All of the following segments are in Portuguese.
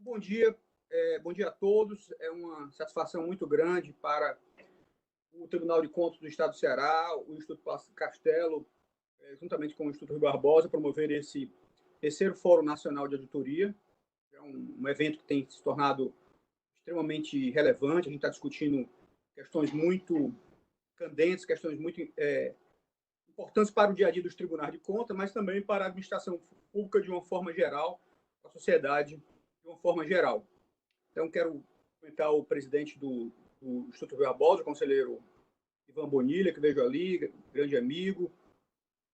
Bom dia a todos. É uma satisfação muito grande para o Tribunal de Contas do Estado do Ceará, o Instituto Castelo, juntamente com o Instituto Rui Barbosa, promover esse terceiro Fórum Nacional de Auditoria. É um evento que tem se tornado extremamente relevante. A gente está discutindo questões muito candentes, questões muito importantes para o dia a dia dos tribunais de contas, mas também para a administração pública de uma forma geral, para a sociedade de uma forma geral. Então, quero comentar o presidente do Instituto Rui Barbosa, o conselheiro Ivan Bonilha, que vejo ali, grande amigo,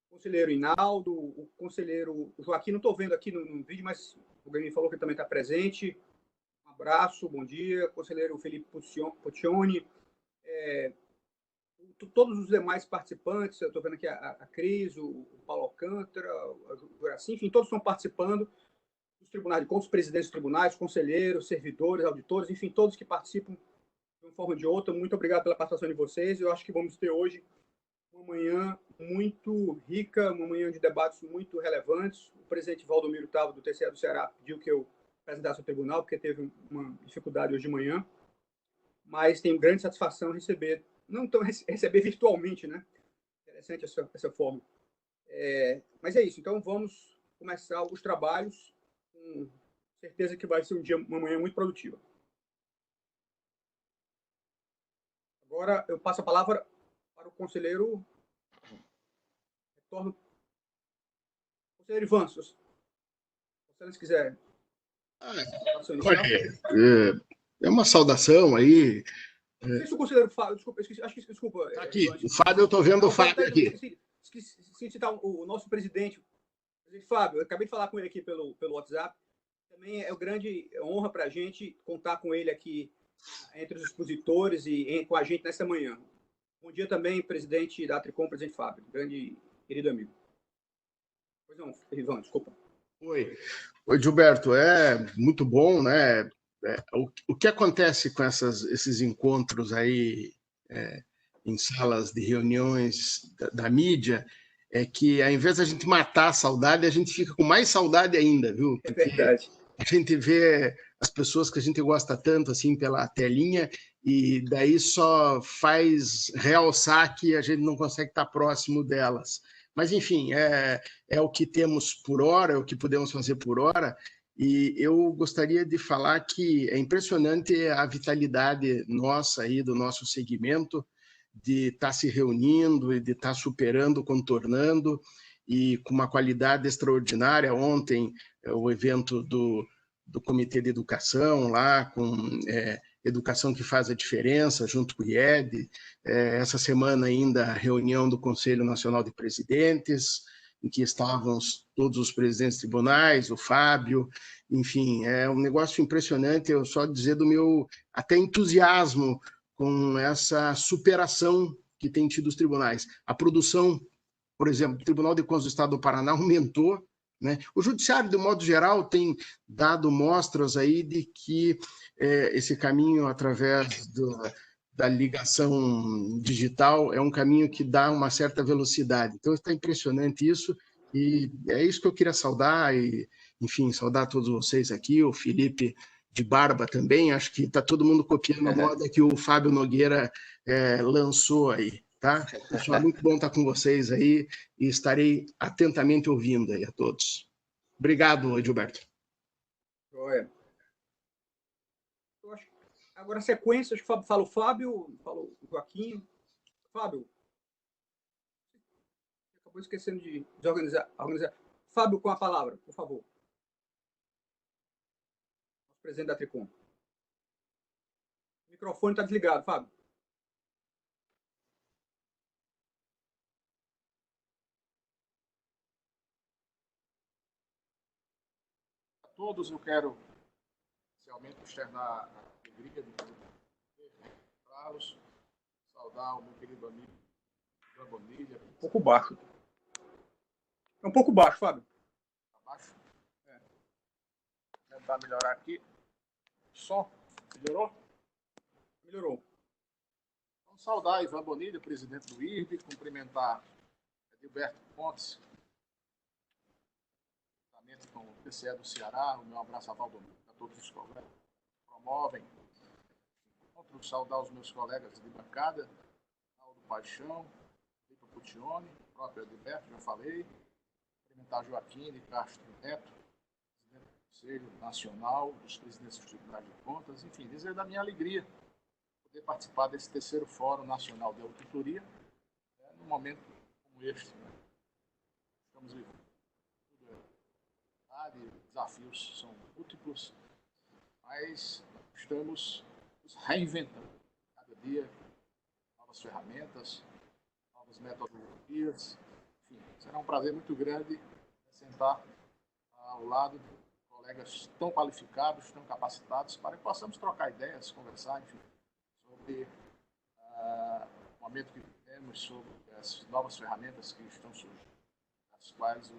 o conselheiro Inaldo, o conselheiro Joaquim, não estou vendo aqui no vídeo, mas alguém me falou que ele também está presente. Um abraço, bom dia. Conselheiro Felipe Puccioni, todos os demais participantes, eu estou vendo aqui a Cris, o Paulo Alcântara, a Juraci, enfim, todos estão participando dos tribunais de contas, presidentes dos tribunais, conselheiros, servidores, auditores, enfim, todos que participam de uma forma ou de outra. Muito obrigado pela participação de vocês. Eu acho que vamos ter hoje uma manhã muito rica, uma manhã de debates muito relevantes. O presidente Valdomiro Tava, do TCE do Ceará, pediu que eu apresentasse o tribunal, porque teve uma dificuldade hoje de manhã, mas tenho grande satisfação em receber, não tão receber virtualmente, né? Interessante essa forma. Mas é isso, então vamos começar os trabalhos, com certeza que vai ser uma manhã muito produtiva. Agora eu passo a palavra para o conselheiro. Retorno. Conselheiro Ivan, se você quiser. É uma saudação aí. Não sei se o conselheiro Fábio, desculpa. Tá aqui, o Fábio, eu estou vendo o Fábio aqui. Esqueci de citar o nosso presidente Fábio, eu acabei de falar com ele aqui pelo WhatsApp. Também é uma grande honra para a gente contar com ele aqui entre os expositores e com a gente nessa manhã. Bom dia também, presidente da Tricom, presidente Fábio, grande querido amigo. Pois não, Ivan, desculpa. Oi, Gilberto, é muito bom, né? O que acontece com esses encontros aí em salas de reuniões da mídia é que, ao invés de a gente matar a saudade, a gente fica com mais saudade ainda, viu? Porque é verdade. A gente vê as pessoas que a gente gosta tanto, assim, pela telinha, e daí só faz realçar que a gente não consegue estar próximo delas. Mas, enfim, é o que temos por hora, é o que podemos fazer por hora, e eu gostaria de falar que é impressionante a vitalidade nossa aí, do nosso segmento, de estar se reunindo e de estar superando, contornando, e com uma qualidade extraordinária. Ontem, o evento do Comitê de Educação, lá com Educação que Faz a Diferença, junto com o IED. Essa semana ainda a reunião do Conselho Nacional de Presidentes, em que estavam todos os presidentes de tribunais, o Fábio, enfim, é um negócio impressionante. Eu só dizer do meu até entusiasmo com essa superação que tem tido os tribunais. A produção, por exemplo, do Tribunal de Contas do Estado do Paraná aumentou, né? O Judiciário, de modo geral, tem dado mostras aí de que esse caminho através da ligação digital é um caminho que dá uma certa velocidade. Então, está impressionante isso, e é isso que eu queria saudar, e, enfim, saudar todos vocês aqui, o Felipe de barba também, acho que está todo mundo copiando a moda que o Fábio Nogueira lançou aí, tá? Pessoal, muito bom estar com vocês aí, e estarei atentamente ouvindo aí a todos. Obrigado, Gilberto. Joia. Agora, a sequência, acho que fala o Fábio, fala o Joaquim. Fábio, acabou esquecendo de organizar. Fábio, com a palavra, por favor. Presidente da Tricom. O microfone está desligado, Fábio. A todos eu quero inicialmente externar a alegria de encontrá-los, saudar o meu querido amigo Ivan Bonilha. Um pouco baixo. É um pouco baixo, Fábio. Está baixo? Vou tentar melhorar aqui. Som. Melhorou? Melhorou. Vamos saudar Ivan Bonilha, presidente do IRB, cumprimentar Gilberto Pontes, juntamente com o TCE do Ceará, o meu abraço a Valdomiro todos os colegas que promovem. Encontro, saudar os meus colegas de bancada, Aldo Paixão, Lipa Puccioni, o próprio Edilberto, já falei, cumprimentar Joaquim de Castro Neto, presidente do Conselho Nacional, dos presidentes dos Tribunais de Contas, enfim, dizer da minha alegria poder participar desse terceiro Fórum Nacional de Auditoria, num momento como este. Estamos vivendo. Desafios são múltiplos, mas estamos nos reinventando. Cada dia, novas ferramentas, novas metodologias. Enfim, será um prazer muito grande sentar ao lado de colegas tão qualificados, tão capacitados, para que possamos trocar ideias, conversar, enfim, sobre o momento que vivemos, sobre as novas ferramentas que estão surgindo, as quais o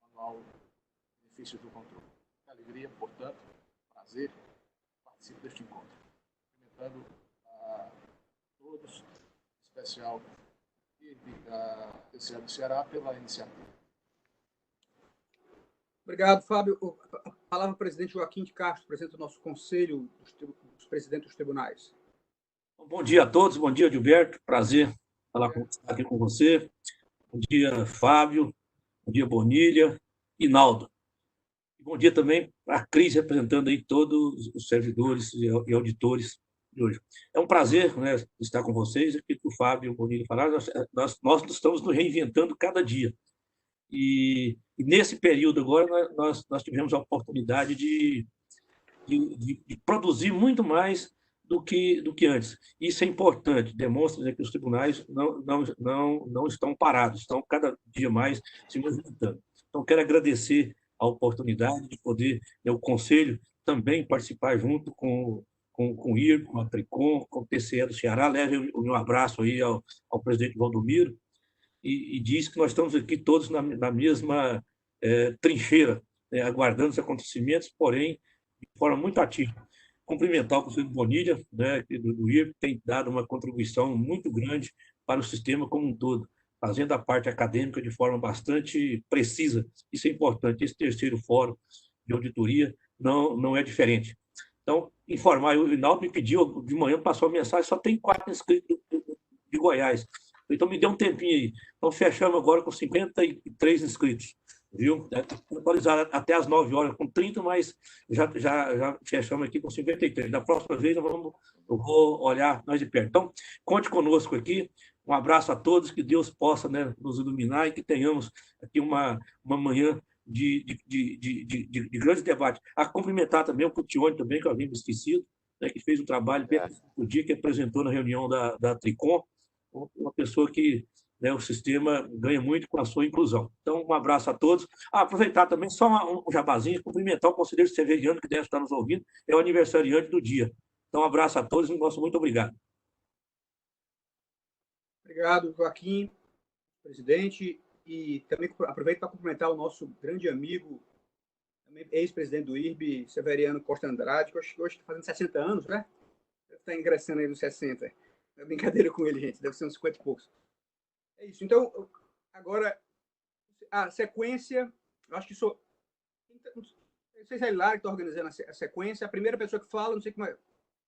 manual benefício do controle. Alegria, portanto, prazer, participo deste encontro. Cumprimentando a todos, em especial a TCE do Ceará, pela iniciativa. Obrigado, Fábio. A palavra ao presidente Joaquim de Castro, presidente do nosso Conselho dos Presidentes dos Tribunais. Bom dia a todos, bom dia, Gilberto. Prazer estar aqui com você. Bom dia, Fábio. Bom dia, Bonilha e Naldo. Bom dia também para a Cris, representando aí todos os servidores e auditores de hoje. É um prazer, né, estar com vocês, aqui que o Fábio e o Bonilha falaram. Nós estamos nos reinventando cada dia. E nesse período agora, nós tivemos a oportunidade de produzir muito mais do que antes. Isso é importante, demonstra que os tribunais não estão parados, estão cada dia mais se movimentando. Então, quero agradecer a oportunidade de poder, o Conselho, também participar junto com o IRB, com a Tricom, com o TCE do Ceará. Leve o meu abraço aí ao presidente Valdomiro e diz que nós estamos aqui todos na mesma trincheira, aguardando os acontecimentos, porém, de forma muito ativa. Cumprimentar o Conselho de Bonilha, né, do IRB, que tem dado uma contribuição muito grande para o sistema como um todo, fazendo a parte acadêmica de forma bastante precisa. Isso é importante. Esse terceiro fórum de auditoria não é diferente. Então, informar, o Rinaldo me pediu, de manhã passou a mensagem, só tem 4 inscritos de Goiás. Então, me deu um tempinho aí. Então, fechamos agora com 53 inscritos. Viu? Atualizar até às 9 horas com 30, mas já fechamos aqui com 53. Da próxima vez, eu vou olhar mais de perto. Então, conte conosco aqui. Um abraço a todos, que Deus possa, né, nos iluminar e que tenhamos aqui uma manhã de grande debate. A cumprimentar também o Puccioni, também, que eu havia me esquecido, né, que fez um trabalho bem no dia que apresentou na reunião da Tricom, uma pessoa que, né, o sistema ganha muito com a sua inclusão. Então, um abraço a todos. Aproveitar também, só um jabazinho, cumprimentar o conselheiro Severiano, que deve estar nos ouvindo, é o aniversariante do dia. Então, um abraço a todos e nosso muito obrigado. Obrigado, Joaquim, presidente. E também aproveito para cumprimentar o nosso grande amigo, também ex-presidente do IRB, Severiano Costa Andrade, que hoje está fazendo 60 anos, né? Deve estar ingressando aí nos 60. É brincadeira com ele, gente. Deve ser uns 50 e poucos. É isso. Então, agora, a sequência, eu acho que não sei se é Hilário que está organizando a sequência. A primeira pessoa que fala, não sei como é.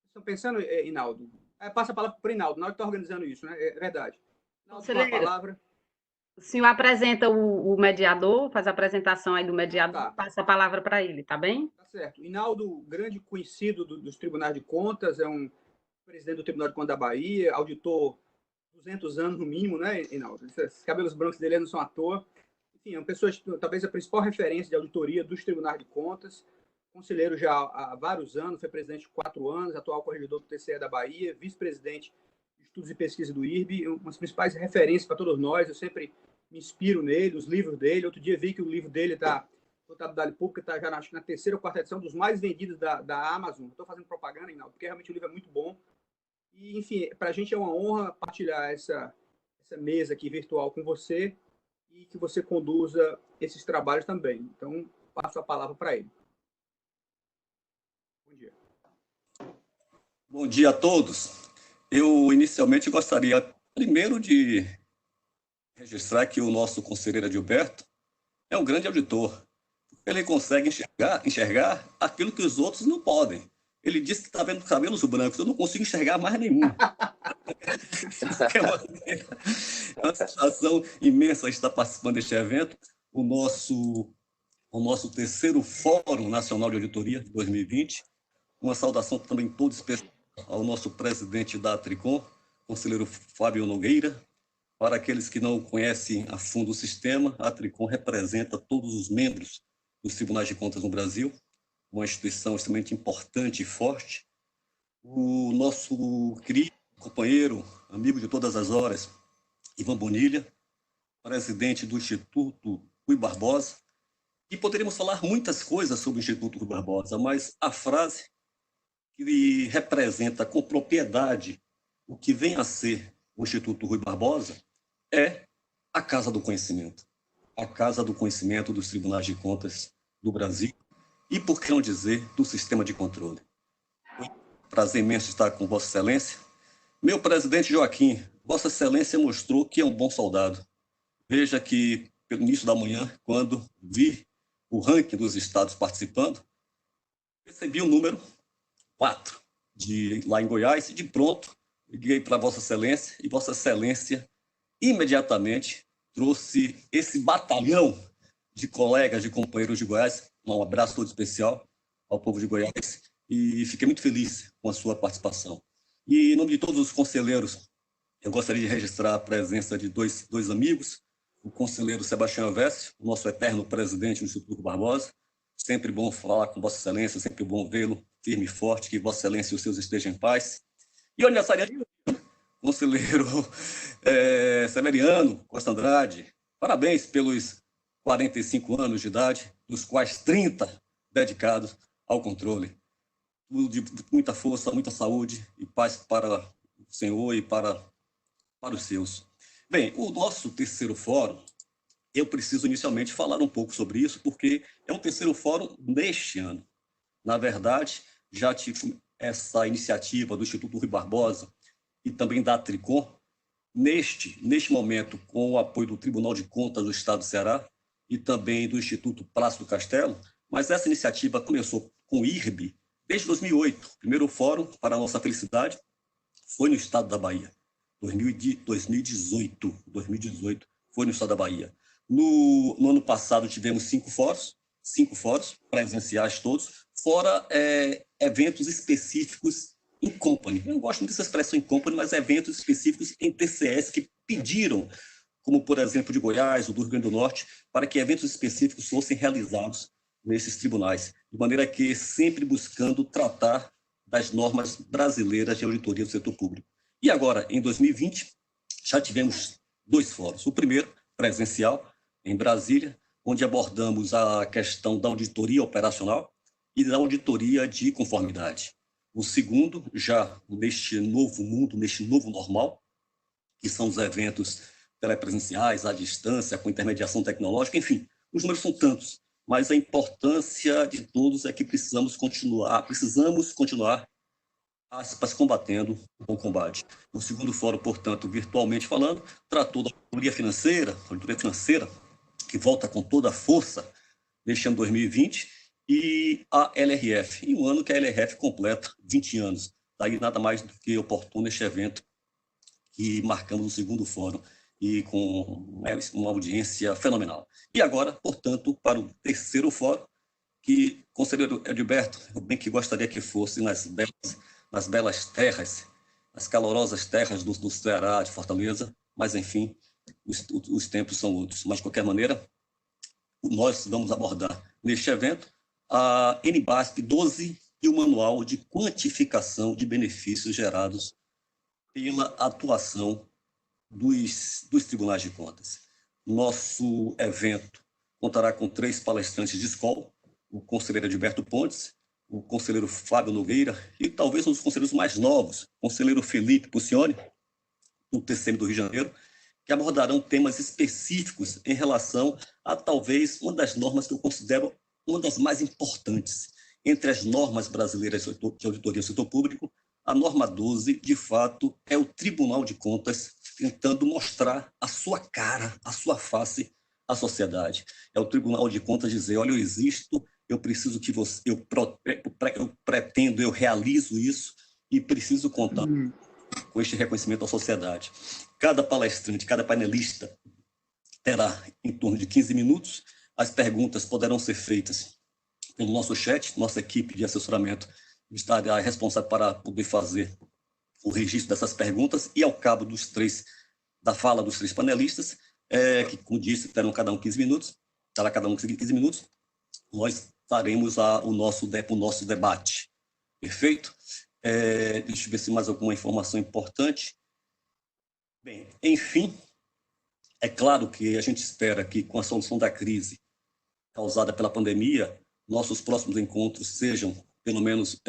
Estão pensando, Hinaldo? Passa a palavra para o Hinaldo. Hinaldo está organizando isso, né? É verdade. Hinaldo, fala a palavra. O senhor apresenta o mediador, faz a apresentação aí do mediador, passa a palavra para ele, tá bem? Tá certo. Hinaldo, grande conhecido dos tribunais de contas, é um presidente do Tribunal de Contas da Bahia, auditor 200 anos no mínimo, né, Hinaldo? Os cabelos brancos dele não são à toa. Enfim, é uma pessoa, talvez a principal referência de auditoria dos tribunais de contas, conselheiro já há vários anos, foi presidente 4 anos, atual corregedor do TCE da Bahia, vice-presidente de estudos e pesquisa do IRB, uma das principais referências para todos nós. Eu sempre me inspiro nele, nos livros dele. Outro dia vi que o livro dele está notabilidade pública, está já na 3ª ou 4ª edição dos mais vendidos da Amazon. Estou fazendo propaganda, Hinaldo, porque realmente o livro é muito bom. E, enfim, para a gente é uma honra partilhar essa mesa aqui virtual com você e que você conduza esses trabalhos também. Então, passo a palavra para ele. Bom dia. Bom dia a todos. Eu, inicialmente, gostaria, primeiro, de registrar que o nosso conselheiro Edilberto é um grande auditor. ele consegue enxergar aquilo que os outros não podem. Ele disse que está vendo cabelos brancos, eu não consigo enxergar mais nenhum. É uma satisfação imensa estar participando deste evento, o nosso terceiro Fórum Nacional de Auditoria de 2020. Uma saudação também toda especial ao nosso presidente da Tricom, conselheiro Fábio Nogueira. Para aqueles que não conhecem a fundo o sistema, a Tricom representa todos os membros dos Tribunais de Contas no Brasil, uma instituição extremamente importante e forte. O nosso querido companheiro, amigo de todas as horas, Ivan Bonilha, presidente do Instituto Rui Barbosa, e poderíamos falar muitas coisas sobre o Instituto Rui Barbosa, mas a frase que representa com propriedade o que vem a ser o Instituto Rui Barbosa é a Casa do Conhecimento. A Casa do Conhecimento dos Tribunais de Contas do Brasil e, por que não dizer, do sistema de controle. Prazer imenso estar com Vossa Excelência. Meu presidente Joaquim, Vossa Excelência mostrou que é um bom soldado. Veja que, pelo início da manhã, quando vi o ranking dos estados participando, recebi o número 4 lá em Goiás e, de pronto, liguei para Vossa Excelência e Vossa Excelência imediatamente trouxe esse batalhão de colegas, de companheiros de Goiás. Um abraço todo especial ao povo de Goiás e fiquei muito feliz com a sua participação. E, em nome de todos os conselheiros, eu gostaria de registrar a presença de dois amigos, o conselheiro Sebastião Alves, o nosso eterno presidente do Instituto Barbosa. Sempre bom falar com Vossa Excelência, sempre bom vê-lo firme e forte, que Vossa Excelência e os seus estejam em paz. E o aniversariante, conselheiro Severiano Costa Andrade, parabéns pelos 45 anos de idade, dos quais 30 dedicados ao controle. Tudo de muita força, muita saúde e paz para o Senhor e para os seus. Bem, o nosso terceiro fórum, eu preciso inicialmente falar um pouco sobre isso, porque é um terceiro fórum neste ano. Na verdade, já tive essa iniciativa do Instituto Rui Barbosa e também da Tricom, neste momento, com o apoio do Tribunal de Contas do Estado do Ceará e também do Instituto Plácido Castelo, mas essa iniciativa começou com o IRB desde 2008. O primeiro fórum, para a nossa felicidade, foi no estado da Bahia. 2018 foi no estado da Bahia. No ano passado tivemos 5 fóruns presenciais todos, fora eventos específicos em company. Eu não gosto muito dessa expressão em company, mas eventos específicos em TCS que pediram, como por exemplo de Goiás ou do Rio Grande do Norte, para que eventos específicos fossem realizados nesses tribunais, de maneira que sempre buscando tratar das normas brasileiras de auditoria do setor público. E agora, em 2020, já tivemos 2 fóruns. O primeiro, presencial, em Brasília, onde abordamos a questão da auditoria operacional e da auditoria de conformidade. O segundo, já neste novo mundo, neste novo normal, que são os eventos telepresenciais, à distância, com intermediação tecnológica, enfim, os números são tantos, mas a importância de todos é que precisamos continuar aspas, combatendo o bom combate. O segundo fórum, portanto, virtualmente falando, tratou da auditoria financeira, que volta com toda a força neste ano 2020, e a LRF, em um ano que a LRF completa 20 anos. Daí nada mais do que oportuno este evento que marcamos o segundo fórum, e com uma audiência fenomenal. E agora, portanto, para o terceiro fórum, que o conselheiro Edilberto, eu bem que gostaria que fosse nas belas terras, nas calorosas terras do Ceará, de Fortaleza, mas, enfim, os tempos são outros. Mas, de qualquer maneira, nós vamos abordar neste evento a NBASP 12 e o Manual de Quantificação de Benefícios Gerados pela Atuação dos Tribunais de Contas. Nosso evento contará com 3 palestrantes de escola, o conselheiro Edilberto Pontes, o conselheiro Fábio Nogueira e talvez um dos conselheiros mais novos, o conselheiro Felipe Pucione, do TCM do Rio de Janeiro, que abordarão temas específicos em relação a talvez uma das normas que eu considero uma das mais importantes. Entre as normas brasileiras de auditoria do setor público, a norma 12, de fato, é o Tribunal de Contas tentando mostrar a sua cara, a sua face à sociedade. É o Tribunal de Contas dizer, olha, eu existo, eu preciso que você, eu pretendo, eu realizo isso e preciso contar com este reconhecimento à sociedade. Cada palestrante, cada painelista terá em torno de 15 minutos. As perguntas poderão ser feitas pelo nosso chat, nossa equipe de assessoramento estará responsável para poder fazer o registro dessas perguntas e, ao cabo da fala dos 3 panelistas, que, como disse, terão cada um 15 minutos, terá cada um 15 minutos, nós faremos o nosso debate. Perfeito? Deixa eu ver se mais alguma informação importante. Bem, enfim, é claro que a gente espera que, com a solução da crise causada pela pandemia, nossos próximos encontros sejam, pelo menos,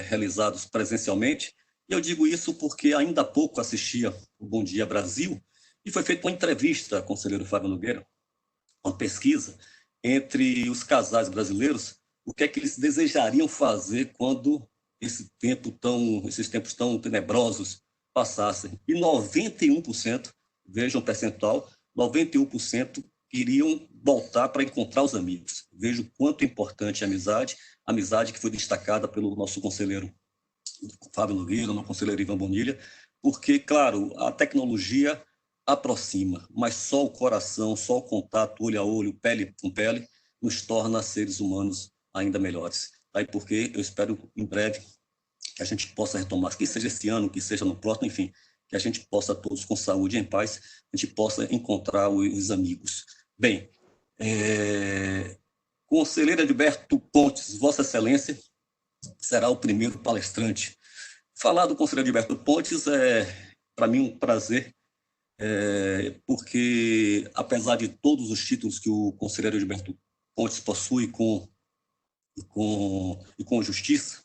realizados presencialmente. E eu digo isso porque ainda há pouco assistia o Bom Dia Brasil e foi feita uma entrevista, conselheiro Fábio Nogueira, uma pesquisa entre os casais brasileiros, o que é que eles desejariam fazer quando esses tempos tão tenebrosos passassem. E 91%, vejam o percentual, 91% iriam voltar para encontrar os amigos. Veja o quanto é importante a amizade que foi destacada pelo nosso conselheiro Fábio Nogueira, no conselheiro Ivan Bonilha, porque, claro, a tecnologia aproxima, mas só o coração, só o contato, olho a olho, pele com pele, nos torna seres humanos ainda melhores. Aí porque eu espero, em breve, que a gente possa retomar, que seja esse ano, que seja no próximo, enfim, que a gente possa, todos com saúde e em paz, a gente possa encontrar os amigos. Bem, conselheiro Edilberto Pontes, Vossa Excelência, será o primeiro palestrante. Falar do conselheiro Edilberto Pontes é, para mim, um prazer, porque, apesar de todos os títulos que o conselheiro Edilberto Pontes possui com justiça,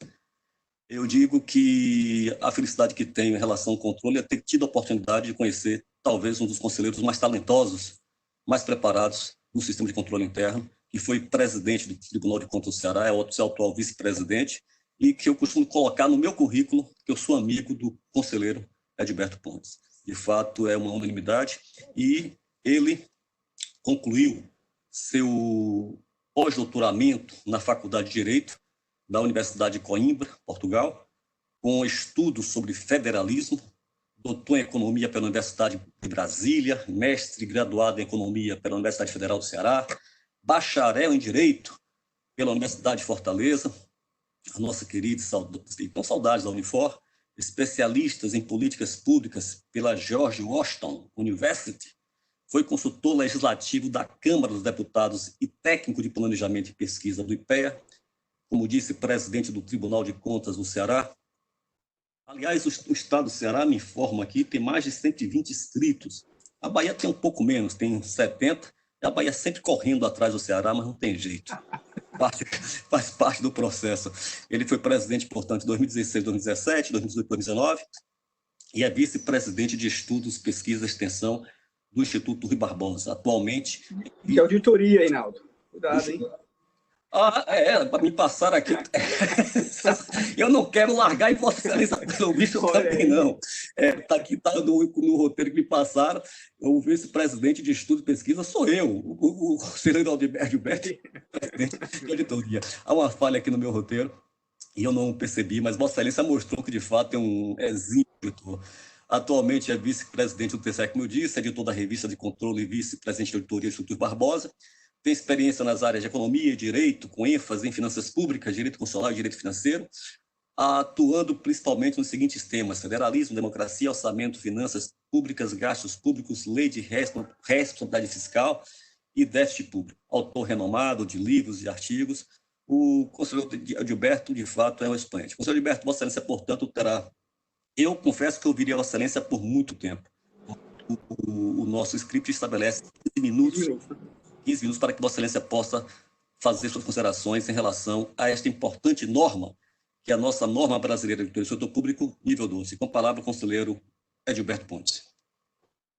eu digo que a felicidade que tenho em relação ao controle é ter tido a oportunidade de conhecer talvez um dos conselheiros mais talentosos, mais preparados no sistema de controle interno, que foi presidente do Tribunal de Contas do Ceará, é o atual vice-presidente, e que eu costumo colocar no meu currículo que eu sou amigo do conselheiro Edilberto Pontes. De fato, é uma unanimidade, e ele concluiu seu pós-doutoramento na Faculdade de Direito da Universidade de Coimbra, Portugal, com estudos sobre federalismo, doutor em Economia pela Universidade de Brasília, mestre graduado em Economia pela Universidade Federal do Ceará, bacharel em Direito pela Universidade de Fortaleza, a nossa querida, com saudades da Unifor, especialistas em políticas públicas pela George Washington University, foi consultor legislativo da Câmara dos Deputados e técnico de planejamento e pesquisa do IPEA, como disse, presidente do Tribunal de Contas do Ceará. Aliás, o estado do Ceará, me informa aqui, tem mais de 120 inscritos. A Bahia tem um pouco menos, tem 70, e a Bahia sempre correndo atrás do Ceará, mas não tem jeito. Faz parte do processo. Ele foi presidente, portanto, em 2016, 2017, 2018, 2019, e é vice-presidente de Estudos, Pesquisa e Extensão do Instituto Rui Barbosa, atualmente. Que auditoria, Reinaldo. Cuidado, hein? Para me passar aqui. Eu não quero largar em Vossa Excelência pelo bicho também, não. Tá aqui, tá no roteiro que me passaram. O vice-presidente de estudo e pesquisa sou eu, o conselheiro Edilberto, presidente de auditoria. Há uma falha aqui no meu roteiro e eu não percebi, mas Vossa Excelência mostrou que, de fato, é um exímio editor. Atualmente é vice-presidente do TCE, como eu disse, editor da revista de controle e vice-presidente de auditoria do Instituto Barbosa. Tem experiência nas áreas de economia e direito, com ênfase em finanças públicas, direito constitucional e direito financeiro, atuando principalmente nos seguintes temas: federalismo, democracia, orçamento, finanças públicas, gastos públicos, lei de responsabilidade fiscal e déficit público. Autor renomado de livros e artigos. O conselheiro Edilberto, de fato, é um expoente. Conselheiro Edilberto, Vossa Excelência, portanto, terá... Eu confesso que eu ouviria Vossa Excelência por muito tempo. O nosso script estabelece 15 minutos para que Vossa Excelência possa fazer suas considerações em relação a esta importante norma, que é a nossa norma brasileira de setor público, nível 12. Com a palavra, o conselheiro Edilberto Pontes.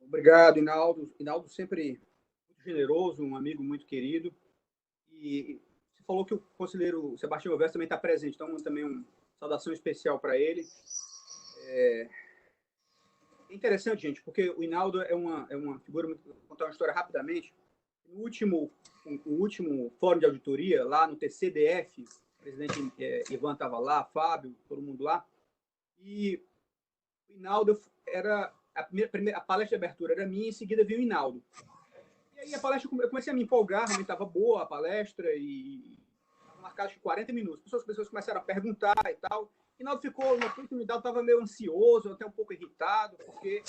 Obrigado, Reinaldo. Reinaldo sempre muito generoso, um amigo muito querido. E você falou que o conselheiro Sebastião Overs também está presente, então também uma saudação especial para ele. É interessante, gente, porque o Reinaldo é uma figura, vou contar uma história rapidamente. o último fórum de auditoria, lá no TCDF, o presidente Ivan estava lá, Fábio, todo mundo lá, e o Hinaldo era a palestra de abertura era minha, em seguida veio o Hinaldo. E aí a palestra, eu comecei a me empolgar, realmente estava boa a palestra, e estava marcado 40 minutos. As pessoas começaram a perguntar e tal. O Hinaldo ficou, na oportunidade, estava meio ansioso, até um pouco irritado, porque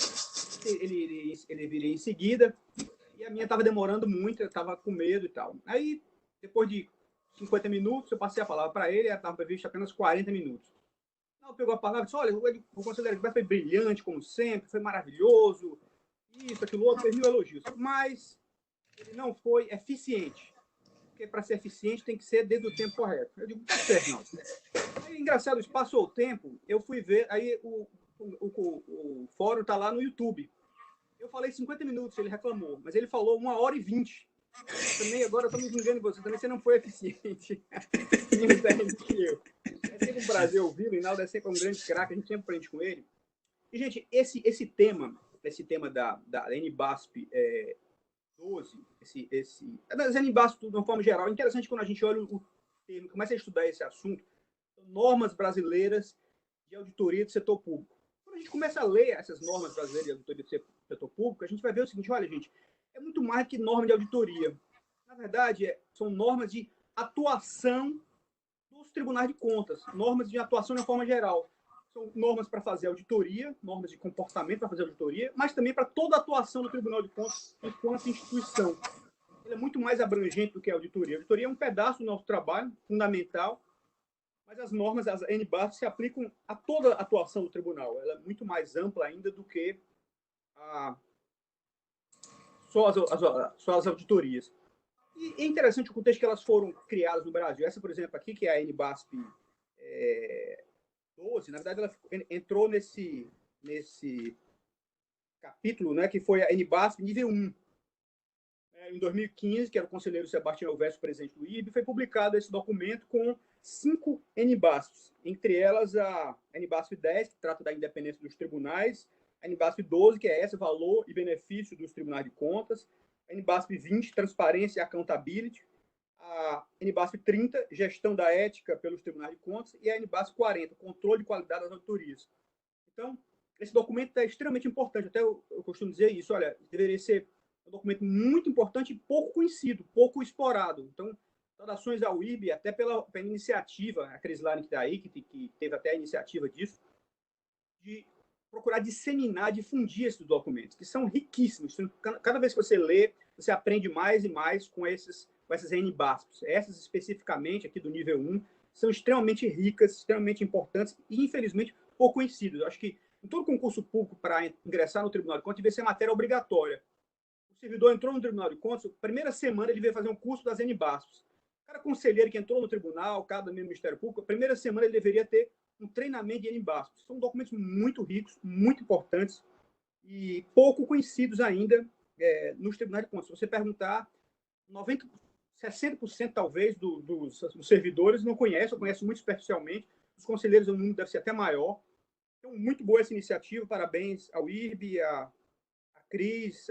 ele viria em seguida, e a minha estava demorando muito, eu estava com medo e tal. Aí, depois de 50 minutos, eu passei a palavra para ele, estava previsto apenas 40 minutos. Ele pegou a palavra e disse, olha, o conselheiro foi brilhante, como sempre, foi maravilhoso, isso, aquilo outro, fez 1000 elogios. Mas ele não foi eficiente. Porque para ser eficiente tem que ser dentro do tempo correto. Eu digo, tá certo, não. Aí, engraçado, passou o tempo, eu fui ver, aí o fórum está lá no YouTube. Eu falei 50 minutos, ele reclamou, mas ele falou 1h20. Também, agora eu estou me vingando de você, também você não foi eficiente. É sempre um prazer ouvir, o Hinaldo é sempre um grande craque, a gente sempre aprende com ele. E, gente, esse tema da NBASP 12, das NBASP de uma forma geral, é interessante quando a gente olha o termo, começa a estudar esse assunto, normas brasileiras de auditoria do setor público. Quando a gente começa a ler essas normas brasileiras de auditoria do setor público, a gente vai ver o seguinte, olha, gente, é muito mais que norma de auditoria. Na verdade, são normas de atuação dos tribunais de contas, normas de atuação de uma forma geral. São normas para fazer auditoria, normas de comportamento para fazer auditoria, mas também para toda a atuação do Tribunal de Contas enquanto instituição. Ele é muito mais abrangente do que a auditoria. A auditoria é um pedaço do nosso trabalho, fundamental, mas as normas, as NBASP, se aplicam a toda a atuação do tribunal. Ela é muito mais ampla ainda do que só as auditorias. E é interessante o contexto que elas foram criadas no Brasil. Essa, por exemplo, aqui, que é a NBASP 12, na verdade, ela entrou nesse capítulo, né, que foi a NBASP nível 1. Em 2015, que era o conselheiro Sebastião Elvésio, presidente do IB, foi publicado esse documento com 5 NBASPs, entre elas a NBASP 10, que trata da independência dos tribunais, a NBASP 12, que é essa, valor e benefício dos tribunais de contas, a NBASP 20, transparência e accountability, a NBASP 30, gestão da ética pelos tribunais de contas, e a NBASP 40, controle de qualidade das auditorias. Então, esse documento é extremamente importante, até eu costumo dizer isso, olha, deveria ser um documento muito importante e pouco conhecido, pouco explorado. Então, saudações ao IRB, até pela iniciativa, a Crislane que está aí, que teve até a iniciativa disso, de procurar disseminar, difundir esses documentos, que são riquíssimos. Cada vez que você lê, você aprende mais e mais com essas NBASPs. Essas, especificamente, aqui do nível 1, são extremamente ricas, extremamente importantes e, infelizmente, pouco conhecidas. Eu acho que em todo concurso público, para ingressar no Tribunal de Contas, deve ser matéria obrigatória. O servidor entrou no Tribunal de Contas, primeira semana ele veio fazer um curso das NBASPs. Cada conselheiro que entrou no tribunal, cada membro do Ministério Público, a primeira semana ele deveria ter um treinamento de NBASPs. São documentos muito ricos, muito importantes e pouco conhecidos ainda nos tribunais de contas. Se você perguntar, 60% talvez dos servidores não conhecem, ou conhecem muito superficialmente. Os conselheiros, o número deve ser até maior. Então, muito boa essa iniciativa. Parabéns ao IRB, a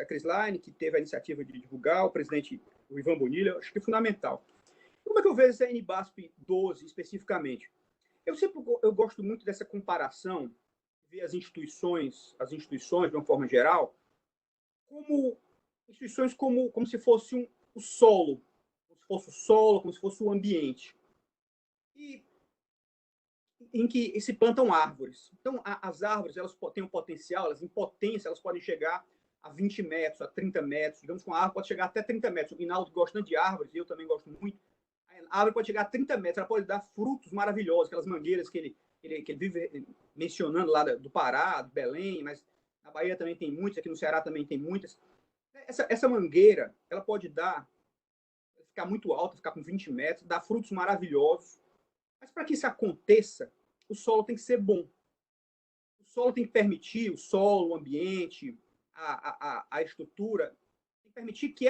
Crislane, que teve a iniciativa de divulgar, o presidente o Ivan Bonilha. Acho que é fundamental. Como é que eu vejo essa NBASP 12 especificamente? Eu gosto muito dessa comparação, ver as instituições de uma forma geral, como instituições como se fosse o solo, como se fosse o ambiente, em que se plantam árvores. Então, as árvores, elas têm um potencial, elas em potência, elas podem chegar a 20 metros, a 30 metros. Digamos que uma árvore pode chegar até 30 metros. O Hinaldo gosta de árvores, eu também gosto muito. A árvore pode chegar a 30 metros, ela pode dar frutos maravilhosos, aquelas mangueiras que ele vive mencionando lá do Pará, do Belém, mas na Bahia também tem muitas, aqui no Ceará também tem muitas. Essa mangueira, ela pode ficar muito alta, ficar com 20 metros, dar frutos maravilhosos. Mas para que isso aconteça, o solo tem que ser bom. O solo tem que permitir, o ambiente, a estrutura, tem que permitir que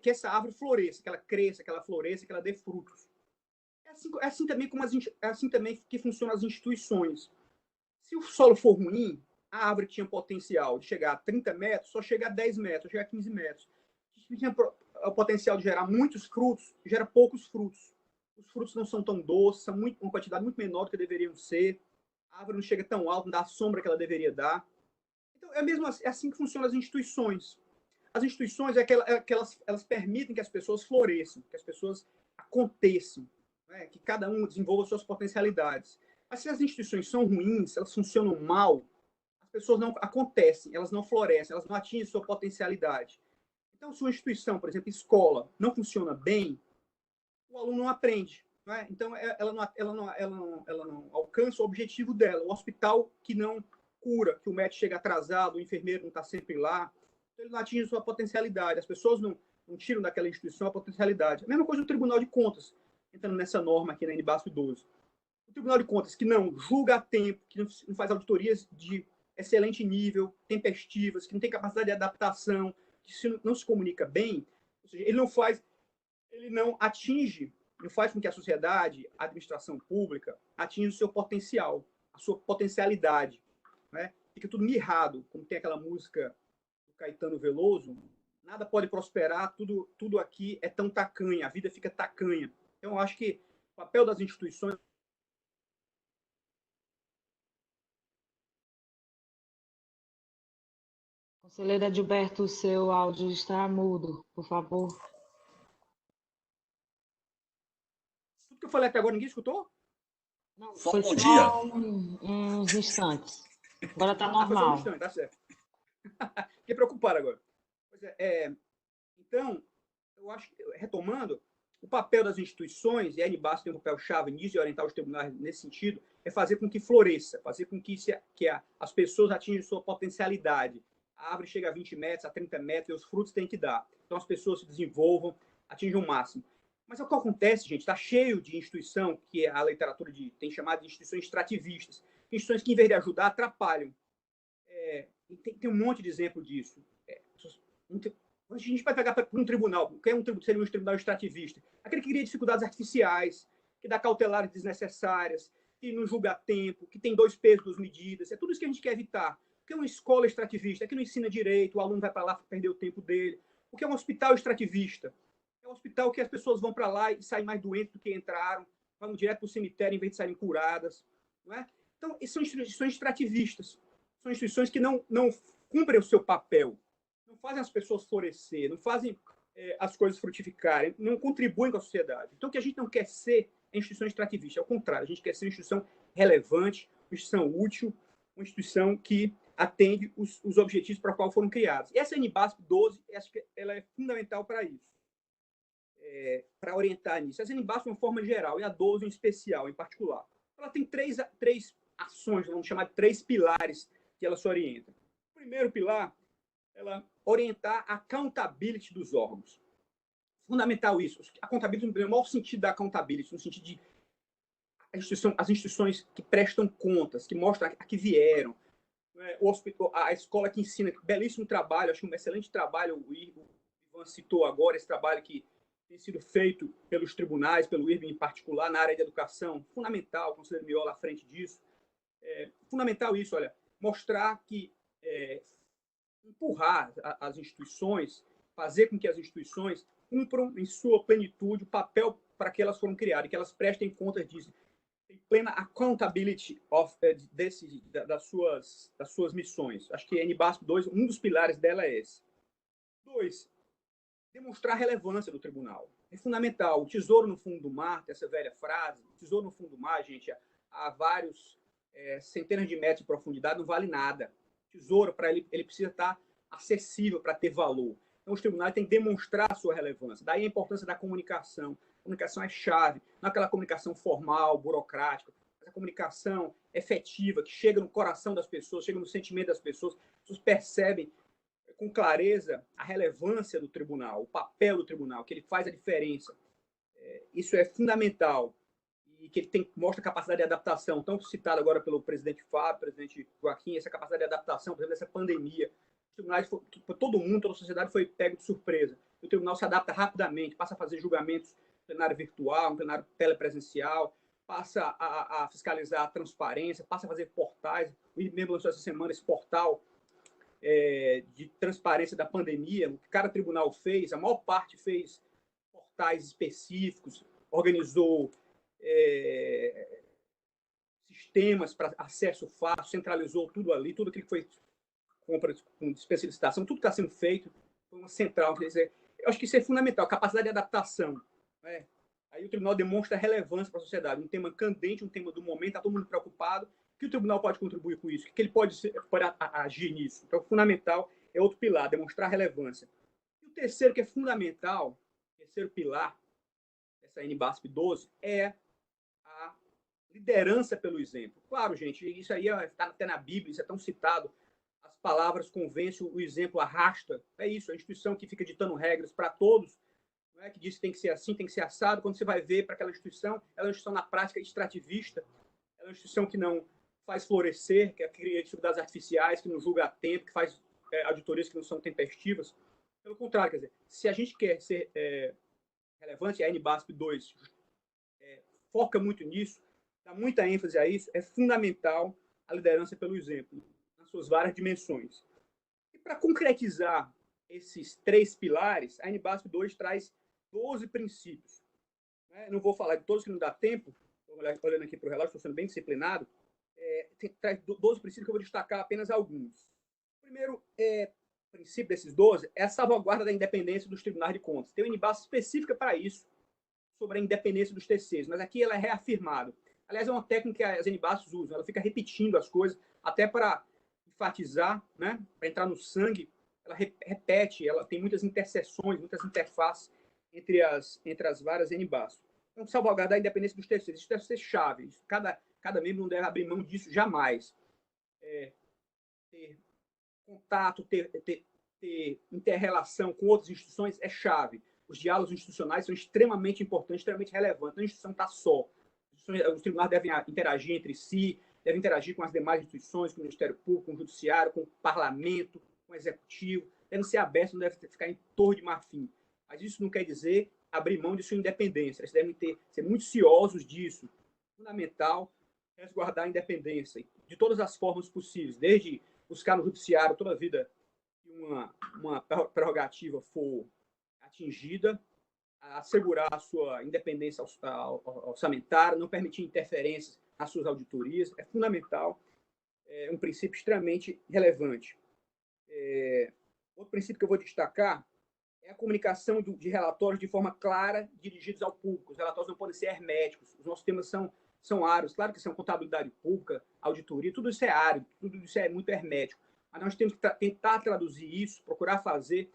essa árvore floresça, que ela cresça, que ela floresça, que ela dê frutos. É assim também que funcionam as instituições. Se o solo for ruim, a árvore que tinha potencial de chegar a 30 metros, só chega a 10 metros, só chega a 15 metros. tinha o potencial de gerar muitos frutos, gera poucos frutos. Os frutos não são tão doces, são uma quantidade muito menor do que deveriam ser. A árvore não chega tão alta, não dá a sombra que ela deveria dar. Então, é assim que funcionam as instituições. As instituições elas permitem que as pessoas floresçam, que as pessoas aconteçam, né? Que cada um desenvolva suas potencialidades. Mas se as instituições são ruins, elas funcionam mal, as pessoas não acontecem, elas não florescem, elas não atingem sua potencialidade. Então, se uma instituição, por exemplo, escola, não funciona bem, o aluno não aprende. Né? Então, ela não alcança o objetivo dela. O hospital que não cura, que o médico chega atrasado, o enfermeiro não está sempre lá, então ele não atinge a sua potencialidade. As pessoas não tiram daquela instituição a potencialidade. A mesma coisa do Tribunal de Contas, entrando nessa norma aqui na NBASF 12. O Tribunal de Contas que não julga a tempo, que não faz auditorias de excelente nível, tempestivas, que não tem capacidade de adaptação, que não se comunica bem, ou seja, ele não atinge, não faz com que a sociedade, a administração pública, atinja o seu potencial, a sua potencialidade. Né? Fica tudo mirrado, como tem aquela música do Caetano Veloso, nada pode prosperar, tudo aqui é tão tacanha, a vida fica tacanha. Então, eu acho que o papel das instituições... Conselheiro Edilberto, o seu áudio está mudo, por favor. Tudo que eu falei até agora, ninguém escutou? Não, só foi bom só dia. uns instantes. Agora está normal. Foi só um instante, tá certo. Fiquei preocupado agora. Então, eu acho que, retomando, o papel das instituições, e a NBASF tem um papel chave nisso, e orientar os tribunais nesse sentido, é fazer com que floresça, fazer com que as pessoas atinjam sua potencialidade. A árvore chega a 20 metros, a 30 metros, e os frutos têm que dar. Então, as pessoas se desenvolvam, atinjam o máximo. Mas o que acontece, gente, está cheio de instituição, que a literatura tem chamado de instituições extrativistas. Instituições que, em vez de ajudar, atrapalham. Tem um monte de exemplo disso. A gente vai pegar para um tribunal, que seria um tribunal extrativista. Aquele que cria dificuldades artificiais, que dá cautelares desnecessárias, que não julga a tempo, que tem 2 pesos, 2 medidas. É tudo isso que a gente quer evitar. O que é uma escola extrativista? É que não ensina direito, o aluno vai para lá perder o tempo dele. O que é um hospital extrativista? É um hospital que as pessoas vão para lá e saem mais doentes do que entraram, vão direto para o cemitério em vez de saírem curadas. Não é? Então, são instituições extrativistas. São instituições que não cumprem o seu papel, não fazem as pessoas florescer, não fazem as coisas frutificarem, não contribuem com a sociedade. Então, o que a gente não quer ser é instituição extrativista, ao contrário, a gente quer ser uma instituição relevante, uma instituição útil, uma instituição que atende os objetivos para os quais foram criados. E essa NBASF 12, acho que ela é fundamental para isso, para orientar nisso. Essa NBASF de uma forma geral, e a 12 em especial, em particular. Ela tem três ações, vamos chamar de 3 pilares que ela se orienta. O primeiro pilar, ela orientar a accountability dos órgãos. Fundamental isso. A accountability, no maior sentido da accountability, no sentido de as instituições que prestam contas, que mostram a que vieram. A escola que ensina, belíssimo trabalho, acho que um excelente trabalho, o Ivan citou agora, esse trabalho que tem sido feito pelos tribunais, pelo IRB em particular, na área de educação. Fundamental, o conselheiro Miola à frente disso. Fundamental isso, olha, mostrar que empurrar as instituições, fazer com que as instituições cumpram em sua plenitude o papel para que elas foram criadas, que elas prestem conta disso. Tem plena accountability das suas missões. Acho que a NBASF 2, um dos pilares dela é esse. 2, demonstrar a relevância do tribunal. É fundamental. O tesouro no fundo do mar, essa velha frase, o tesouro no fundo do mar, gente, há vários centenas de metros de profundidade, não vale nada. Tesouro, para ele precisa estar acessível para ter valor. Então, os tribunais têm que demonstrar a sua relevância. Daí a importância da comunicação. A comunicação é chave. Não é aquela comunicação formal, burocrática, mas a comunicação efetiva, que chega no coração das pessoas, chega no sentimento das pessoas. As pessoas percebem com clareza a relevância do tribunal, o papel do tribunal, que ele faz a diferença. Isso é fundamental. E que ele mostra capacidade de adaptação, tão citado agora pelo presidente Fábio, presidente Joaquim, essa capacidade de adaptação, por exemplo, dessa pandemia. Os tribunais, todo mundo, toda a sociedade foi pego de surpresa. O tribunal se adapta rapidamente, passa a fazer julgamentos no plenário virtual, no plenário telepresencial, passa a fiscalizar a transparência, passa a fazer portais. O IBM lançou essa semana esse portal de transparência da pandemia, o que cada tribunal fez, a maior parte fez portais específicos, organizou sistemas para acesso fácil, centralizou tudo ali, tudo aquilo que foi compra com especialização, tudo que está sendo feito, foi uma central. Quer dizer, eu acho que isso é fundamental, capacidade de adaptação. Né? Aí o tribunal demonstra relevância para a sociedade, um tema candente, um tema do momento, está todo mundo preocupado, que o tribunal pode contribuir com isso, que ele pode agir nisso. Então, fundamental é outro pilar, demonstrar relevância. E o terceiro, que é fundamental, terceiro pilar dessa NBASP 12, é a liderança pelo exemplo. Claro, gente, isso aí está até na Bíblia, isso é tão citado, as palavras convencem, o exemplo arrasta, é isso, a instituição que fica ditando regras para todos, não é, que diz que tem que ser assim, tem que ser assado, quando você vai ver para aquela instituição, ela é uma instituição na prática extrativista, ela é uma instituição que não faz florescer, que cria dificuldades artificiais, que não julga a tempo, que faz auditorias que não são tempestivas. Pelo contrário, quer dizer, se a gente quer ser relevante, a NBASP 2 foca muito nisso, dá muita ênfase a isso, é fundamental a liderança pelo exemplo, nas suas várias dimensões. E para concretizar esses 3 pilares, a NBASP 2 traz 12 princípios. Não vou falar de todos, que não dá tempo, estou olhando aqui para o relógio, estou sendo bem disciplinado, traz 12 princípios que eu vou destacar apenas alguns. O primeiro princípio desses 12 é a salvaguarda da independência dos tribunais de contas. Tem uma NBASP específica para isso, sobre a independência dos TCs, mas aqui ela é reafirmada. Aliás, é uma técnica que as NBASPs usam, ela fica repetindo as coisas, até para enfatizar, né? Para entrar no sangue, ela repete, ela tem muitas interseções, muitas interfaces entre as várias NBASPs. Então, salvaguardar a independência dos TCs, isso deve ser chave, cada membro não deve abrir mão disso jamais. Ter contato, ter inter-relação com outras instituições é chave. Os diálogos institucionais são extremamente importantes, extremamente relevantes. A instituição está só. Os tribunais devem interagir entre si, devem interagir com as demais instituições, com o Ministério Público, com o Judiciário, com o Parlamento, com o Executivo. Devem ser abertos, não devem ficar em torre de marfim. Mas isso não quer dizer abrir mão de sua independência. Eles devem ser muito ciosos disso. Fundamental resguardar a independência de todas as formas possíveis, desde buscar no Judiciário toda a vida que uma prerrogativa for atingida, assegurar a sua independência orçamentária, não permitir interferências nas suas auditorias, é fundamental, é um princípio extremamente relevante. Outro princípio que eu vou destacar é a comunicação de relatórios de forma clara, dirigidos ao público. Os relatórios não podem ser herméticos, os nossos temas são áridos, claro que são contabilidade pública, auditoria, tudo isso é árido, tudo isso é muito hermético, mas nós temos que tentar traduzir isso, procurar trazer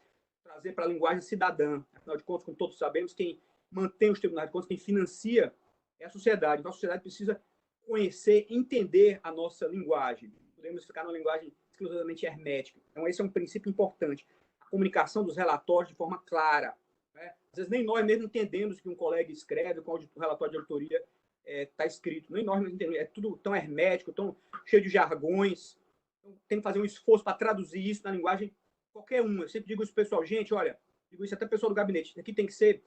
para a linguagem cidadã. Afinal de contas, como todos sabemos, quem mantém os tribunais de contas, quem financia é a sociedade. Então, a sociedade precisa conhecer, entender a nossa linguagem. Não podemos ficar numa linguagem exclusivamente hermética. Então, esse é um princípio importante. A comunicação dos relatórios de forma clara. Né? Às vezes, nem nós mesmo entendemos o que um colega escreve, com o relatório de auditoria está escrito. Nem nós mesmo entendemos. É tudo tão hermético, tão cheio de jargões. Então, tem que fazer um esforço para traduzir isso na linguagem qualquer um. Eu sempre digo isso, pessoal, gente, olha, digo isso até o pessoal do gabinete, aqui tem que ser,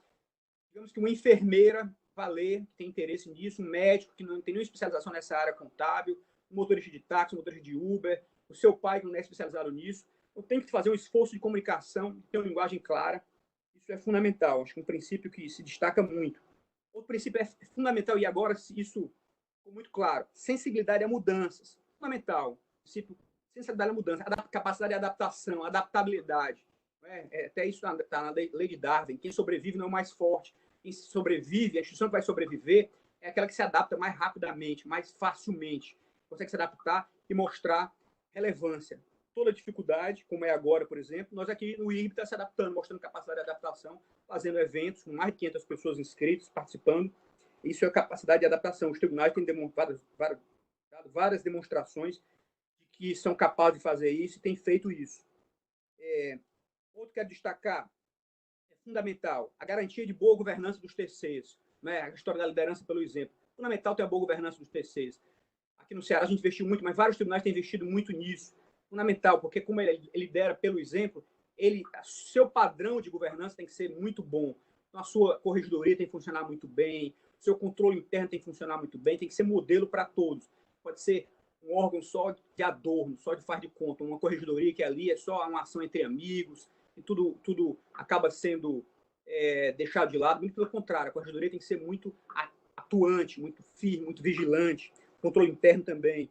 digamos que uma enfermeira valer, que tem interesse nisso, um médico que não tem nenhuma especialização nessa área contábil, um motorista de táxi, um motorista de Uber, o seu pai que não é especializado nisso. Eu tenho que fazer um esforço de comunicação, ter uma linguagem clara. Isso é fundamental, acho que um princípio que se destaca muito. Outro princípio é fundamental, e agora isso ficou muito claro, sensibilidade a mudanças. Fundamental, princípio sensibilidade à mudança, capacidade de adaptação, adaptabilidade. Até isso está na lei de Darwin. Quem sobrevive não é o mais forte. Quem sobrevive, a instituição que vai sobreviver, é aquela que se adapta mais rapidamente, mais facilmente. Consegue se adaptar e mostrar relevância. Toda dificuldade, como é agora, por exemplo, nós aqui no IRB está se adaptando, mostrando capacidade de adaptação, fazendo eventos com mais de 500 pessoas inscritas, participando. Isso é capacidade de adaptação. Os tribunais têm demonstrado várias demonstrações que são capazes de fazer isso e têm feito isso. Outro que quero destacar, é fundamental, a garantia de boa governança dos TCs, né? A história da liderança pelo exemplo. Fundamental ter a boa governança dos TCs. Aqui no Ceará a gente investiu muito, mas vários tribunais têm investido muito nisso. Fundamental, porque como ele lidera pelo exemplo, seu padrão de governança tem que ser muito bom. Então, a sua corregedoria tem que funcionar muito bem, o seu controle interno tem que funcionar muito bem, tem que ser modelo para todos. Pode ser um órgão só de adorno, só de faz de conta, uma corregedoria que ali é só uma ação entre amigos, e tudo acaba sendo deixado de lado. Muito pelo contrário, a corregedoria tem que ser muito atuante, muito firme, muito vigilante, controle interno também.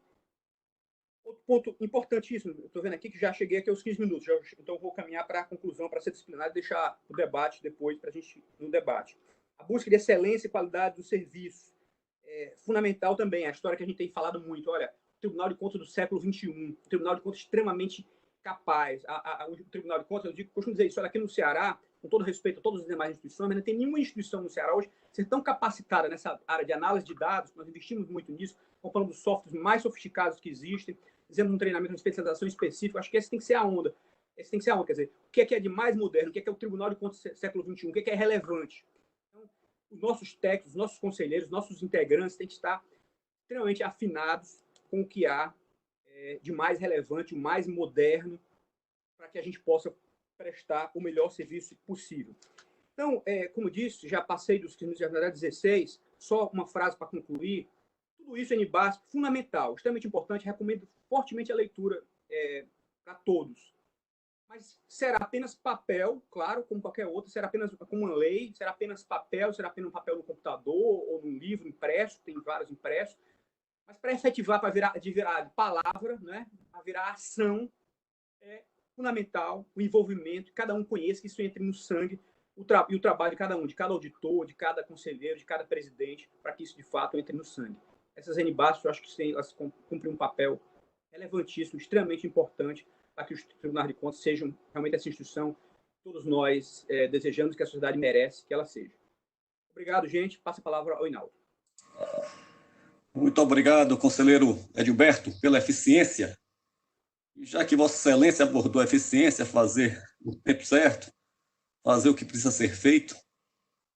Outro ponto importantíssimo, estou vendo aqui que já cheguei aqui aos 15 minutos, então vou caminhar para a conclusão, para ser disciplinado e deixar o debate depois, para a gente ir no debate. A busca de excelência e qualidade do serviço é fundamental também, a história que a gente tem falado muito. Olha, o Tribunal de Contas do século XXI, o Tribunal de Contas extremamente capaz. O Tribunal de Contas, eu costumo dizer isso, olha, aqui no Ceará, com todo respeito a todas as demais instituições, mas não tem nenhuma instituição no Ceará hoje ser tão capacitada nessa área de análise de dados, nós investimos muito nisso, comprando dos softwares mais sofisticados que existem, fazendo um treinamento, uma especialização específica. Acho que esse tem que ser a onda. Esse tem que ser a onda, quer dizer, o que é de mais moderno, o que é o Tribunal de Contas do século XXI, o que é relevante. Então, os nossos técnicos, os nossos conselheiros, os nossos integrantes têm que estar extremamente afinados com o que há de mais relevante, o mais moderno, para que a gente possa prestar o melhor serviço possível. Então, como disse, já passei dos 15 minutos, já 16, só uma frase para concluir. Tudo isso é básico, fundamental, extremamente importante, recomendo fortemente a leitura para todos. Mas será apenas papel, claro, como qualquer outro, será apenas como uma lei, será apenas papel, será apenas um papel no computador ou num livro impresso, tem vários impressos, mas para efetivar, para virar de palavra, né, para virar ação, é fundamental o envolvimento, que cada um conheça, que isso entre no sangue, e o trabalho de cada um, de cada auditor, de cada conselheiro, de cada presidente, para que isso de fato entre no sangue. Essas NBAs, eu acho que elas cumprem um papel relevantíssimo, extremamente importante, para que os tribunais de contas sejam realmente essa instituição que todos nós desejamos, que a sociedade merece que ela seja. Obrigado, gente. Passa a palavra ao Hinaldo. Muito obrigado, conselheiro Edilberto, pela eficiência. Já que Vossa Excelência abordou a eficiência, fazer o tempo certo, fazer o que precisa ser feito,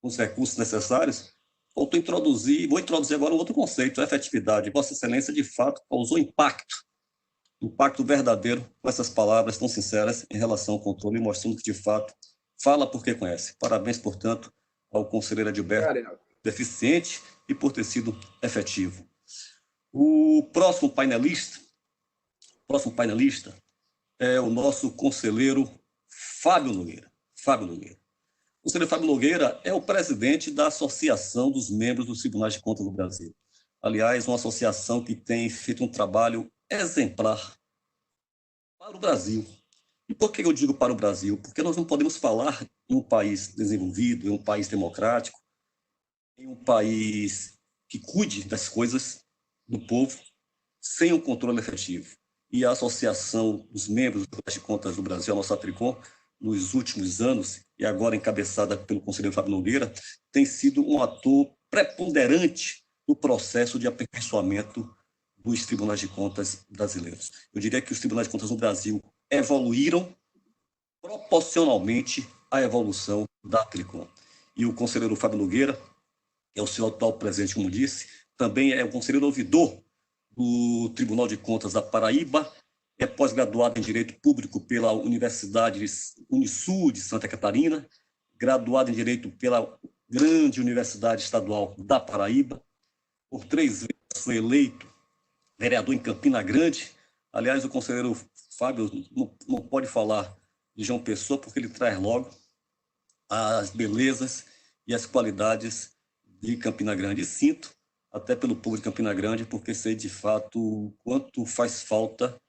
com os recursos necessários, vou introduzir agora um outro conceito, a efetividade. Vossa Excelência, de fato, causou impacto verdadeiro com essas palavras tão sinceras em relação ao controle, mostrando que, de fato, fala porque conhece. Parabéns, portanto, ao conselheiro Edilberto, eficiente e por ter sido efetivo. O próximo painelista é o nosso conselheiro Fábio Nogueira. O conselheiro Fábio Nogueira é o presidente da Associação dos Membros dos Tribunais de Contas do Brasil. Aliás, uma associação que tem feito um trabalho exemplar para o Brasil. E por que eu digo para o Brasil? Porque nós não podemos falar em um país desenvolvido, em um país democrático, em um país que cuide das coisas do povo, sem um controle efetivo. E a Associação dos Membros dos Tribunais de Contas do Brasil, a nossa Tricom, nos últimos anos, e agora encabeçada pelo conselheiro Fábio Nogueira, tem sido um ator preponderante no processo de aperfeiçoamento dos tribunais de contas brasileiros. Eu diria que os tribunais de contas no Brasil evoluíram proporcionalmente à evolução da Tricom. E o conselheiro Fábio Nogueira, que é o seu atual presidente, como disse, também é o conselheiro ouvidor do Tribunal de Contas da Paraíba, é pós-graduado em Direito Público pela Universidade Unisul de Santa Catarina, graduado em Direito pela grande Universidade Estadual da Paraíba, por 3 vezes foi eleito vereador em Campina Grande. Aliás, o conselheiro Fábio não pode falar de João Pessoa, porque ele traz logo as belezas e as qualidades de Campina Grande. E sinto, até pelo povo de Campina Grande, porque sei de fato o quanto faz falta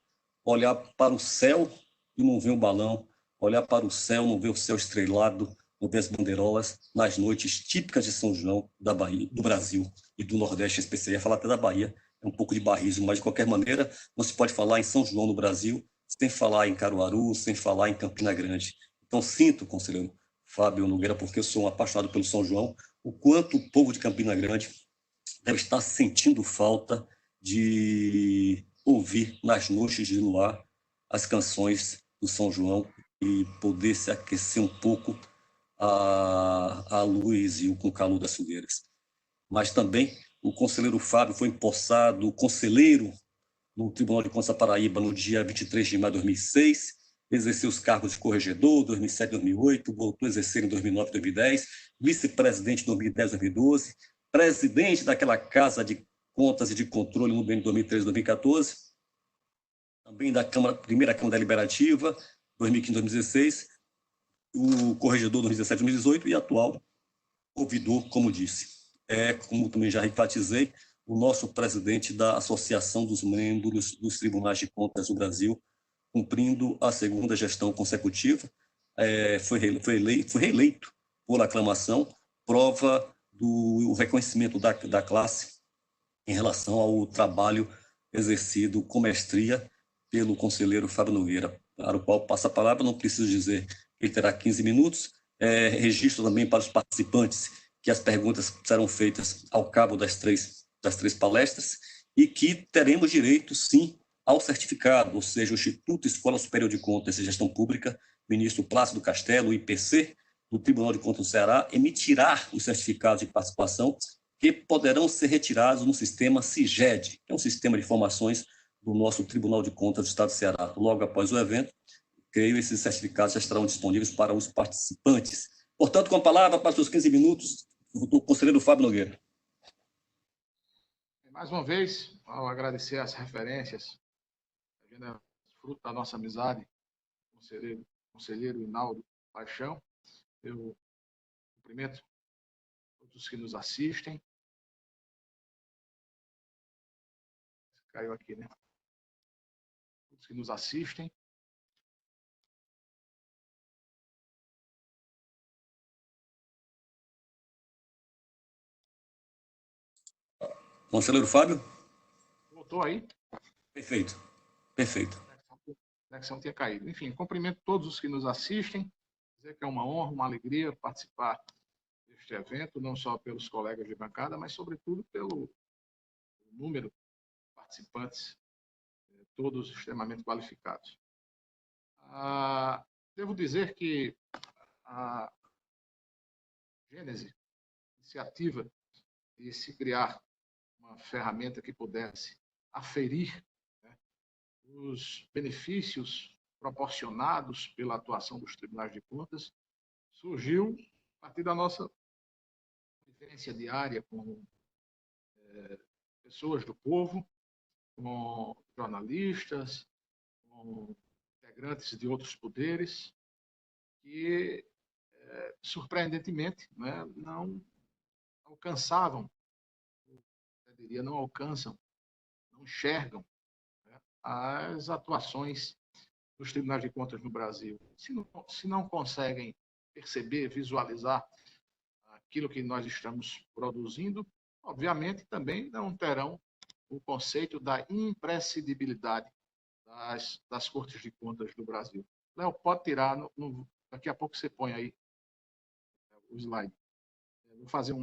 olhar para o céu e não ver um balão, olhar para o céu, não ver o céu estrelado, não ver as bandeirolas nas noites típicas de São João da Bahia, do Brasil e do Nordeste em especial. Ia falar até da Bahia, é um pouco de barrismo, mas de qualquer maneira não se pode falar em São João no Brasil sem falar em Caruaru, sem falar em Campina Grande. Então sinto, conselheiro Fábio Nogueira, porque eu sou um apaixonado pelo São João, o quanto o povo de Campina Grande deve estar sentindo falta de ouvir nas noites de luar as canções do São João e poder se aquecer um pouco à luz e com o calor das fogueiras. Mas também o conselheiro Fábio foi empossado conselheiro no Tribunal de Contas da Paraíba no dia 23 de maio de 2006, exerceu os cargos de corregedor 2007 2008, voltou a exercer em 2009 2010, vice-presidente em 2010 2012, presidente daquela casa de Contas e de Controle no biênio 2013-2014, também da primeira Câmara Deliberativa, 2015-2016, o corregedor 2017-2018 e atual ouvidor, como disse. Como também já enfatizei, o nosso presidente da Associação dos Membros dos Tribunais de Contas do Brasil, cumprindo a segunda gestão consecutiva, foi reeleito por aclamação, prova do reconhecimento da classe em relação ao trabalho exercido com mestria pelo conselheiro Fábio Nogueira, para o qual passa a palavra, não preciso dizer que ele terá 15 minutos. Registro também para os participantes que as perguntas serão feitas ao cabo das três palestras e que teremos direito, sim, ao certificado, ou seja, o Instituto Escola Superior de Contas e Gestão Pública, ministro Plácido Castelo, IPC, do Tribunal de Contas do Ceará, emitirá os certificados de participação que poderão ser retirados no sistema SIGED, que é um sistema de informações do nosso Tribunal de Contas do Estado do Ceará. Logo após o evento, creio, esses certificados já estarão disponíveis para os participantes. Portanto, com a palavra, para os seus 15 minutos, o conselheiro Fábio Nogueira. Mais uma vez, ao agradecer as referências, fruto da nossa amizade, conselheiro Hinaldo Paixão, eu cumprimento todos que nos assistem. Caiu aqui, né? Todos que nos assistem. Conselheiro Fábio? Voltou aí? Perfeito. A conexão tinha caído. Enfim, cumprimento todos os que nos assistem. Dizer que é uma honra, uma alegria participar deste evento, não só pelos colegas de bancada, mas, sobretudo, pelo número de participantes, todos extremamente qualificados. Devo dizer que a gênese, a iniciativa de se criar uma ferramenta que pudesse aferir, né, os benefícios proporcionados pela atuação dos tribunais de contas surgiu a partir da nossa vivência diária com pessoas do povo, com jornalistas, com integrantes de outros poderes, que, surpreendentemente, né, não alcançavam, eu diria, não alcançam, não enxergam, né, as atuações dos tribunais de contas no Brasil. Se não conseguem perceber, visualizar aquilo que nós estamos produzindo, obviamente também não terão o conceito da imprescindibilidade das Cortes de Contas do Brasil. Léo, pode tirar, daqui a pouco você põe aí o slide. Eu vou fazer,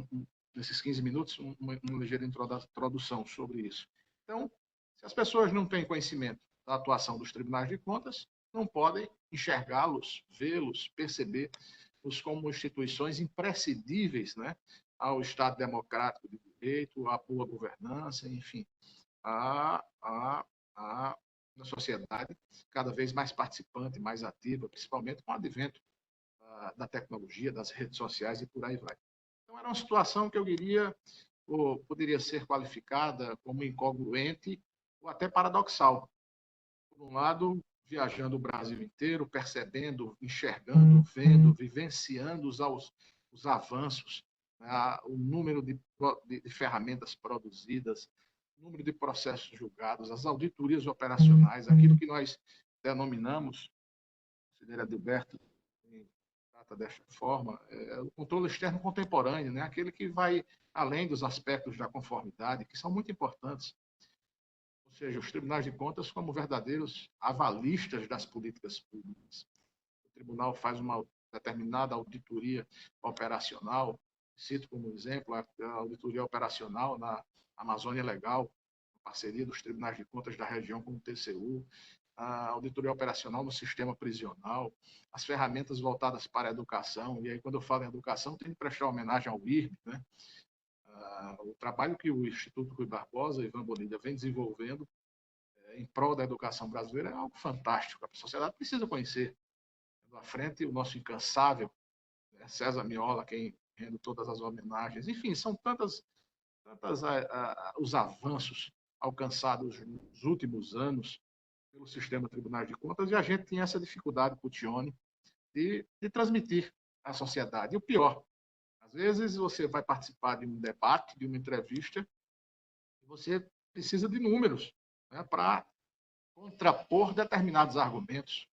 nesses 15 minutos, uma ligeira introdução sobre isso. Então, se as pessoas não têm conhecimento da atuação dos tribunais de contas, não podem enxergá-los, vê-los, perceber-los como instituições imprescindíveis, né, ao Estado democrático de direito, à boa governança, enfim, na sociedade cada vez mais participante, mais ativa, principalmente com o advento da tecnologia, das redes sociais e por aí vai. Então, era uma situação que eu diria, ou poderia ser qualificada como incongruente ou até paradoxal. Por um lado, viajando o Brasil inteiro, percebendo, enxergando, vendo, vivenciando os avanços, o número de ferramentas produzidas, o número de processos julgados, as auditorias operacionais, aquilo que nós denominamos, o conselheiro Adilberto trata desta forma, o controle externo contemporâneo, né? Aquele que vai além dos aspectos da conformidade, que são muito importantes. Ou seja, os tribunais de contas como verdadeiros avalistas das políticas públicas. O tribunal faz uma determinada auditoria operacional, cito como exemplo a auditoria operacional na Amazônia Legal, a parceria dos tribunais de contas da região com o TCU, a auditoria operacional no sistema prisional, as ferramentas voltadas para a educação, e aí quando eu falo em educação, tem que prestar homenagem ao IRB, né? O trabalho que o Instituto Rui Barbosa e Ivan Bonilha vem desenvolvendo em prol da educação brasileira é algo fantástico. A sociedade precisa conhecer. À frente, o nosso incansável, né, César Miola, quem rende todas as homenagens. Enfim, são tantas os avanços alcançados nos últimos anos pelo sistema Tribunais de Contas, e a gente tinha essa dificuldade, Puccioni, de transmitir à sociedade. E o pior, às vezes você vai participar de um debate, de uma entrevista, e você precisa de números, né, para contrapor determinados argumentos.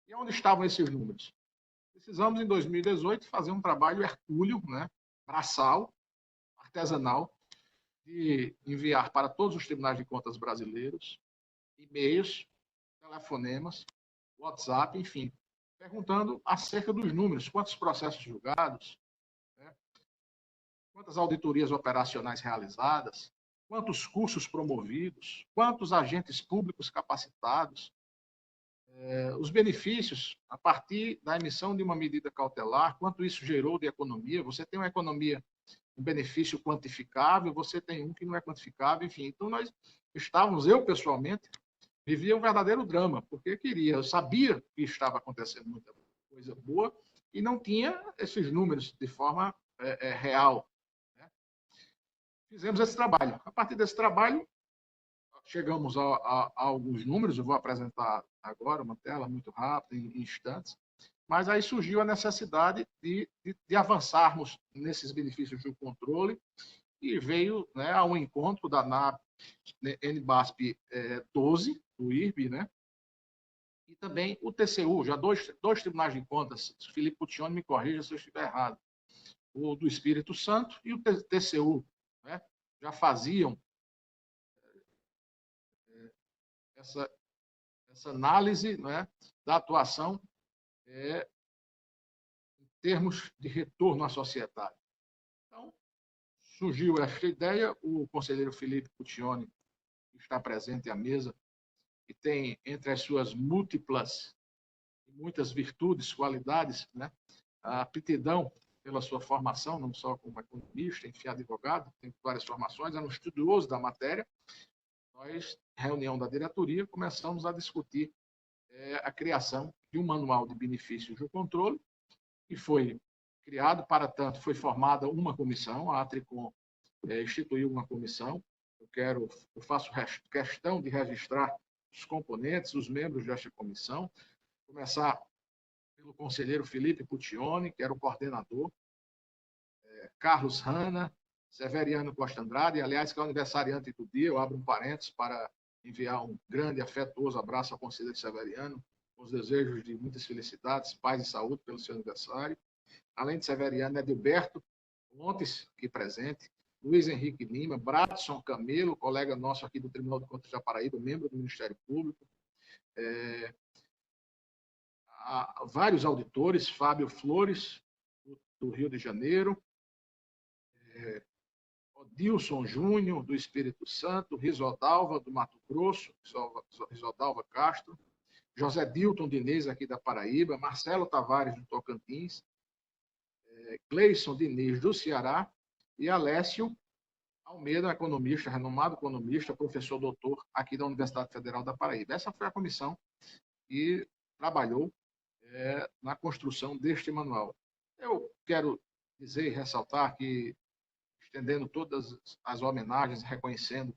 E onde estavam esses números? Precisamos, em 2018, fazer um trabalho hercúleo, né, braçal, artesanal, de enviar para todos os tribunais de contas brasileiros e-mails, telefonemas, WhatsApp, enfim, perguntando acerca dos números, quantos processos julgados, né, quantas auditorias operacionais realizadas, quantos cursos promovidos, quantos agentes públicos capacitados, os benefícios a partir da emissão de uma medida cautelar, quanto isso gerou de economia. Você tem uma economia, um benefício quantificável, você tem um que não é quantificável, enfim. Então, nós estávamos, eu pessoalmente, vivia um verdadeiro drama, porque eu sabia que estava acontecendo muita coisa boa e não tinha esses números de forma real. Né? Fizemos esse trabalho. A partir desse trabalho, chegamos a alguns números, eu vou apresentar agora uma tela muito rápida, em instantes, mas aí surgiu a necessidade de avançarmos nesses benefícios do controle e veio, né, ao encontro da NAB NBASP 12, do IRB, né, e também o TCU, já dois tribunais de contas, Felipe Puccioni me corrija se eu estiver errado, o do Espírito Santo e o TCU, né, já faziam essa análise, né, da atuação em termos de retorno à sociedade. Então, surgiu esta ideia, o conselheiro Felipe Puccioni está presente à mesa e tem, entre as suas múltiplas e muitas virtudes, qualidades, né, a aptidão pela sua formação, não só como economista, enfim, advogado, tem várias formações, é um estudioso da matéria. Nós, reunião da diretoria, começamos a discutir a criação de um manual de benefícios do controle, que foi criado, para tanto, foi formada uma comissão, a Atricom instituiu uma comissão, eu faço questão de registrar os componentes, os membros desta comissão, começar pelo conselheiro Felipe Puccioni, que era o coordenador, Carlos Hanna, Severiano Costa Andrade, aliás, que é o aniversariante do dia, eu abro um parênteses para enviar um grande e afetuoso abraço ao conselheiro Severiano, com os desejos de muitas felicidades, paz e saúde pelo seu aniversário. Além de Severiano, Edilberto Montes, aqui presente, Luiz Henrique Lima, Bradson Camelo, colega nosso aqui do Tribunal de Contas da Paraíba, membro do Ministério Público, vários auditores, Fábio Flores, do Rio de Janeiro, Odilson Júnior, do Espírito Santo, Risodalva, do Mato Grosso, Risodalva Castro, José Dilton Diniz, aqui da Paraíba, Marcelo Tavares, do Tocantins, Gleison Diniz, do Ceará, e Alessio Almeida, economista, renomado economista, professor doutor aqui da Universidade Federal da Paraíba. Essa foi a comissão que trabalhou na construção deste manual. Eu quero dizer e ressaltar que, estendendo todas as homenagens, reconhecendo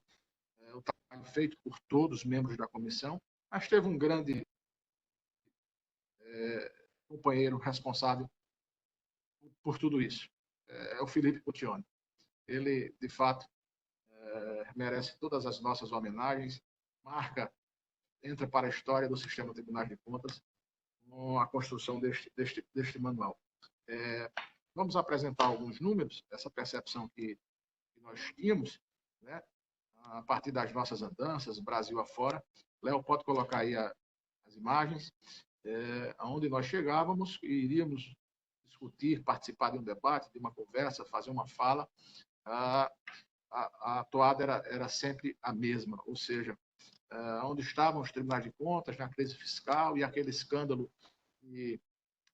o trabalho feito por todos os membros da comissão, mas teve um grande companheiro responsável por tudo isso. É o Felipe Puccioni. Ele, de fato, merece todas as nossas homenagens, entra para a história do sistema Tribunais de Contas com a construção deste manual. Vamos apresentar alguns números, essa percepção que nós tínhamos, né, a partir das nossas andanças, Brasil afora. Léo, pode colocar aí as imagens, aonde nós chegávamos e iríamos discutir, participar de um debate, de uma conversa, fazer uma fala. A toada era sempre a mesma, ou seja, onde estavam os tribunais de contas na crise fiscal e aquele escândalo de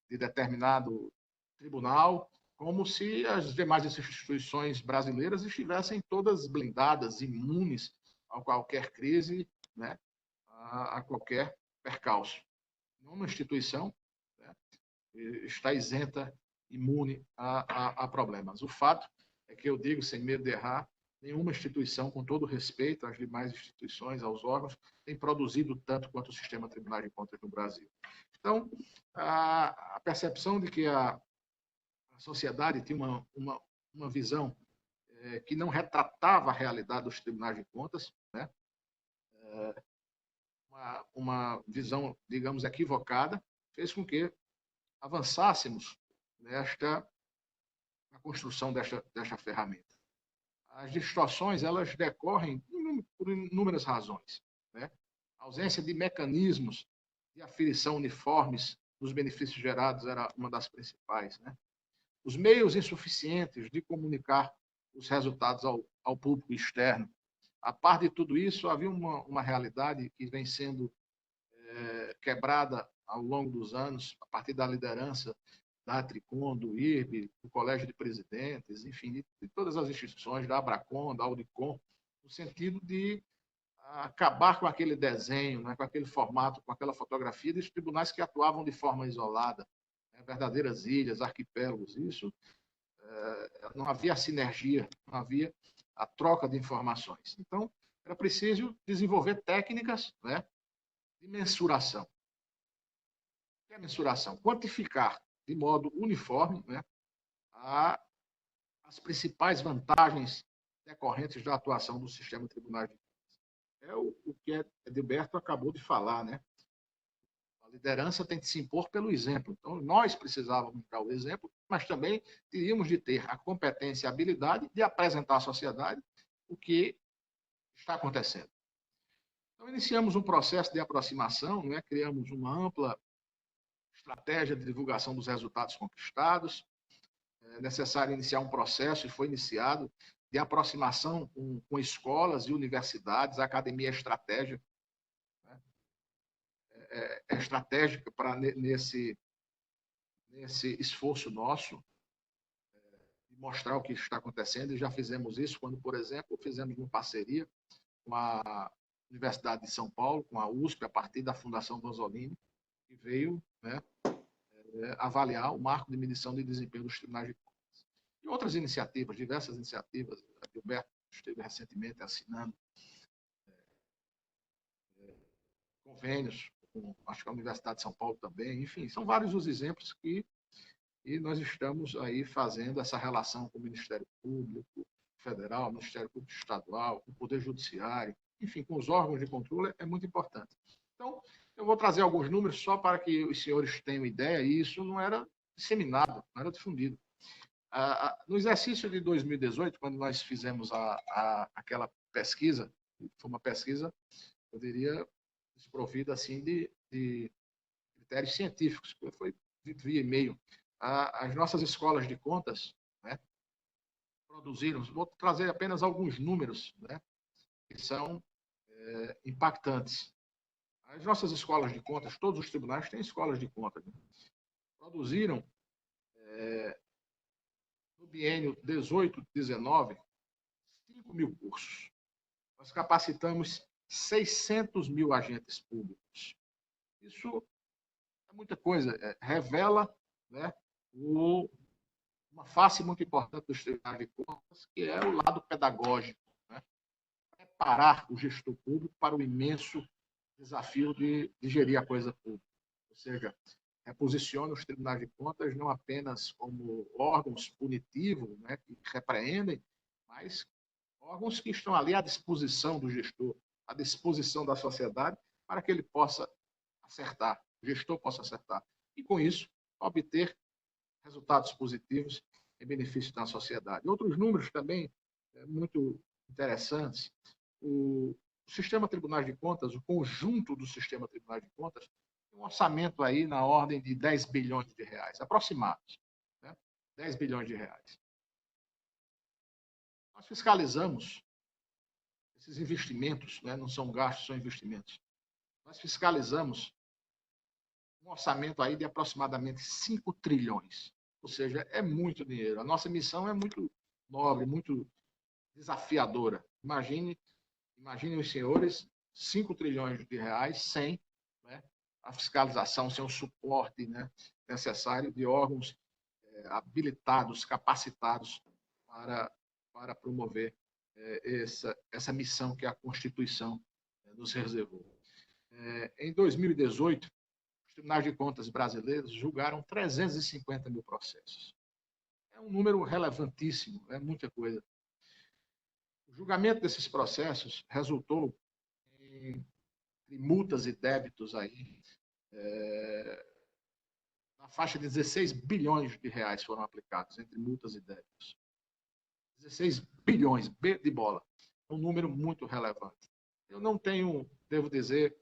determinado tribunal, como se as demais instituições brasileiras estivessem todas blindadas, imunes a qualquer crise, né, a qualquer percalço. Nenhuma instituição, né, está isenta, imune a problemas. O fato é que eu digo, sem medo de errar, nenhuma instituição, com todo respeito às demais instituições, aos órgãos, tem produzido tanto quanto o Sistema Tribunal de Contas no Brasil. Então, a percepção de que a sociedade tinha uma visão que não retratava a realidade dos tribunais de contas, né? Uma visão, digamos, equivocada, fez com que avançássemos na construção desta ferramenta. As distorções, elas decorrem por inúmeras razões, né? A ausência de mecanismos de aferição uniformes dos benefícios gerados era uma das principais, né? Os meios insuficientes de comunicar os resultados ao público externo. A par de tudo isso, havia uma realidade que vem sendo quebrada ao longo dos anos, a partir da liderança da Tricom, do IRB, do Colégio de Presidentes, enfim, de todas as instituições, da Abracom, da Audicom, no sentido de acabar com aquele desenho, né, com aquele formato, com aquela fotografia dos tribunais que atuavam de forma isolada, né, verdadeiras ilhas, arquipélagos. Isso não havia sinergia, não havia a troca de informações. Então, era preciso desenvolver técnicas, né, de mensuração. O que é mensuração? Quantificar de modo uniforme, né, as principais vantagens decorrentes da atuação do sistema tribunal de contas. É o que Edilberto acabou de falar, né? A liderança tem que se impor pelo exemplo. Então, nós precisávamos dar o exemplo, mas também teríamos de ter a competência e a habilidade de apresentar à sociedade o que está acontecendo. Então, iniciamos um processo de aproximação, né? Criamos uma ampla estratégia de divulgação dos resultados conquistados. É necessário iniciar um processo, e foi iniciado, de aproximação com escolas e universidades. A academia estratégica, né? É estratégica nesse esforço nosso de mostrar o que está acontecendo, e já fizemos isso quando, por exemplo, fizemos uma parceria com a Universidade de São Paulo, com a USP, a partir da Fundação Vanzolini, que veio, né, avaliar o marco de medição de desempenho dos tribunais de contas. E outras iniciativas, diversas iniciativas. A Gilberto esteve recentemente assinando convênios, acho que a Universidade de São Paulo também. Enfim, são vários os exemplos e nós estamos aí fazendo essa relação com o Ministério Público Federal, Ministério Público Estadual, com o Poder Judiciário, enfim, com os órgãos de controle, é muito importante. Então, eu vou trazer alguns números só para que os senhores tenham ideia, e isso não era disseminado, não era difundido. No exercício de 2018, quando nós fizemos aquela pesquisa, foi uma pesquisa, eu diria, desprovida assim, de critérios científicos, foi via e-mail. As nossas escolas de contas, né, produziram, vou trazer apenas alguns números, né, que são impactantes. As nossas escolas de contas, todos os tribunais têm escolas de contas, né, produziram, no biênio 18-19, 5 mil cursos. Nós capacitamos 600 mil agentes públicos. Isso é muita coisa, revela, né, uma face muito importante dos tribunais de contas, que é o lado pedagógico, né? Preparar o gestor público para o imenso desafio de gerir a coisa pública. Ou seja, reposiciona os tribunais de contas não apenas como órgãos punitivos, né, que repreendem, mas órgãos que estão ali à disposição do gestor, à disposição da sociedade, para que ele possa acertar, o gestor possa acertar. E, com isso, obter resultados positivos em benefício da sociedade. Outros números também muito interessantes. O sistema Tribunais de Contas, o conjunto do sistema Tribunais de Contas, tem um orçamento aí na ordem de 10 bilhões de reais, aproximados, né? 10 bilhões de reais. Nós fiscalizamos esses investimentos, né? Não são gastos, são investimentos. Nós fiscalizamos um orçamento aí de aproximadamente 5 trilhões. Ou seja, é muito dinheiro. A nossa missão é muito nobre, muito desafiadora. Imaginem os senhores, 5 trilhões de reais sem, né, a fiscalização, sem o suporte, né, necessário de órgãos habilitados, capacitados para para promover essa missão que a Constituição nos reservou. Em 2018, os tribunais de contas brasileiros julgaram 350 mil processos. É um número relevantíssimo, é muita coisa. O julgamento desses processos resultou em multas e débitos aí, na faixa de 16 bilhões de reais foram aplicados entre multas e débitos. 16 bilhões, B de bola. É um número muito relevante. Eu não tenho, devo dizer,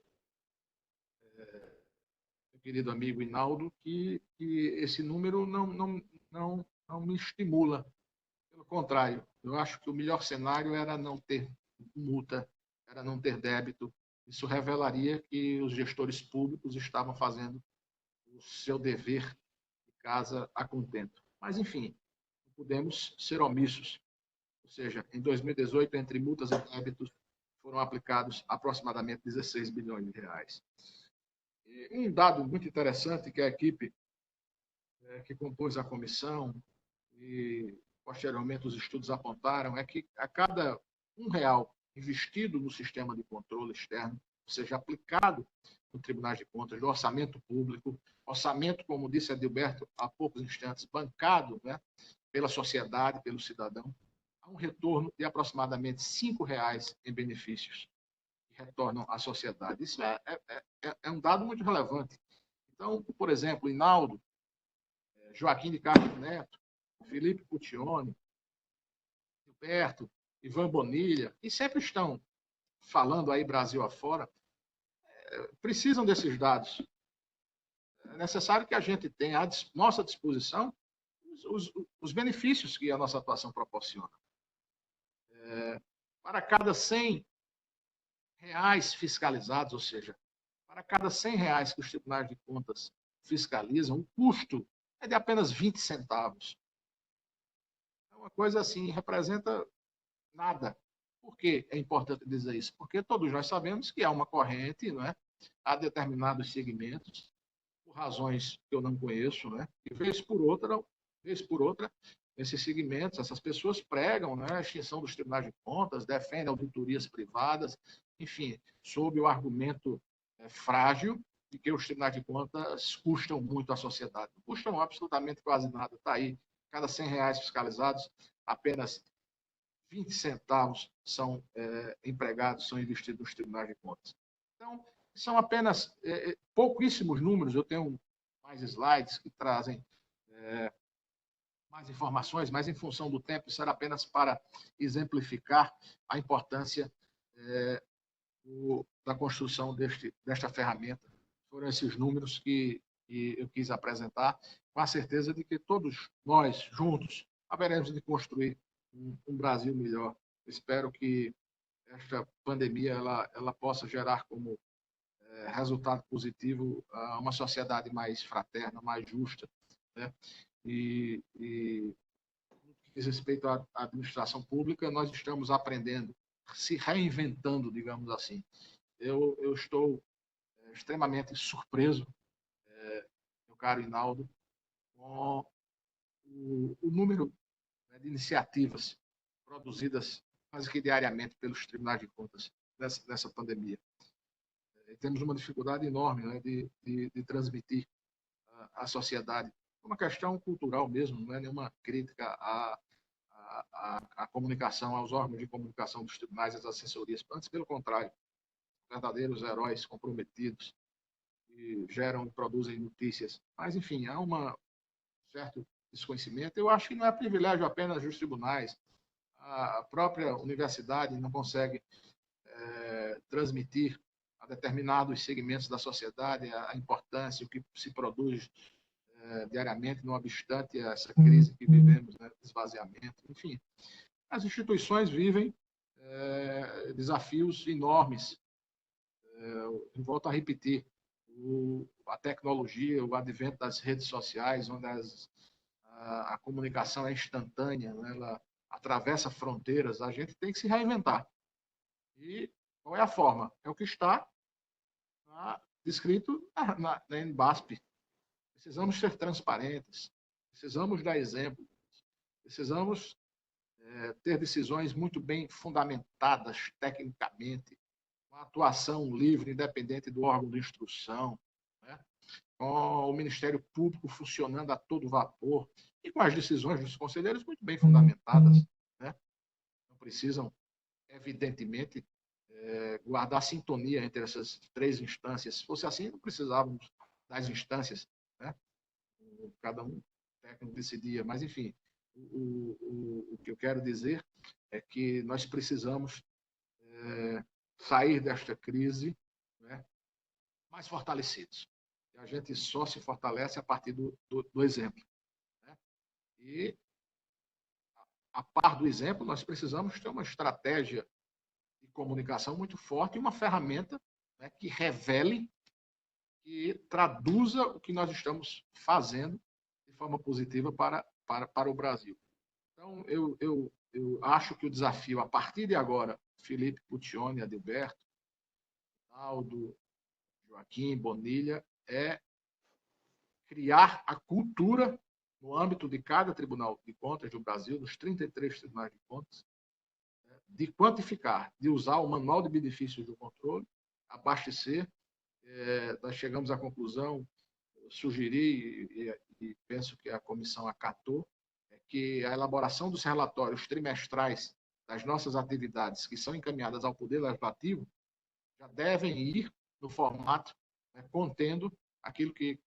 meu querido amigo Hinaldo, que esse número não me estimula. Pelo contrário, eu acho que o melhor cenário era não ter multa, era não ter débito. Isso revelaria que os gestores públicos estavam fazendo o seu dever de casa a contento. Mas, enfim, não podemos ser omissos. Ou seja, em 2018, entre multas e débitos, foram aplicados aproximadamente 16 bilhões de reais. E um dado muito interessante que a equipe que compôs a comissão e, posteriormente, os estudos apontaram é que a cada R$ 1 investido no sistema de controle externo, ou seja, aplicado no Tribunal de Contas, do orçamento público, orçamento, como disse Adilberto há poucos instantes, bancado, né, pela sociedade, pelo cidadão, há um retorno de aproximadamente R$ 5 em benefícios que retornam à sociedade. Isso é um dado muito relevante. Então, por exemplo, Hinaldo, Joaquim de Castro Neto, Felipe Puccioni, Gilberto, Ivan Bonilha, que sempre estão falando aí Brasil afora, precisam desses dados. É necessário que a gente tenha à nossa disposição os benefícios que a nossa atuação proporciona. Para cada R$ 100 fiscalizados, ou seja, para cada R$ 100 que os tribunais de contas fiscalizam, o custo é de apenas 20 centavos. É uma coisa assim, representa nada. Por que é importante dizer isso? Porque todos nós sabemos que há uma corrente, não é? Há determinados segmentos, por razões que eu não conheço, né? E vez por outra, esses segmentos, essas pessoas pregam, né, a extinção dos tribunais de contas, defendem auditorias privadas, enfim, sob o argumento frágil de que os tribunais de contas custam muito à sociedade. Não custam absolutamente quase nada. Está aí, cada R$ 100 fiscalizados, apenas 20 centavos são empregados, são investidos nos tribunais de contas. Então, são apenas pouquíssimos números. Eu tenho mais slides que trazem mais informações, mas em função do tempo, isso era apenas para exemplificar a importância da construção desta ferramenta. Foram esses números que eu quis apresentar, com a certeza de que todos nós, juntos, haveremos de construir um Brasil melhor. Espero que esta pandemia ela possa gerar como resultado positivo uma sociedade mais fraterna, mais justa, né? E no que diz respeito à administração pública, nós estamos aprendendo, se reinventando, digamos assim. Eu estou extremamente surpreso, meu caro Hinaldo, com o número de iniciativas produzidas quase que diariamente pelos tribunais de contas nessa pandemia. Temos uma dificuldade enorme, né, de transmitir à sociedade. É uma questão cultural mesmo, não é nenhuma crítica à comunicação, aos órgãos de comunicação dos tribunais, às assessorias. Antes, pelo contrário, verdadeiros heróis comprometidos que geram e produzem notícias. Mas, enfim, há um certo desconhecimento. Eu acho que não é privilégio apenas dos tribunais. A própria universidade não consegue transmitir a determinados segmentos da sociedade a importância, o que se produz diariamente, não obstante essa crise que vivemos, né, esvaziamento, enfim. As instituições vivem desafios enormes. Eu volto a repetir, a tecnologia, o advento das redes sociais, onde a comunicação é instantânea, né, ela atravessa fronteiras, a gente tem que se reinventar. E qual é a forma? É o que está descrito na NBASP. Precisamos ser transparentes, precisamos dar exemplo, precisamos ter decisões muito bem fundamentadas tecnicamente, uma atuação livre, independente do órgão de instrução, né? Com o Ministério Público funcionando a todo vapor e com as decisões dos conselheiros muito bem fundamentadas, né? Não precisam, evidentemente, guardar sintonia entre essas três instâncias. Se fosse assim, não precisávamos das instâncias, né? Cada um técnico decidia, mas, enfim, o que eu quero dizer é que nós precisamos sair desta crise, né, mais fortalecidos. E a gente só se fortalece a partir do exemplo, né? E, a par do exemplo, nós precisamos ter uma estratégia de comunicação muito forte e uma ferramenta, né, que revele, que traduza o que nós estamos fazendo de forma positiva para o Brasil. Então, eu acho que o desafio, a partir de agora, Felipe Puccioni, Adilberto, Aldo, Joaquim, Bonilha, é criar a cultura no âmbito de cada Tribunal de Contas do Brasil, nos 33 Tribunais de Contas, de quantificar, de usar o Manual de Benefícios do Controle, abastecer. Nós chegamos à conclusão, sugeri, e penso que a comissão acatou, que a elaboração dos relatórios trimestrais das nossas atividades que são encaminhadas ao Poder Legislativo já devem ir no formato, né, contendo aquilo que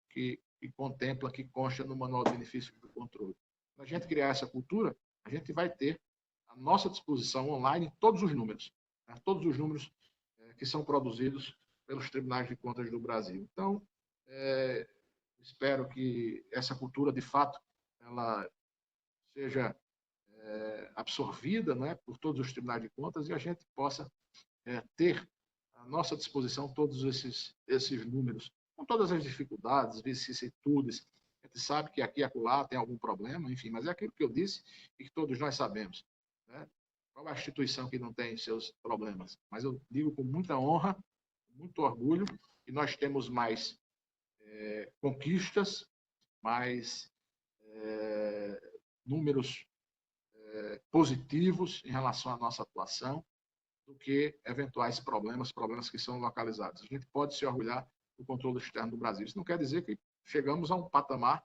contempla, que consta no Manual de Benefícios do Controle. Para a gente criar essa cultura, a gente vai ter à nossa disposição online todos os números, né, todos os números que são produzidos pelos Tribunais de Contas do Brasil. Então, espero que essa cultura, de fato, ela seja absorvida, né, por todos os Tribunais de Contas e a gente possa ter à nossa disposição todos esses números, com todas as dificuldades, vicissitudes. A gente sabe que aqui e acolá tem algum problema, enfim, mas é aquilo que eu disse e que todos nós sabemos, né? Qual é a instituição que não tem seus problemas? Mas eu digo com muita honra, com muito orgulho, que nós temos mais conquistas, mais números positivos em relação à nossa atuação do que eventuais problemas que são localizados. A gente pode se orgulhar do controle externo do Brasil. Isso não quer dizer que chegamos a um patamar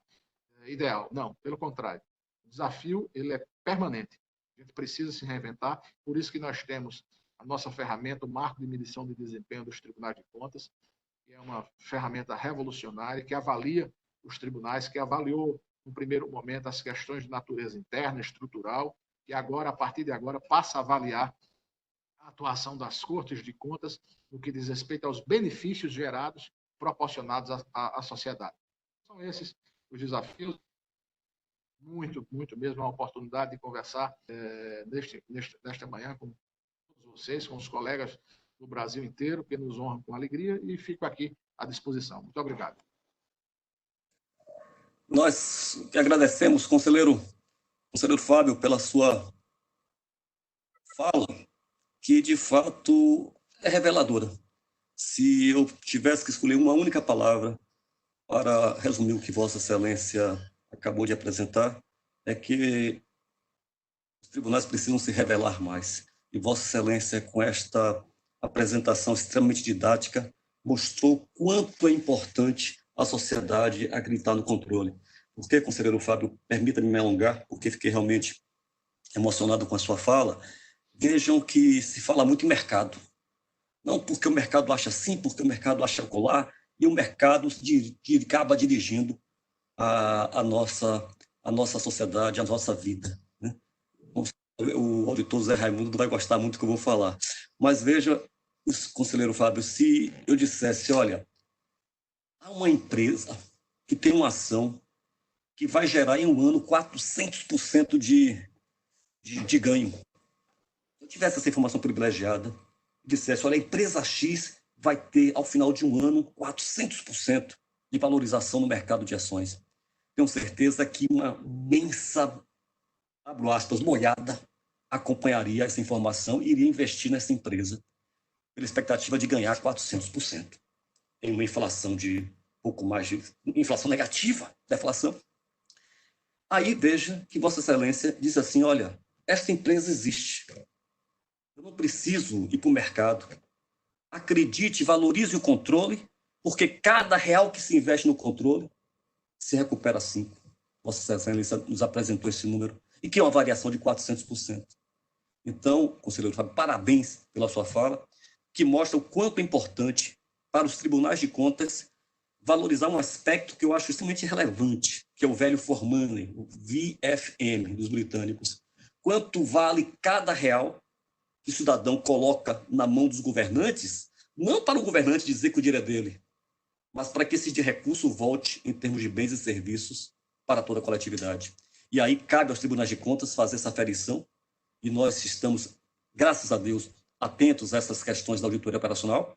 ideal. Não, pelo contrário. O desafio ele é permanente. A gente precisa se reinventar. Por isso que nós temos a nossa ferramenta, o marco de medição de desempenho dos Tribunais de Contas, que é uma ferramenta revolucionária, que avalia os tribunais, que avaliou, no primeiro momento, as questões de natureza interna, estrutural, e agora, a partir de agora, passa a avaliar a atuação das Cortes de Contas no que diz respeito aos benefícios gerados, proporcionados à sociedade. São esses os desafios. Muito, muito mesmo a oportunidade de conversar nesta manhã com todos vocês, com os colegas do Brasil inteiro, que nos honram com alegria, e fico aqui à disposição. Muito obrigado. Nós que agradecemos, conselheiro Fábio, pela sua fala, que de fato é reveladora. Se eu tivesse que escolher uma única palavra para resumir o que Vossa Excelência acabou de apresentar, é que os tribunais precisam se revelar mais. E Vossa Excelência, com esta apresentação extremamente didática, mostrou quanto é importante a sociedade acreditar no controle. Porque, conselheiro Fábio, permita-me me alongar, porque fiquei realmente emocionado com a sua fala. Vejam que se fala muito em mercado. Não porque o mercado acha assim, porque o mercado acha colar, e o mercado acaba dirigindo a nossa sociedade, a nossa vida, né? O auditor Zé Raimundo não vai gostar muito do que eu vou falar. Mas veja, conselheiro Fábio, se eu dissesse, olha, há uma empresa que tem uma ação que vai gerar em um ano 400% de ganho. Se eu tivesse essa informação privilegiada, dissesse, olha, a empresa X vai ter, ao final de um ano, 400% de valorização no mercado de ações. Tenho certeza que uma imensa, abro aspas, moiada, acompanharia essa informação e iria investir nessa empresa pela expectativa de ganhar 400%. Tem uma inflação de pouco mais de... inflação negativa, deflação. Aí veja que Vossa Excelência diz assim, olha, essa empresa existe. Eu não preciso ir para o mercado. Acredite, valorize o controle, porque cada real que se investe no controle se recupera 5. Vossa Excelência nos apresentou esse número, e que é uma variação de 400%. Então, conselheiro Fábio, parabéns pela sua fala, que mostra o quanto é importante para os tribunais de contas valorizar um aspecto que eu acho extremamente relevante, que é o velho for money, o VFM dos britânicos. Quanto vale cada real que o cidadão coloca na mão dos governantes, não para o governante dizer que o dinheiro é dele, mas para que esse recurso volte em termos de bens e serviços para toda a coletividade. E aí cabe aos tribunais de contas fazer essa aferição, e nós estamos, graças a Deus, atentos a essas questões da auditoria operacional.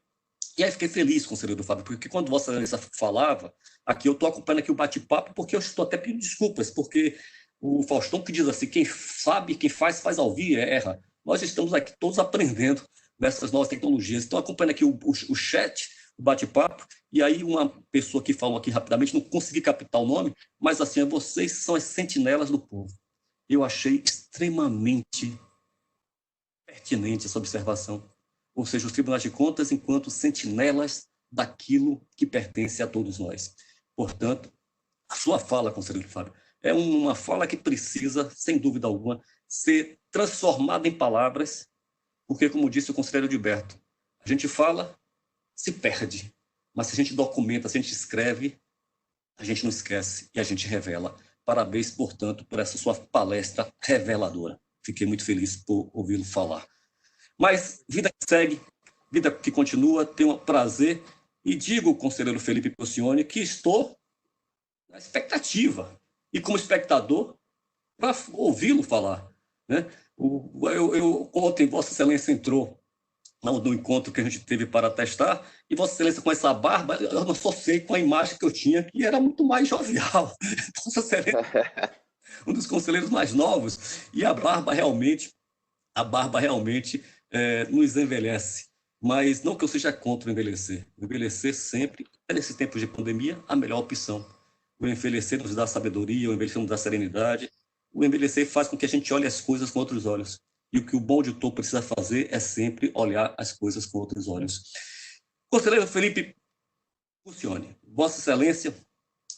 E aí fiquei feliz, conselheiro Fábio, porque quando Vossa Excelência falava, aqui eu estou acompanhando aqui o bate-papo, porque eu estou até pedindo desculpas, porque o Faustão que diz assim, quem sabe, quem faz ao ouvir, erra. Nós estamos aqui todos aprendendo dessas novas tecnologias. Estou acompanhando aqui o chat, o bate-papo, e aí uma pessoa que falou aqui rapidamente, não consegui captar o nome, mas assim, vocês são as sentinelas do povo. Eu achei extremamente pertinente essa observação. Ou seja, os tribunais de contas enquanto sentinelas daquilo que pertence a todos nós. Portanto, a sua fala, conselheiro Fábio, é uma fala que precisa, sem dúvida alguma, ser transformada em palavras, porque, como disse o conselheiro Gilberto, a gente fala, se perde, mas se a gente documenta, se a gente escreve, a gente não esquece e a gente revela. Parabéns, portanto, por essa sua palestra reveladora. Fiquei muito feliz por ouvi-lo falar. Mas vida que segue, vida que continua, tenho um prazer, e digo, conselheiro Felipe Proccioni, que estou na expectativa, e como espectador, para ouvi-lo falar. Né? Ontem, Vossa Excelência entrou no encontro que a gente teve para testar, e Vossa Excelência com essa barba, eu não associei com a imagem que eu tinha, que era muito mais jovial. Vossa Excelência, um dos conselheiros mais novos, e a barba realmente nos envelhece. Mas não que eu seja contra o envelhecer. Envelhecer sempre, nesses tempos de pandemia, a melhor opção. O envelhecer nos dá sabedoria, o envelhecer nos dá serenidade. O envelhecer faz com que a gente olhe as coisas com outros olhos. E o que o bom auditor precisa fazer é sempre olhar as coisas com outros olhos. Conselheiro Felipe Proccioni, Vossa Excelência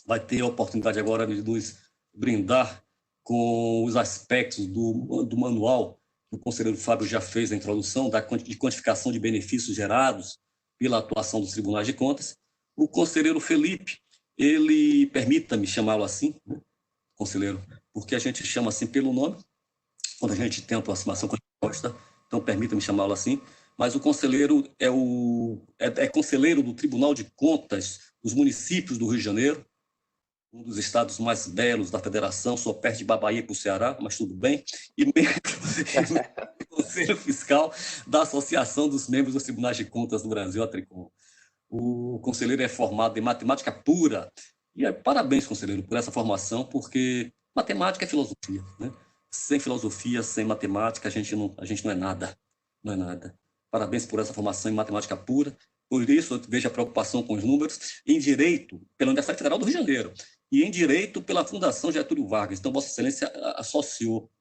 vai ter a oportunidade agora de nos brindar com os aspectos do manual que o conselheiro Fábio já fez a introdução, de quantificação de benefícios gerados pela atuação dos tribunais de contas. O conselheiro Felipe, ele, permita-me chamá-lo assim, né, conselheiro, porque a gente chama assim pelo nome, quando a gente tem uma aproximação com a resposta, então permita-me chamá-lo assim, mas o conselheiro é conselheiro do Tribunal de Contas dos municípios do Rio de Janeiro, um dos estados mais belos da federação, sou perto de Babaí para o Ceará, mas tudo bem, e conselho fiscal da Associação dos Membros dos Tribunais de Contas do Brasil, a Tricom. O conselheiro é formado em matemática pura, e parabéns, conselheiro, por essa formação, porque matemática é filosofia, né? Sem filosofia, sem matemática, a gente não é nada, não é nada. Parabéns por essa formação em matemática pura. Por isso, eu vejo a preocupação com os números. Em Direito, pela Universidade Federal do Rio de Janeiro, e em Direito, pela Fundação Getúlio Vargas. Então, Vossa Excelência associou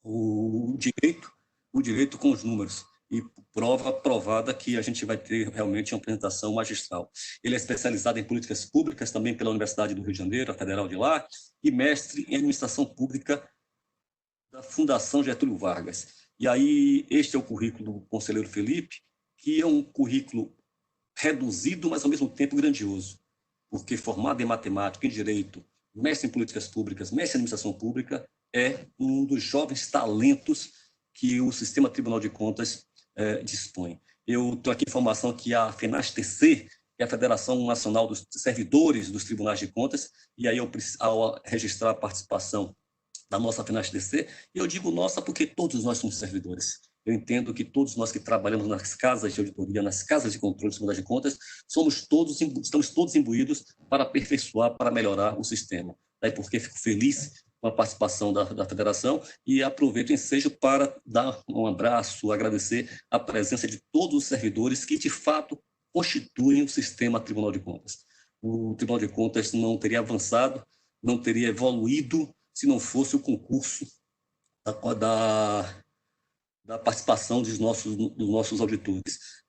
o direito com os números. E prova provada que a gente vai ter realmente uma apresentação magistral. Ele é especializado em políticas públicas, também pela Universidade do Rio de Janeiro, a Federal de lá, e mestre em administração pública da Fundação Getúlio Vargas. E aí, este é o currículo do conselheiro Felipe, que é um currículo reduzido, mas ao mesmo tempo grandioso, porque formado em matemática, em direito, mestre em políticas públicas, mestre em administração pública, é um dos jovens talentos que o Sistema Tribunal de Contas dispõe. Eu tenho aqui informação que a FENAS-TC, que é a Federação Nacional dos Servidores dos Tribunais de Contas, e aí ao registrar a participação da nossa FENAS-TC, eu digo nossa porque todos nós somos servidores. Eu entendo que todos nós que trabalhamos nas casas de auditoria, nas casas de controle de Tribunais de Contas, estamos todos imbuídos para aperfeiçoar, para melhorar o sistema. Daí porque fico feliz com a participação da federação e aproveito o ensejo para dar um abraço, agradecer a presença de todos os servidores que, de fato, constituem o sistema Tribunal de Contas. O Tribunal de Contas não teria avançado, não teria evoluído se não fosse o concurso da participação dos nossos auditores.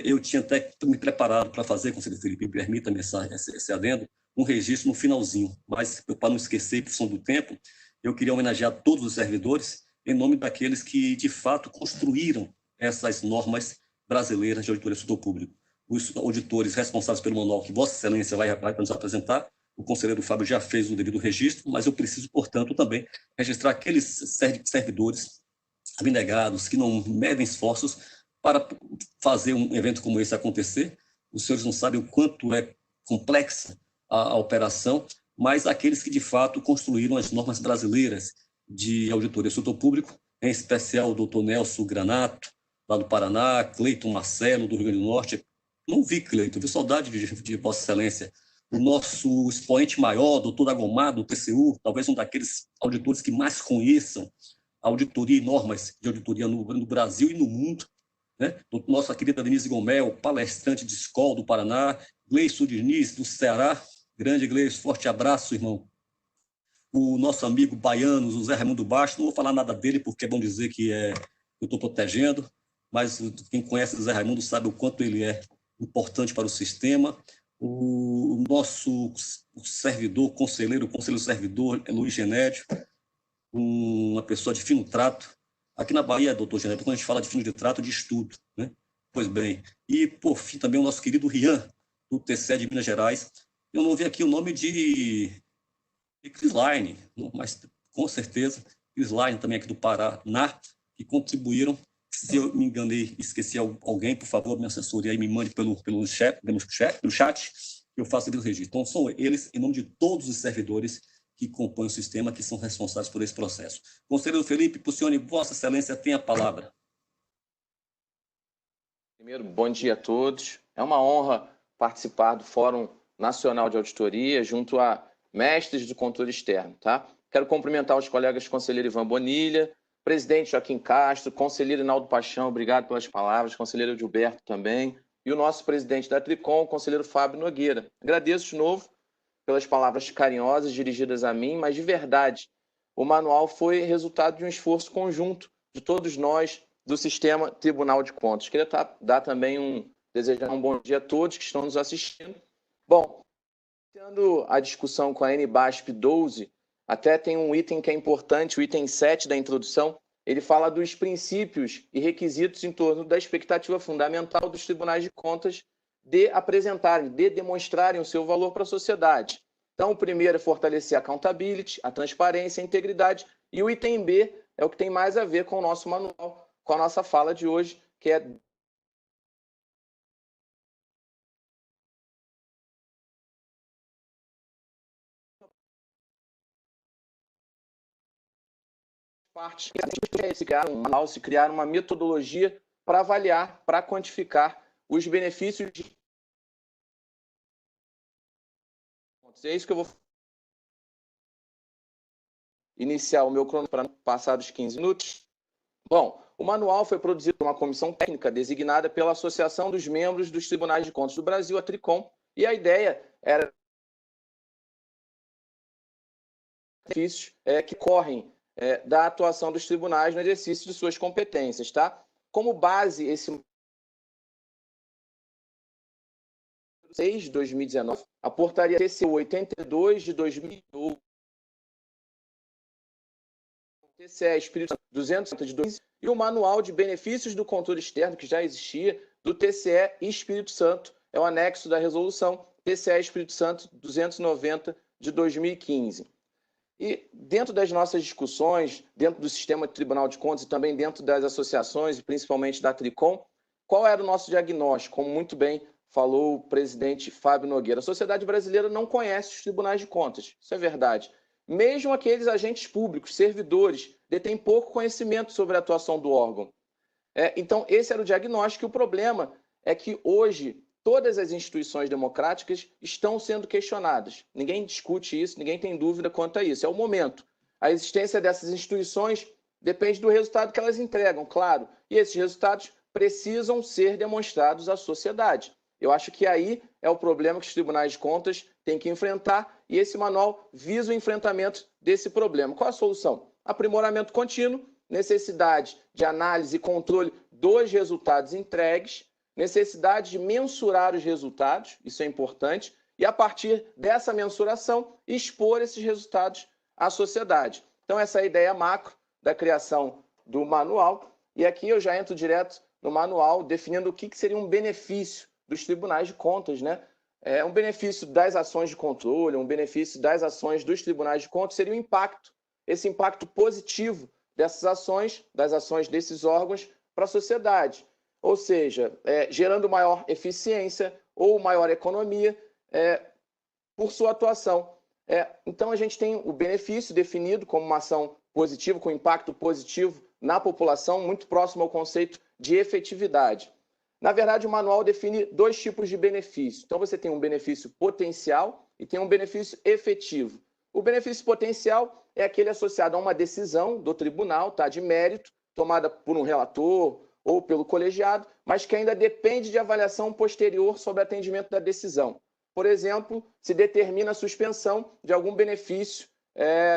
Eu tinha até me preparado para fazer, conselheiro Felipe, me permita-me esse adendo, um registro no finalzinho, mas para não esquecer, por função do tempo, eu queria homenagear todos os servidores em nome daqueles que, de fato, construíram essas normas brasileiras de auditoria do setor público. Os auditores responsáveis pelo manual que Vossa Excelência vai nos apresentar, o conselheiro Fábio já fez o devido registro, mas eu preciso, portanto, também registrar aqueles servidores abnegados que não medem esforços para fazer um evento como esse acontecer. Os senhores não sabem o quanto é complexa a operação, mas aqueles que, de fato, construíram as normas brasileiras de auditoria do setor público, em especial o doutor Nelson Granato, lá do Paraná, Cleiton Marcelo, do Rio Grande do Norte. Não vi, Cleiton, vi saudade de Vossa Excelência. O nosso expoente maior, doutor Agomar, do TCU, talvez um daqueles auditores que mais conheçam a auditoria e normas de auditoria no Brasil e no mundo, né? Nossa querida Denise Gomel, palestrante de escola do Paraná, Gleison Diniz, do Ceará, grande Gleison, forte abraço, irmão. O nosso amigo baiano, José Raimundo Baixo, não vou falar nada dele, porque é bom dizer que eu estou protegendo, mas quem conhece o José Raimundo sabe o quanto ele é importante para o sistema. O nosso servidor, conselheiro servidor, é Luiz Genédio, uma pessoa de fino trato. Aqui na Bahia, doutor Genédio, quando a gente fala de fino de trato, de estudo, né? Pois bem. E, por fim, também o nosso querido Rian, do TCE de Minas Gerais. Eu não vi aqui o nome de Crislaine, mas com certeza, Crislaine também aqui do Paraná, que contribuíram. Se eu me enganei, esqueci alguém, por favor, me assessore aí, me mande pelo chat, que eu faço o registro. Então, são eles, em nome de todos os servidores que compõem o sistema, que são responsáveis por esse processo. Conselheiro Felipe Pucioni, Vossa Excelência tem a palavra. Primeiro, bom dia a todos. É uma honra participar do Fórum Nacional de Auditoria junto a mestres do controle externo, tá? Quero cumprimentar os colegas conselheiro Ivan Bonilha, presidente Joaquim Castro, conselheiro Inaldo Paixão, obrigado pelas palavras, conselheiro Gilberto também, e o nosso presidente da Tricom, o conselheiro Fábio Nogueira. Agradeço de novo pelas palavras carinhosas dirigidas a mim, mas de verdade, o manual foi resultado de um esforço conjunto de todos nós do Sistema Tribunal de Contas. Queria dar também desejar um bom dia a todos que estão nos assistindo. Bom, iniciando a discussão com a NBASP 12, até tem um item que é importante, o item 7 da introdução, ele fala dos princípios e requisitos em torno da expectativa fundamental dos tribunais de contas de apresentarem, de demonstrarem o seu valor para a sociedade. Então, o primeiro é fortalecer a accountability, a transparência, a integridade, e o item B é o que tem mais a ver com o nosso manual, com a nossa fala de hoje, que é parte se criar um manual, se criar uma metodologia para avaliar, para quantificar os benefícios de... É isso que eu vou iniciar o meu cronograma para passar dos 15 minutos. Bom, o manual foi produzido por uma comissão técnica designada pela Associação dos Membros dos Tribunais de Contas do Brasil, a Tricom, e a ideia era benefícios que correm da atuação dos tribunais no exercício de suas competências, tá? Como base, esse 6 de 2019, a portaria TCU 82 de 2012, TCE Espírito Santo 200 de 2015 e o Manual de Benefícios do Controle Externo, que já existia, do TCE Espírito Santo, é o anexo da resolução TCE Espírito Santo 290 de 2015. E dentro das nossas discussões, dentro do sistema de Tribunal de Contas e também dentro das associações, e principalmente da Tricom, qual era o nosso diagnóstico? Como muito bem falou o presidente Fábio Nogueira, a sociedade brasileira não conhece os tribunais de contas, isso é verdade. Mesmo aqueles agentes públicos, servidores, detêm pouco conhecimento sobre a atuação do órgão. Então, esse era o diagnóstico, e o problema é que hoje todas as instituições democráticas estão sendo questionadas. Ninguém discute isso, ninguém tem dúvida quanto a isso. É o momento. A existência dessas instituições depende do resultado que elas entregam, claro. E esses resultados precisam ser demonstrados à sociedade. Eu acho que aí é o problema que os tribunais de contas têm que enfrentar, e esse manual visa o enfrentamento desse problema. Qual a solução? aprimoramento contínuo, necessidade de análise e controle dos resultados entregues, necessidade de mensurar os resultados, isso é importante, e a partir dessa mensuração, expor esses resultados à sociedade. Então, essa é a ideia macro da criação do manual, e aqui eu já entro direto no manual, definindo o que seria um benefício dos tribunais de contas, né? Um benefício das ações de controle, um benefício das ações dos tribunais de contas seria o impacto, esse impacto positivo dessas ações, das ações desses órgãos para a sociedade. Ou seja, gerando maior eficiência ou maior economia por sua atuação. Então, a gente tem o benefício definido como uma ação positiva, com impacto positivo na população, muito próximo ao conceito de efetividade. Na verdade, o manual define dois tipos de benefício. Então, você tem um benefício potencial e tem um benefício efetivo. O benefício potencial é aquele associado a uma decisão do tribunal, tá, de mérito, tomada por um relator ou pelo colegiado, mas que ainda depende de avaliação posterior sobre o atendimento da decisão. Por exemplo, se determina a suspensão de algum benefício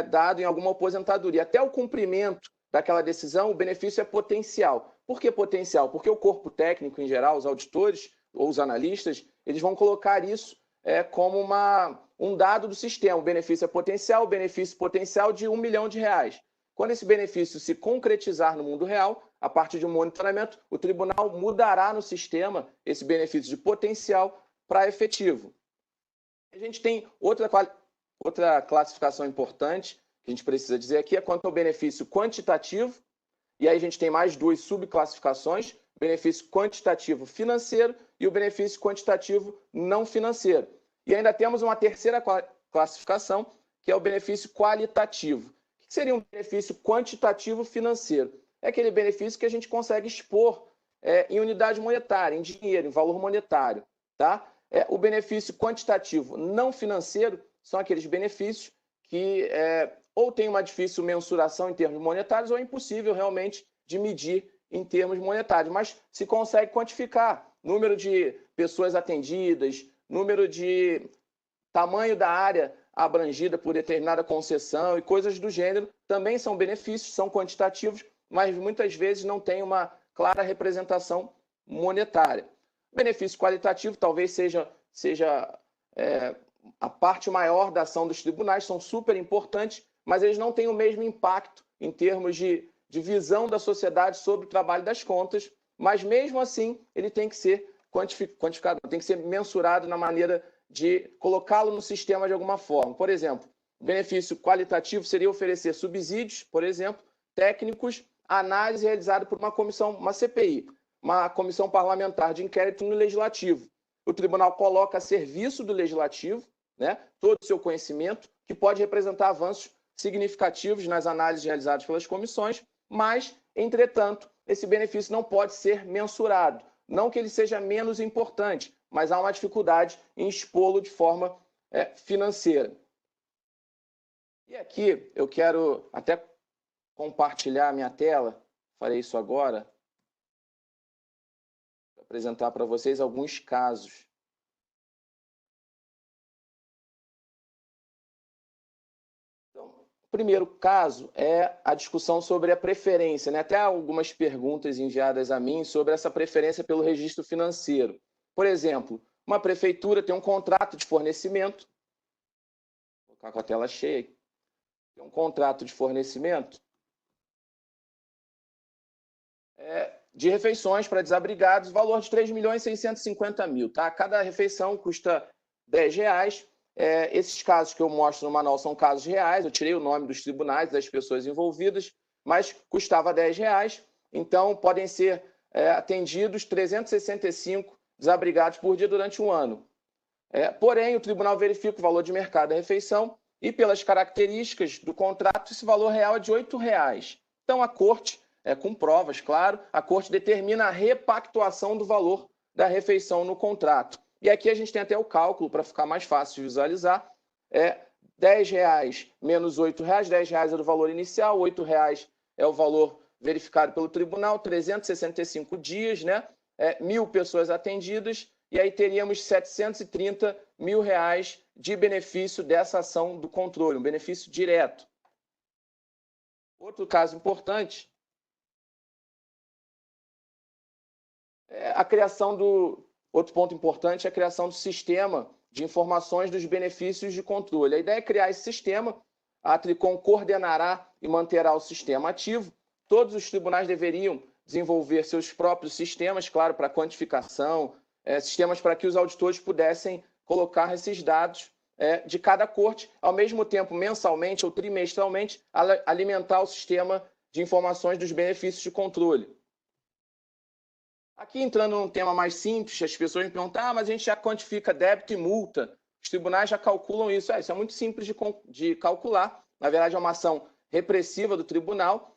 dado em alguma aposentadoria. Até o cumprimento daquela decisão, o benefício é potencial. Por que potencial? Porque o corpo técnico, em geral, os auditores ou os analistas, eles vão colocar isso como um dado do sistema. O benefício é potencial, o benefício potencial de R$1 milhão. Quando esse benefício se concretizar no mundo real, a partir de um monitoramento, o tribunal mudará no sistema esse benefício de potencial para efetivo. A gente tem outra classificação importante que a gente precisa dizer aqui, é quanto ao benefício quantitativo, e aí a gente tem mais duas subclassificações, benefício quantitativo financeiro e o benefício quantitativo não financeiro. E ainda temos uma terceira classificação, que é o benefício qualitativo. O que seria um benefício quantitativo financeiro? É aquele benefício que a gente consegue expor em unidade monetária, em dinheiro, em valor monetário. Tá? O benefício quantitativo não financeiro são aqueles benefícios que ou tem uma difícil mensuração em termos monetários ou é impossível realmente de medir em termos monetários, mas se consegue quantificar número de pessoas atendidas, número de tamanho da área abrangida por determinada concessão e coisas do gênero, também são benefícios, são quantitativos, mas muitas vezes não tem uma clara representação monetária. O benefício qualitativo talvez seja a parte maior da ação dos tribunais, são super importantes, mas eles não têm o mesmo impacto em termos de visão da sociedade sobre o trabalho das contas, mas mesmo assim ele tem que ser quantificado, tem que ser mensurado na maneira de colocá-lo no sistema de alguma forma. Por exemplo, o benefício qualitativo seria oferecer subsídios, por exemplo, técnicos, à análise realizada por uma comissão, uma CPI, uma comissão parlamentar de inquérito no Legislativo. O tribunal coloca a serviço do Legislativo, né, todo o seu conhecimento, que pode representar avanços significativos nas análises realizadas pelas comissões, mas, entretanto, esse benefício não pode ser mensurado. Não que ele seja menos importante, mas há uma dificuldade em expô-lo de forma financeira. E aqui eu quero até compartilhar a minha tela, farei isso agora, para apresentar para vocês alguns casos. O primeiro caso é a discussão sobre a preferência, né? Até algumas perguntas enviadas a mim sobre essa preferência pelo registro financeiro. Por exemplo, uma prefeitura tem um contrato de fornecimento, vou colocar com a tela cheia, tem um contrato de fornecimento de refeições para desabrigados, valor de R$3.650.000, tá? Cada refeição custa R$10. Esses casos que eu mostro no manual são casos reais, eu tirei o nome dos tribunais, das pessoas envolvidas, mas custava R$10, então podem ser atendidos 365 desabrigados por dia durante um ano. Porém, o tribunal verifica o valor de mercado da refeição e, pelas características do contrato, esse valor real é de R$8. Então, a corte, com provas, claro, a corte determina a repactuação do valor da refeição no contrato. E aqui a gente tem até o cálculo para ficar mais fácil de visualizar. R$10 menos R$8, R$10 é o valor inicial, R$8 é o valor verificado pelo tribunal, 365 dias, né? 1.000 pessoas atendidas, e aí teríamos R$730 mil de benefício dessa ação do controle, um benefício direto. Outro caso importante é a criação do... Outro ponto importante é a criação do sistema de informações dos benefícios de controle. A ideia é criar esse sistema, a Tricom coordenará e manterá o sistema ativo. Todos os tribunais deveriam desenvolver seus próprios sistemas, claro, para quantificação, sistemas para que os auditores pudessem colocar esses dados de cada corte, ao mesmo tempo, mensalmente ou trimestralmente, alimentar o sistema de informações dos benefícios de controle. Aqui, entrando num tema mais simples, as pessoas me perguntam, mas a gente já quantifica débito e multa, os tribunais já calculam isso. Isso é muito simples de calcular, na verdade é uma ação repressiva do tribunal,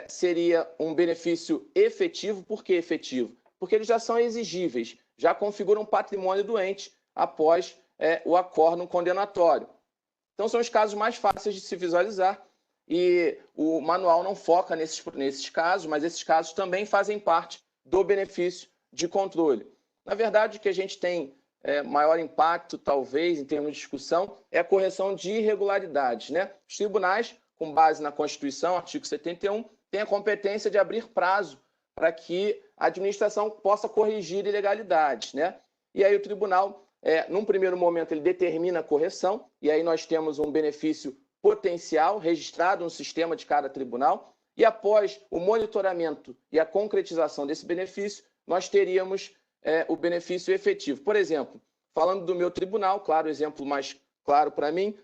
seria um benefício efetivo. Por que efetivo? Porque eles já são exigíveis, já configuram patrimônio doente após o acórdão condenatório. Então, são os casos mais fáceis de se visualizar e o manual não foca nesses casos, mas esses casos também fazem parte do benefício de controle. Na verdade, o que a gente tem maior impacto, talvez, em termos de discussão, é a correção de irregularidades, né? Os tribunais, com base na Constituição, artigo 71, têm a competência de abrir prazo para que a administração possa corrigir ilegalidades, né? E aí o tribunal, num primeiro momento, ele determina a correção, e aí nós temos um benefício potencial registrado no sistema de cada tribunal, e após o monitoramento e a concretização desse benefício, nós teríamos o benefício efetivo. Por exemplo, falando do meu tribunal, claro, o exemplo mais claro para mim,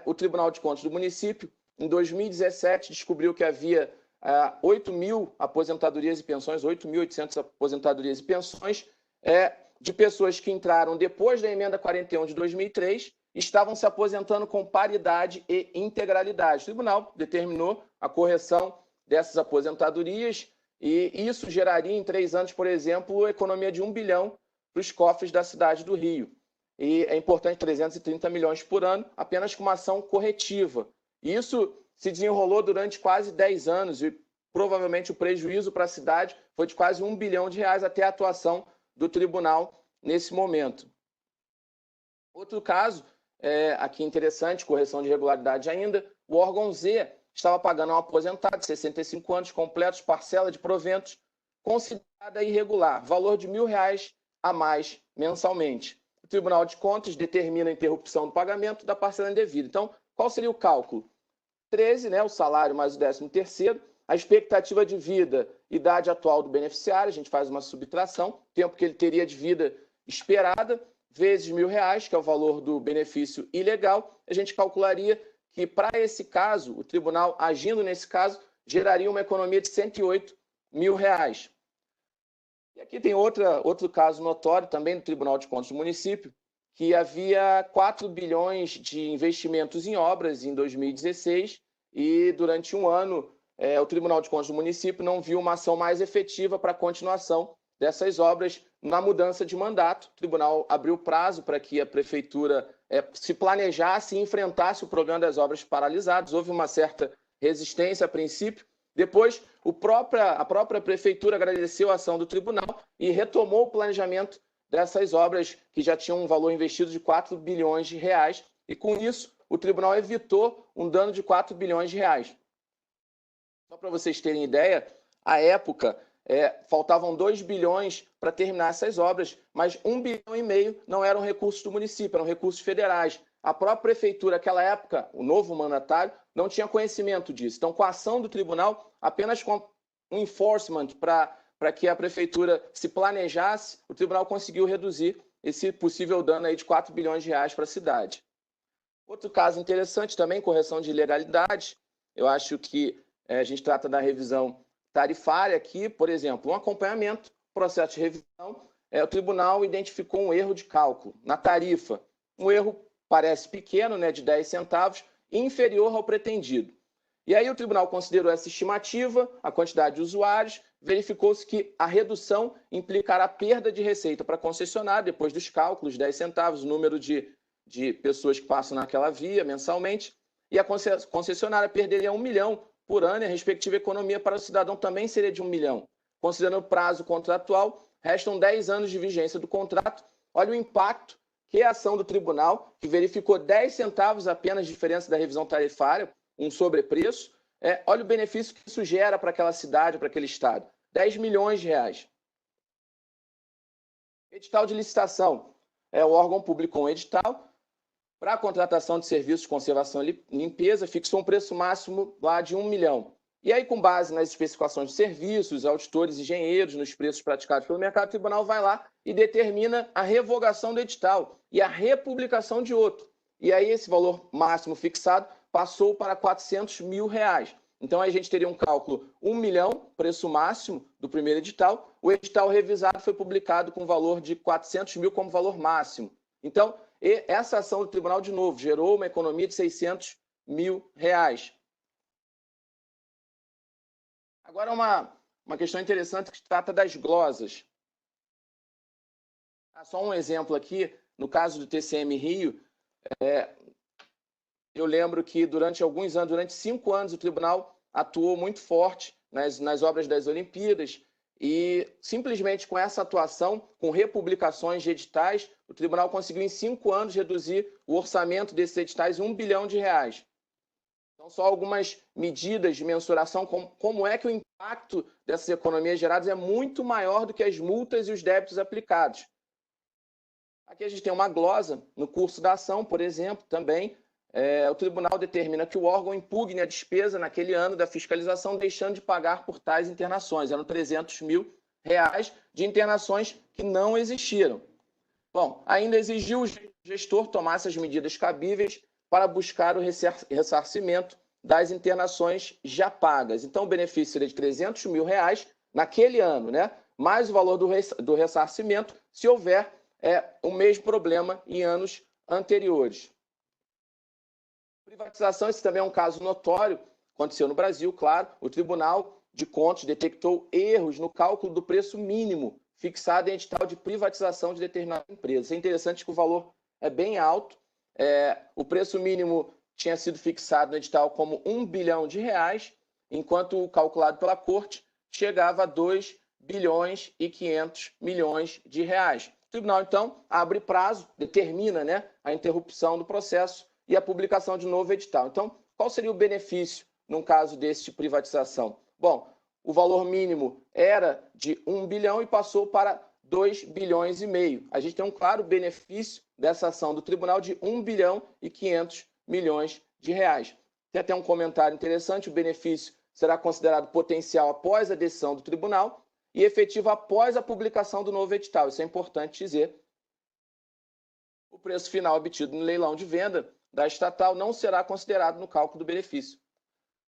o Tribunal de Contas do município, em 2017, descobriu que havia 8.000 aposentadorias e pensões, 8.800 aposentadorias e pensões, de pessoas que entraram depois da emenda 41 de 2003 e estavam se aposentando com paridade e integralidade. O tribunal determinou a correção dessas aposentadorias e isso geraria em 3 anos, por exemplo, economia de 1 bilhão para os cofres da cidade do Rio. E é importante 330 milhões por ano, apenas com uma ação corretiva. E isso se desenrolou durante quase 10 anos e provavelmente o prejuízo para a cidade foi de quase 1 bilhão de reais até a atuação do tribunal nesse momento. Outro caso, aqui interessante, correção de irregularidade ainda, o órgão Z estava pagando a um aposentado de 65 anos completos, parcela de proventos considerada irregular, valor de R$1.000 a mais mensalmente. O Tribunal de Contas determina a interrupção do pagamento da parcela indevida. Então, qual seria o cálculo? 13, né, o salário mais o 13º, a expectativa de vida, idade atual do beneficiário, a gente faz uma subtração, tempo que ele teria de vida esperada, vezes R$1.000, que é o valor do benefício ilegal, a gente calcularia que, para esse caso, o tribunal, agindo nesse caso, geraria uma economia de R$108.000. E aqui tem outro caso notório, também do Tribunal de Contas do município, que havia 4 bilhões de investimentos em obras em 2016 e, durante um ano, o Tribunal de Contas do município não viu uma ação mais efetiva para a continuação dessas obras na mudança de mandato. O tribunal abriu prazo para que a prefeitura se planejasse e enfrentasse o problema das obras paralisadas. Houve uma certa resistência a princípio. Depois, a própria prefeitura agradeceu a ação do tribunal e retomou o planejamento dessas obras que já tinham um valor investido de 4 bilhões de reais. E, com isso, o tribunal evitou um dano de 4 bilhões de reais. Só para vocês terem ideia, à época, faltavam 2 bilhões para terminar essas obras, mas 1,5 bilhão não eram recursos do município, eram recursos federais. A própria prefeitura, naquela época, o novo mandatário, não tinha conhecimento disso. Então, com a ação do tribunal, apenas com um enforcement para que a prefeitura se planejasse, o tribunal conseguiu reduzir esse possível dano aí de 4 bilhões de reais para a cidade. Outro caso interessante também, correção de ilegalidades. Eu acho que a gente trata da revisão tarifária aqui, por exemplo, um acompanhamento, processo de revisão, o tribunal identificou um erro de cálculo na tarifa. Um erro parece pequeno, né, de 10 centavos, inferior ao pretendido. E aí o tribunal considerou essa estimativa, a quantidade de usuários, verificou-se que a redução implicará perda de receita para a concessionária, depois dos cálculos, 10 centavos, o número de pessoas que passam naquela via mensalmente, e a concessionária perderia 1 milhão por ano, e a respectiva economia para o cidadão também seria de 1 milhão. Considerando o prazo contratual, restam 10 anos de vigência do contrato. Olha o impacto que a ação do tribunal, que verificou 10 centavos apenas de diferença da revisão tarifária, um sobrepreço, olha o benefício que isso gera para aquela cidade, para aquele estado. 10 milhões de reais. Edital de licitação. O órgão publicou um edital para a contratação de serviços de conservação e limpeza, fixou um preço máximo lá de 1 milhão. E aí, com base nas especificações de serviços, auditores, engenheiros, nos preços praticados pelo mercado, o tribunal vai lá e determina a revogação do edital e a republicação de outro. E aí, esse valor máximo fixado passou para 400 mil reais. Então, aí a gente teria um cálculo 1 milhão, preço máximo do primeiro edital. O edital revisado foi publicado com o valor de 400 mil como valor máximo. Então, essa ação do tribunal, de novo, gerou uma economia de 600 mil reais. Agora, uma questão interessante que trata das glosas. Só um exemplo aqui, no caso do TCM Rio, eu lembro que durante alguns anos, durante 5 anos, o tribunal atuou muito forte nas obras das Olimpíadas e simplesmente com essa atuação, com republicações de editais, o tribunal conseguiu em 5 anos reduzir o orçamento desses editais em 1 bilhão de reais. Então, só algumas medidas de mensuração, como é que o impacto dessas economias geradas é muito maior do que as multas e os débitos aplicados. Aqui a gente tem uma glosa no curso da ação, por exemplo, também. O tribunal determina que o órgão impugne a despesa naquele ano da fiscalização, deixando de pagar por tais internações. Eram 300 mil reais de internações que não existiram. Bom, ainda exigiu o gestor tomasse as medidas cabíveis para buscar o ressarcimento das internações já pagas. Então, o benefício seria de 300 mil reais naquele ano, né? Mais o valor do ressarcimento se houver o mesmo problema em anos anteriores. Privatização, esse também é um caso notório, aconteceu no Brasil, claro. O Tribunal de Contas detectou erros no cálculo do preço mínimo fixado em edital de privatização de determinada empresa. É interessante que o valor é bem alto. O preço mínimo tinha sido fixado no edital como 1 bilhão de reais, enquanto o calculado pela Corte chegava a 2 bilhões e 500 milhões de reais. O tribunal, então, abre prazo, determina, né, a interrupção do processo e a publicação de novo edital. Então, qual seria o benefício num caso desse de privatização? Bom, o valor mínimo era de 1 bilhão e passou para 2 bilhões e meio. A gente tem um claro benefício dessa ação do tribunal de 1 bilhão e 500 milhões de reais. Tem até um comentário interessante: o benefício será considerado potencial após a decisão do tribunal e efetivo após a publicação do novo edital. Isso é importante dizer. O preço final obtido no leilão de venda da estatal não será considerado no cálculo do benefício.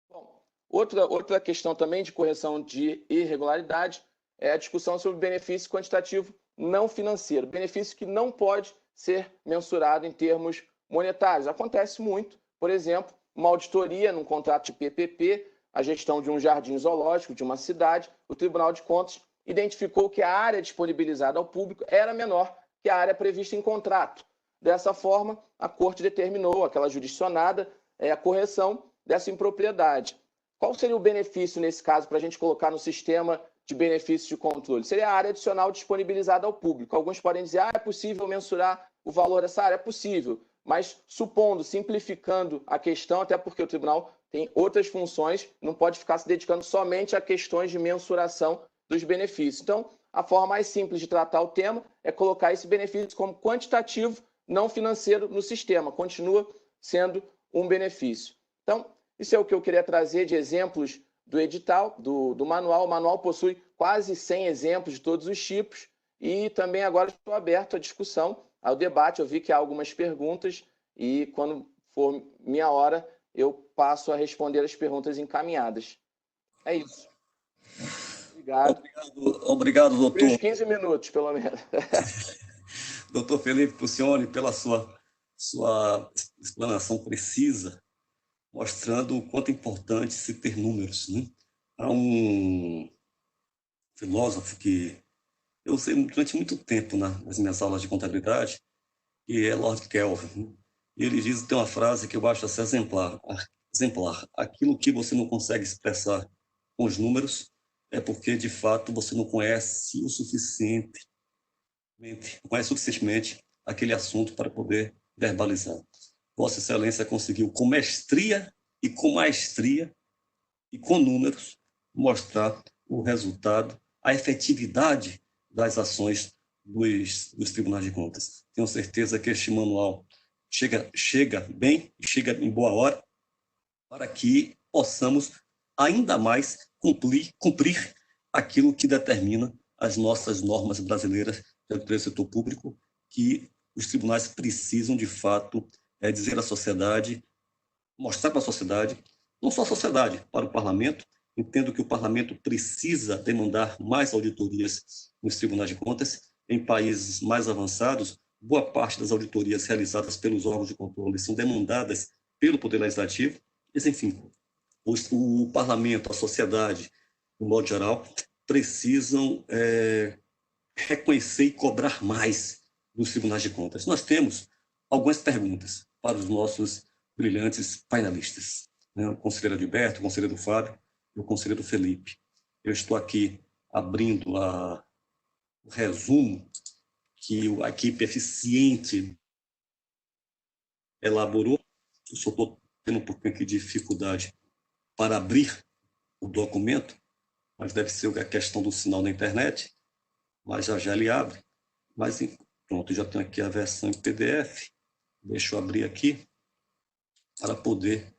Bom, outra questão também de correção de irregularidade é a discussão sobre o benefício quantitativo não financeiro, benefício que não pode ser mensurado em termos monetários. Acontece muito, por exemplo, uma auditoria num contrato de PPP, a gestão de um jardim zoológico de uma cidade, o Tribunal de Contas identificou que a área disponibilizada ao público era menor que a área prevista em contrato. Dessa forma, a Corte determinou, aquela jurisdicionada, a correção dessa impropriedade. Qual seria o benefício, nesse caso, para a gente colocar no sistema de benefício de controle? Seria a área adicional disponibilizada ao público. Alguns podem dizer, é possível mensurar o valor dessa área? É possível, mas supondo, simplificando a questão, até porque o tribunal tem outras funções, não pode ficar se dedicando somente a questões de mensuração dos benefícios. Então, a forma mais simples de tratar o tema é colocar esse benefício como quantitativo, não financeiro no sistema. Continua sendo um benefício. Então, isso é o que eu queria trazer de exemplos do edital, do manual. O manual possui quase 100 exemplos de todos os tipos e também agora estou aberto à discussão, ao debate. Eu vi que há algumas perguntas e quando for minha hora eu passo a responder as perguntas encaminhadas. É isso. Obrigado. Obrigado, doutor. Uns 15 minutos, pelo menos. Doutor Felipe Puccioni, pela sua explanação precisa, mostrando o quanto é importante se ter números, né? Há um filósofo que eu usei durante muito tempo nas minhas aulas de contabilidade, que é Lord Kelvin, né? E ele tem uma frase que eu acho assim, exemplar. Aquilo que você não consegue expressar com os números é porque, de fato, você não conhece suficientemente aquele assunto para poder verbalizar. Vossa Excelência conseguiu, com mestria e com maestria, e, com números, mostrar o resultado, a efetividade das ações dos tribunais de contas. Tenho certeza que este manual chega bem, chega em boa hora, para que possamos ainda mais cumprir aquilo que determina as nossas normas brasileiras do setor público, que os tribunais precisam, de fato, dizer à sociedade, mostrar para a sociedade, não só a sociedade, para o parlamento. Entendo que o parlamento precisa demandar mais auditorias nos tribunais de contas. Em países mais avançados, boa parte das auditorias realizadas pelos órgãos de controle são demandadas pelo Poder Legislativo. Mas, enfim, o parlamento, a sociedade, de modo geral, precisam reconhecer e cobrar mais dos tribunais de contas. Nós temos algumas perguntas para os nossos brilhantes painelistas, né? O conselheiro Gilberto, o conselheiro Fábio e o conselheiro Felipe. Eu estou aqui abrindo o resumo que a equipe eficiente elaborou. Eu só estou tendo um pouquinho aqui de dificuldade para abrir o documento, mas deve ser a questão do sinal na internet, mas já ele abre. Mas pronto, já tenho aqui a versão em PDF. Deixa eu abrir aqui para poder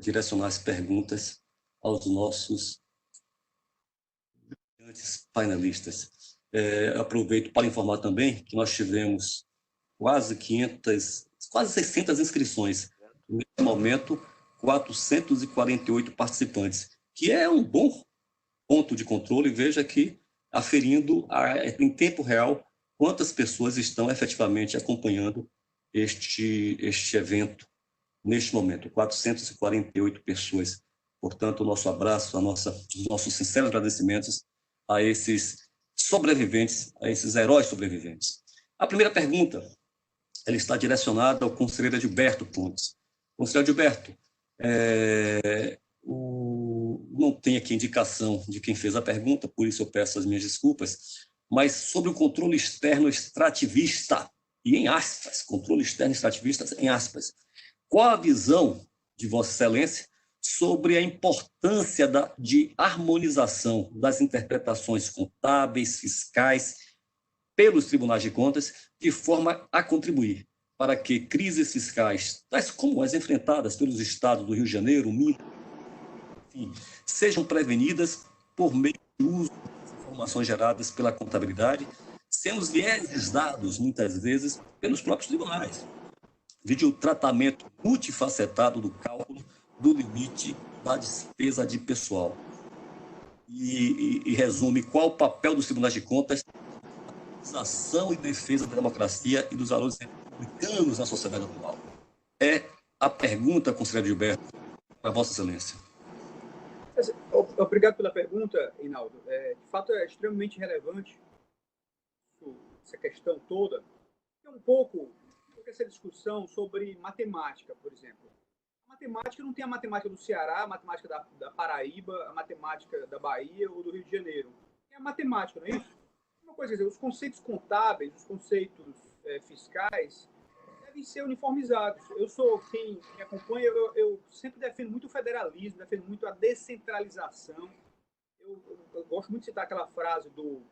direcionar as perguntas aos nossos painelistas. Aproveito para informar também que nós tivemos quase 600 inscrições. Nesse momento, 448 participantes, que é um bom ponto de controle. Veja que aferindo em tempo real quantas pessoas estão efetivamente acompanhando este evento neste momento. 448 pessoas. Portanto, o nosso abraço, os nossos sinceros agradecimentos a esses sobreviventes, a esses heróis sobreviventes. A primeira pergunta, ela está direcionada ao conselheiro Gilberto Pontes. Conselheiro Gilberto, não tem aqui indicação de quem fez a pergunta, por isso eu peço as minhas desculpas, mas sobre o controle externo extrativista, e em aspas, controle externo extrativista em aspas, qual a visão de Vossa Excelência sobre a importância de harmonização das interpretações contábeis, fiscais, pelos tribunais de contas, de forma a contribuir para que crises fiscais, tais como as enfrentadas pelos estados do Rio de Janeiro, Minas, enfim, sejam prevenidas por meio do uso das informações geradas pela contabilidade, sendo os vieses dados, muitas vezes, pelos próprios tribunais. Vide o tratamento multifacetado do cálculo do limite da despesa de pessoal. E resume qual o papel dos tribunais de contas na ação e defesa da democracia e dos valores republicanos na sociedade atual. É a pergunta, conselheiro Gilberto, para Vossa Excelência. Obrigado pela pergunta, Reinaldo. De fato, é extremamente relevante essa questão toda. É um pouco essa discussão sobre matemática, por exemplo. A matemática não tem a matemática do Ceará, a matemática da Paraíba, a matemática da Bahia ou do Rio de Janeiro. É a matemática, não é isso? Uma coisa, quer dizer, os conceitos contábeis, os conceitos fiscais devem ser uniformizados. Eu sou quem me acompanha, eu sempre defendo muito o federalismo, defendo muito a descentralização. Eu gosto muito de citar aquela frase do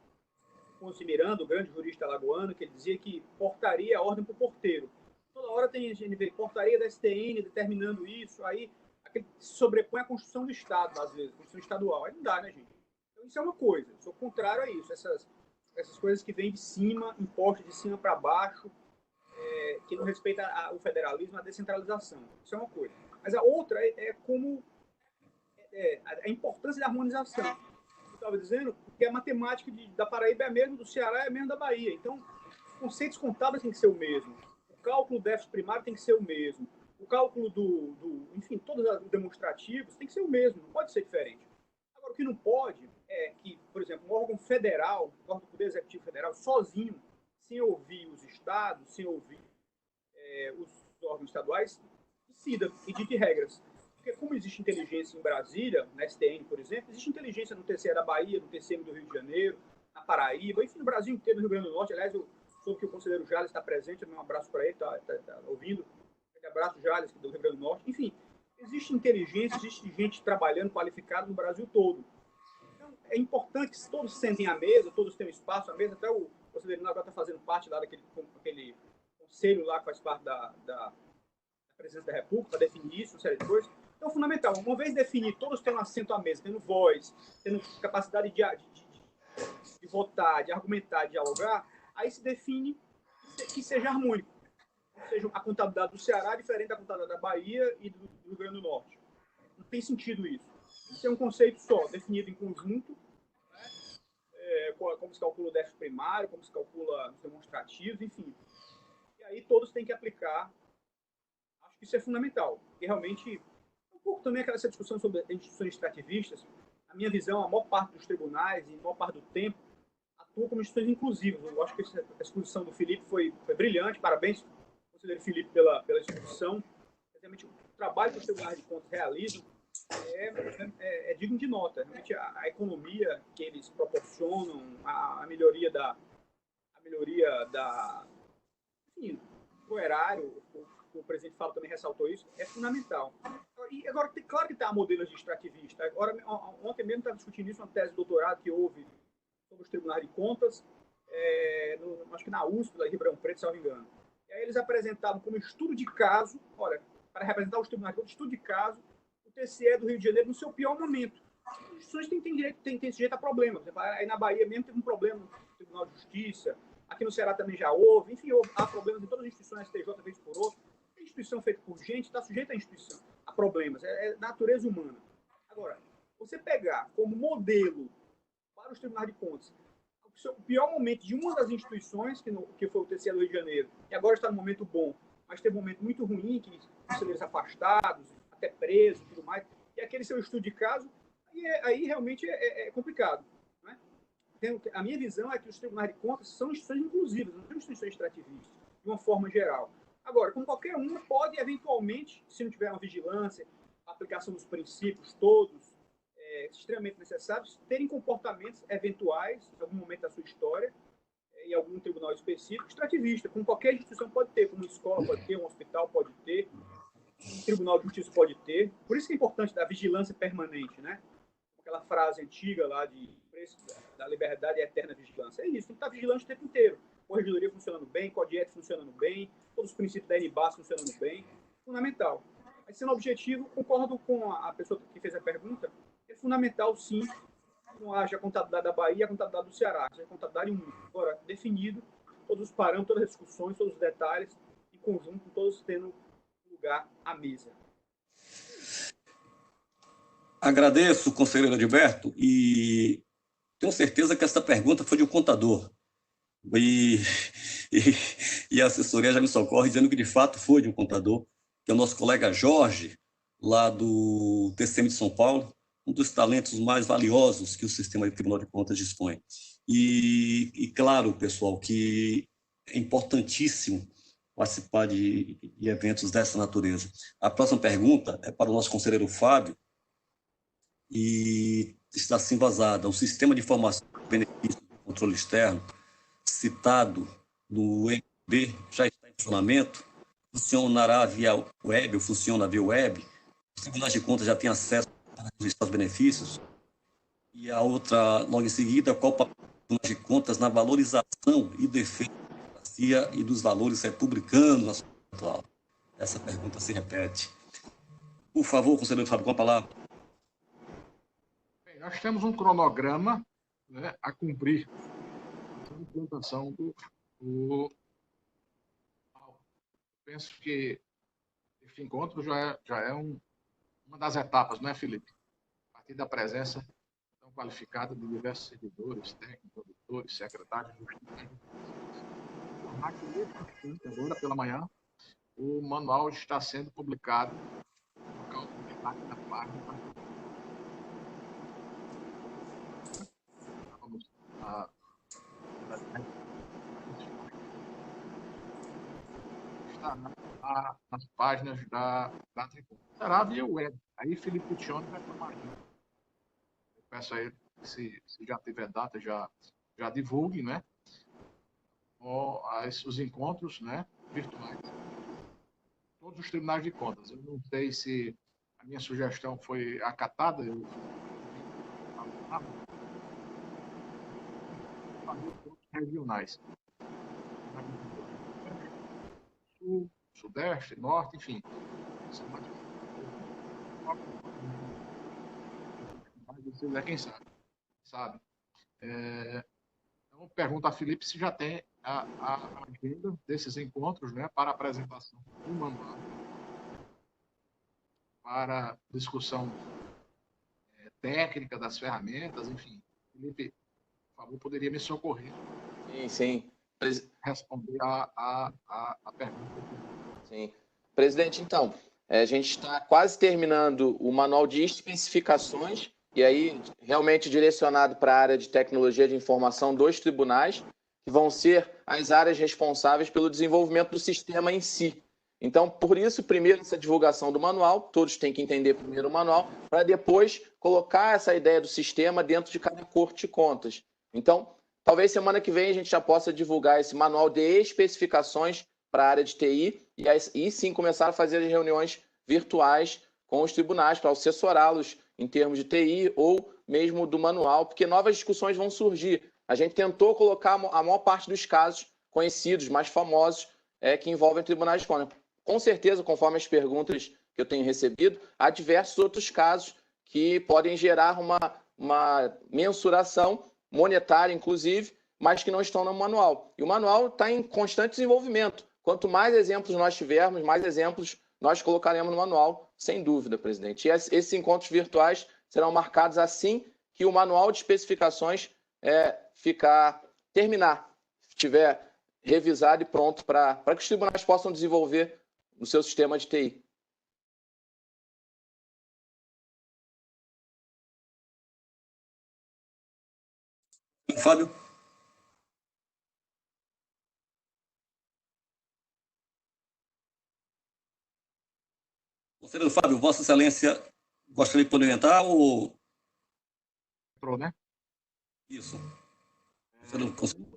Ponce Miranda, o grande jurista alagoano, que ele dizia que portaria é ordem para o porteiro. Toda hora tem gente vê portaria da STN determinando isso, aí se sobrepõe à Constituição do Estado, às vezes, Constituição estadual. Aí não dá, né, gente? Então isso é uma coisa, eu sou contrário a isso, essas coisas que vêm de cima, impostas de cima para baixo, que não respeita o federalismo, a descentralização. Isso é uma coisa. Mas a outra a importância da harmonização. Eu estava dizendo que a matemática da Paraíba é a mesma, do Ceará é a mesma da Bahia. Então, os conceitos contábeis têm que ser o mesmo. O cálculo do déficit primário tem que ser o mesmo. O cálculo enfim, todos os demonstrativos tem que ser o mesmo, não pode ser diferente. Agora, o que não pode é que, por exemplo, um órgão federal, um órgão do Poder Executivo Federal, sozinho, sem ouvir os estados, sem ouvir os órgãos estaduais, decida e dite regras. Porque como existe inteligência em Brasília, na STN, por exemplo, existe inteligência no TCE da Bahia, no TCM do Rio de Janeiro, na Paraíba, enfim, no Brasil inteiro, no Rio Grande do Norte. Aliás, eu soube que o conselheiro Jales está presente, um abraço para ele, está ouvindo. Um abraço, Jales, do Rio Grande do Norte. Enfim, existe inteligência, existe gente trabalhando, qualificada no Brasil todo. Então, é importante que todos sentem à mesa, todos tenham espaço à mesa, até o conselheiro agora está fazendo parte lá daquele conselho lá que faz parte da Presidência da República, para definir isso, uma série de coisas. Então, é fundamental. Uma vez definido, todos tendo assento à mesa, tendo voz, tendo capacidade de votar, de argumentar, de dialogar, aí se define que seja harmônico. Ou seja, a contabilidade do Ceará é diferente da contabilidade da Bahia e do Rio Grande do Norte. Não tem sentido isso. Isso é um conceito só, definido em conjunto, né? Como se calcula o déficit primário, como se calcula os demonstrativos, enfim. E aí todos têm que aplicar. Acho que isso é fundamental. E realmente, um pouco também essa discussão sobre instituições extrativistas, na minha visão, a maior parte dos tribunais, e a maior parte do tempo, atuam como instituições inclusivas. Eu acho que essa exposição do Felipe foi brilhante. Parabéns, conselheiro Felipe, pela exposição. Realmente, o trabalho que os tribunais de contas realizam é digno de nota. Realmente, a economia que eles proporcionam, a melhoria enfim, do erário, o presidente Fábio também ressaltou isso, é fundamental. E agora, claro que está modelos de extrativista. Agora, ontem mesmo estava discutindo isso, uma tese de doutorado que houve sobre os tribunais de contas, acho que na USP, lá em Ribeirão Preto, se não me engano. E aí eles apresentavam como estudo de caso, olha, para representar os tribunais de contas, estudo de caso, o TCE do Rio de Janeiro no seu pior momento. As instituições têm sujeito a problemas. Aí na Bahia mesmo teve um problema no Tribunal de Justiça, aqui no Ceará também já houve, enfim, há problemas em todas as instituições, STJ, vez por outra. A instituição feita por gente está sujeita à instituição, a problemas, é natureza humana. Agora, você pegar como modelo para os tribunais de contas o pior momento de uma das instituições, que foi o TCE do Rio de Janeiro, que agora está no momento bom, mas teve um momento muito ruim, que conselheiros afastados, até presos e tudo mais, e aquele seu estudo de caso, aí realmente é complicado. Né? A minha visão é que os tribunais de contas são instituições inclusivas, não são instituições extrativistas, de uma forma geral. Agora, como qualquer uma, pode eventualmente, se não tiver uma vigilância, a aplicação dos princípios todos, extremamente necessários, terem comportamentos eventuais, em algum momento da sua história, em algum tribunal específico, extrativista, como qualquer instituição pode ter, como uma escola pode ter, um hospital pode ter, um tribunal de justiça pode ter. Por isso que é importante da vigilância permanente, né? Aquela frase antiga lá de preço da liberdade é eterna vigilância. É isso, tem que estar vigilante o tempo inteiro. Corregedoria funcionando bem, CODIET funcionando bem, todos os princípios da NBAS funcionando bem. Fundamental. Mas sendo objetivo, concordo com a pessoa que fez a pergunta, é fundamental, sim, que não haja a contabilidade da Bahia e a contabilidade do Ceará, seja a contabilidade única. Agora, definido, todos os parâmetros, todas as discussões, todos os detalhes, em conjunto, todos tendo lugar à mesa. Agradeço, conselheiro Adilberto, e tenho certeza que essa pergunta foi de um contador. E a assessoria já me socorre dizendo que, de fato, foi de um contador, que é o nosso colega Jorge, lá do TCM de São Paulo, um dos talentos mais valiosos que o sistema de Tribunal de Contas dispõe. E claro, pessoal, que é importantíssimo participar de eventos dessa natureza. A próxima pergunta é para o nosso conselheiro Fábio, e está assim vazada. O sistema de informação de benefícios do controle externo, citado no MB, já está em funcionamento, funcionará via web, ou funciona via web, os tribunais de contas já têm acesso aos benefícios, e a outra, logo em seguida, qual o papel dos tribunais de contas na valorização e defesa da democracia e dos valores republicanos na sociedade atual? Essa pergunta se repete. Por favor, conselheiro Fábio, com a palavra. Bem, nós temos um cronograma, né, a cumprir a implantação do penso que esse encontro já é uma das etapas, não é, Felipe? A partir da presença tão qualificada de diversos servidores, técnicos, produtores, secretários de justiça. Agora pela manhã, o manual está sendo publicado no local do destaque da página. Vamos está nas páginas da Tribuna. Será via web. Aí Felipe Puccioni vai tomar aqui. Eu peço a ele que se já tiver data, já divulgue, né? Os encontros, né, virtuais. Todos os tribunais de contas. Eu não sei se a minha sugestão foi acatada, eu regionais. Sul, Sudeste, Norte, enfim. Vocês é quem sabe. Então, pergunto a Felipe se já tem a agenda desses encontros, né, para apresentação do manual, para discussão técnica das ferramentas, enfim. Felipe, por favor, poderia me socorrer. Sim. Responder a pergunta. Sim. Presidente, então, a gente está quase terminando o manual de especificações, e aí realmente direcionado para a área de tecnologia de informação dos tribunais, que vão ser as áreas responsáveis pelo desenvolvimento do sistema em si. Então, por isso, primeiro essa divulgação do manual, todos têm que entender primeiro o manual, para depois colocar essa ideia do sistema dentro de cada corte de contas. Então, talvez semana que vem a gente já possa divulgar esse manual de especificações para a área de TI e sim começar a fazer as reuniões virtuais com os tribunais para assessorá-los em termos de TI ou mesmo do manual, porque novas discussões vão surgir. A gente tentou colocar a maior parte dos casos conhecidos, mais famosos, que envolvem tribunais de contas. Com certeza, conforme as perguntas que eu tenho recebido, há diversos outros casos que podem gerar uma mensuração monetária, inclusive, mas que não estão no manual. E o manual está em constante desenvolvimento. Quanto mais exemplos nós tivermos, mais exemplos nós colocaremos no manual, sem dúvida, presidente. E esses encontros virtuais serão marcados assim que o manual de especificações terminar, estiver revisado e pronto para que os tribunais possam desenvolver no seu sistema de TI. Fábio? Conselheiro Fábio, Vossa Excelência gostaria de complementar ou... Entrou, né? Isso.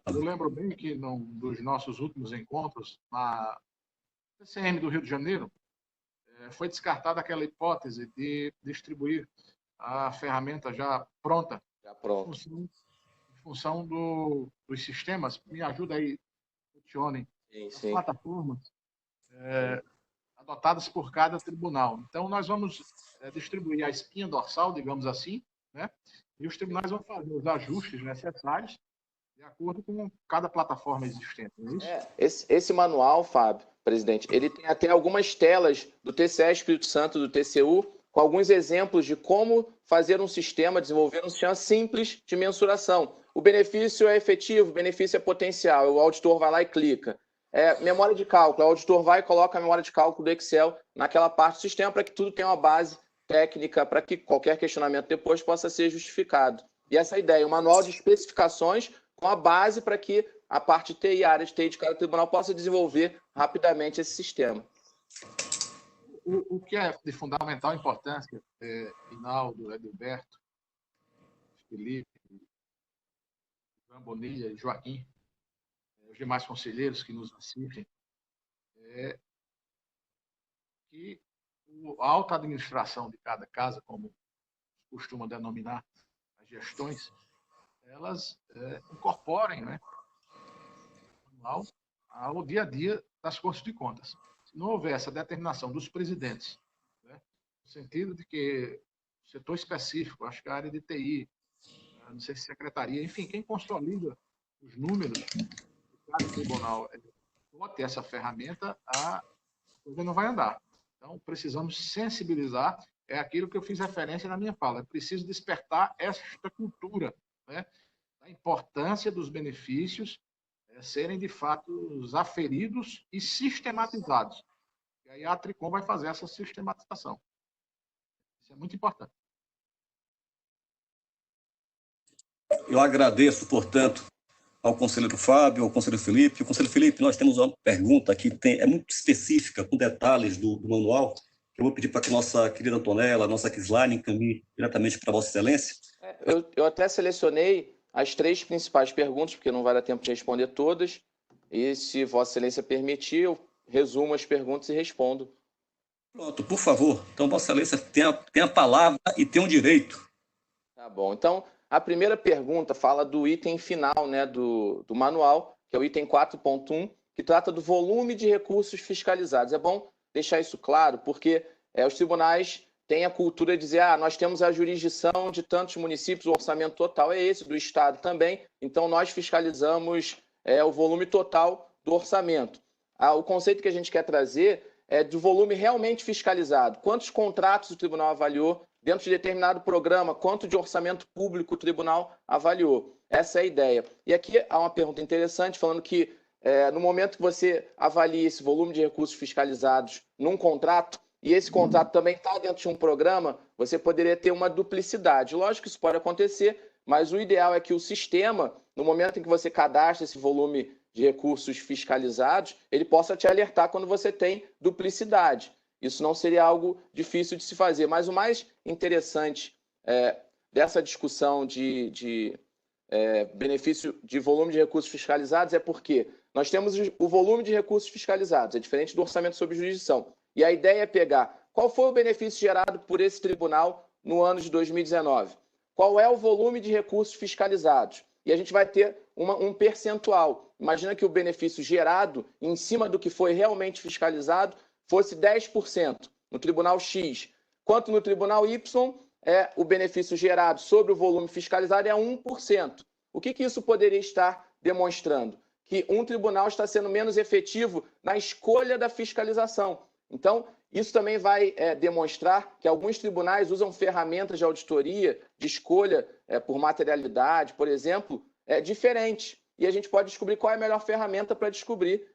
Eu lembro bem que dos nossos últimos encontros, na TCM do Rio de Janeiro, foi descartada aquela hipótese de distribuir a ferramenta já pronta. Em função dos sistemas. Me ajuda aí, funcionem as plataformas adotadas por cada tribunal. Então, nós vamos distribuir a espinha dorsal, digamos assim, né? E os tribunais vão fazer os ajustes necessários de acordo com cada plataforma existente. Não é isso? Esse manual, Fábio, presidente, ele tem até algumas telas do TCE Espírito Santo, do TCU, com alguns exemplos de como fazer um sistema, desenvolver um sistema simples de mensuração. O benefício é efetivo, o benefício é potencial. O auditor vai lá e clica. Memória de cálculo. O auditor vai e coloca a memória de cálculo do Excel naquela parte do sistema para que tudo tenha uma base técnica, para que qualquer questionamento depois possa ser justificado. E essa ideia, o manual de especificações com a base para que a parte de TI, a área de TI de cada tribunal possa desenvolver rapidamente esse sistema. O que é de fundamental importância, Rinaldo, Edilberto, Felipe, Ivan Bonilha e Joaquim, os demais conselheiros que nos assistem, é que a alta administração de cada casa, como costuma denominar as gestões, elas incorporem, né, ao dia a dia das Cortes de Contas. Se não houver essa determinação dos presidentes, né, no sentido de que o setor específico, acho que a área de TI, não sei se secretaria, enfim, quem consolida os números de cada tribunal bote essa ferramenta, a coisa não vai andar. Então, precisamos sensibilizar, é aquilo que eu fiz referência na minha fala, é preciso despertar esta cultura, né, da importância dos benefícios serem, de fato, aferidos e sistematizados. E aí a Tricom vai fazer essa sistematização. Isso é muito importante. Eu agradeço, portanto, ao conselheiro Fábio, ao conselheiro Felipe. O conselheiro Felipe, nós temos uma pergunta que é muito específica, com detalhes do manual, que eu vou pedir para que nossa querida Antonella, nossa Kislane, encaminhe diretamente para Vossa Excelência. Eu até selecionei as 3 principais perguntas, porque não vai dar tempo de responder todas, e se Vossa Excelência permitir, eu resumo as perguntas e respondo. Pronto, por favor. Então, Vossa Excelência tem a palavra e tem o direito. Tá bom. Então, a primeira pergunta fala do item final, né, do manual, que é o item 4.1, que trata do volume de recursos fiscalizados. É bom deixar isso claro, porque os tribunais têm a cultura de dizer nós temos a jurisdição de tantos municípios, o orçamento total é esse, do Estado também, então nós fiscalizamos o volume total do orçamento. O conceito que a gente quer trazer é do volume realmente fiscalizado. Quantos contratos o tribunal avaliou dentro de determinado programa, quanto de orçamento público o tribunal avaliou. Essa é a ideia. E aqui há uma pergunta interessante, falando que no momento que você avalia esse volume de recursos fiscalizados num contrato, e esse contrato também está dentro de um programa, você poderia ter uma duplicidade. Lógico que isso pode acontecer, mas o ideal é que o sistema, no momento em que você cadastra esse volume de recursos fiscalizados, ele possa te alertar quando você tem duplicidade. Isso não seria algo difícil de se fazer. Mas o mais interessante dessa discussão de benefício de volume de recursos fiscalizados é porque nós temos o volume de recursos fiscalizados, é diferente do orçamento sob jurisdição. E a ideia é pegar qual foi o benefício gerado por esse tribunal no ano de 2019, qual é o volume de recursos fiscalizados. E a gente vai ter um percentual. Imagina que o benefício gerado em cima do que foi realmente fiscalizado fosse 10% no tribunal X, quanto no tribunal Y o benefício gerado sobre o volume fiscalizado é 1%. O que isso poderia estar demonstrando? Que um tribunal está sendo menos efetivo na escolha da fiscalização. Então, isso também vai demonstrar que alguns tribunais usam ferramentas de auditoria, de escolha por materialidade, por exemplo, diferentes. E a gente pode descobrir qual é a melhor ferramenta para descobrir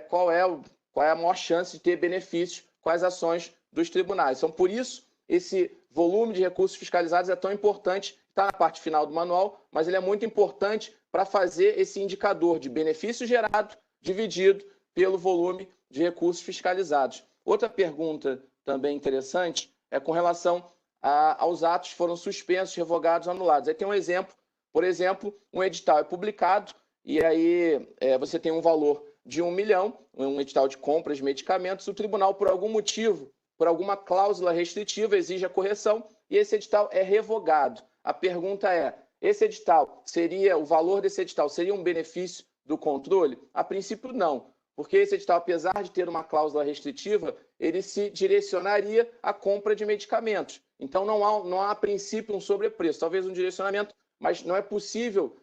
qual é a maior chance de ter benefícios com as ações dos tribunais. Então, por isso, esse volume de recursos fiscalizados é tão importante, está na parte final do manual, mas ele é muito importante para fazer esse indicador de benefício gerado dividido pelo volume de recursos fiscalizados. Outra pergunta também interessante é com relação aos atos que foram suspensos, revogados, anulados. Aí tem um exemplo, por exemplo, um edital é publicado e aí você tem um valor de 1 milhão, um edital de compras de medicamentos, o tribunal, por algum motivo, por alguma cláusula restritiva, exige a correção e esse edital é revogado. A pergunta é, o valor desse edital seria um benefício do controle? A princípio, não, porque esse edital, apesar de ter uma cláusula restritiva, ele se direcionaria à compra de medicamentos. Então, não há a princípio um sobrepreço, talvez um direcionamento, mas não é possível,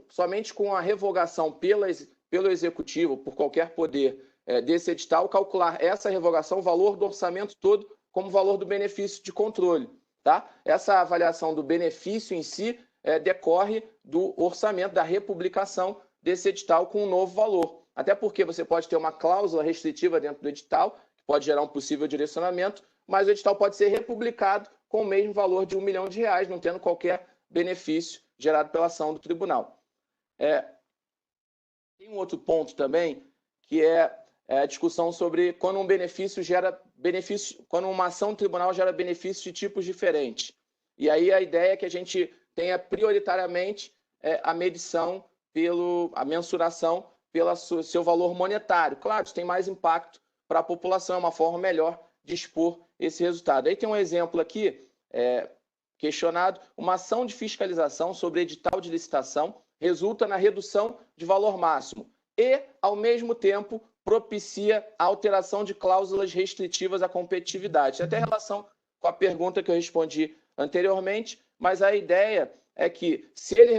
somente com a revogação pelo Executivo, por qualquer poder desse edital, calcular essa revogação, o valor do orçamento todo, como valor do benefício de controle. Tá? Essa avaliação do benefício em si decorre do orçamento, da republicação desse edital com um novo valor. Até porque você pode ter uma cláusula restritiva dentro do edital, que pode gerar um possível direcionamento, mas o edital pode ser republicado com o mesmo valor de R$1 milhão, não tendo qualquer benefício gerado pela ação do tribunal. Tem um outro ponto também, que é a discussão sobre quando quando uma ação do tribunal gera benefícios de tipos diferentes. E aí a ideia é que a gente tenha prioritariamente a medição, a mensuração pelo seu valor monetário. Claro, isso tem mais impacto para a população, é uma forma melhor de expor esse resultado. Aí tem um exemplo aqui, questionado, uma ação de fiscalização sobre edital de licitação resulta na redução de valor máximo e, ao mesmo tempo, propicia a alteração de cláusulas restritivas à competitividade. Tem até relação com a pergunta que eu respondi anteriormente, mas a ideia é que, se ele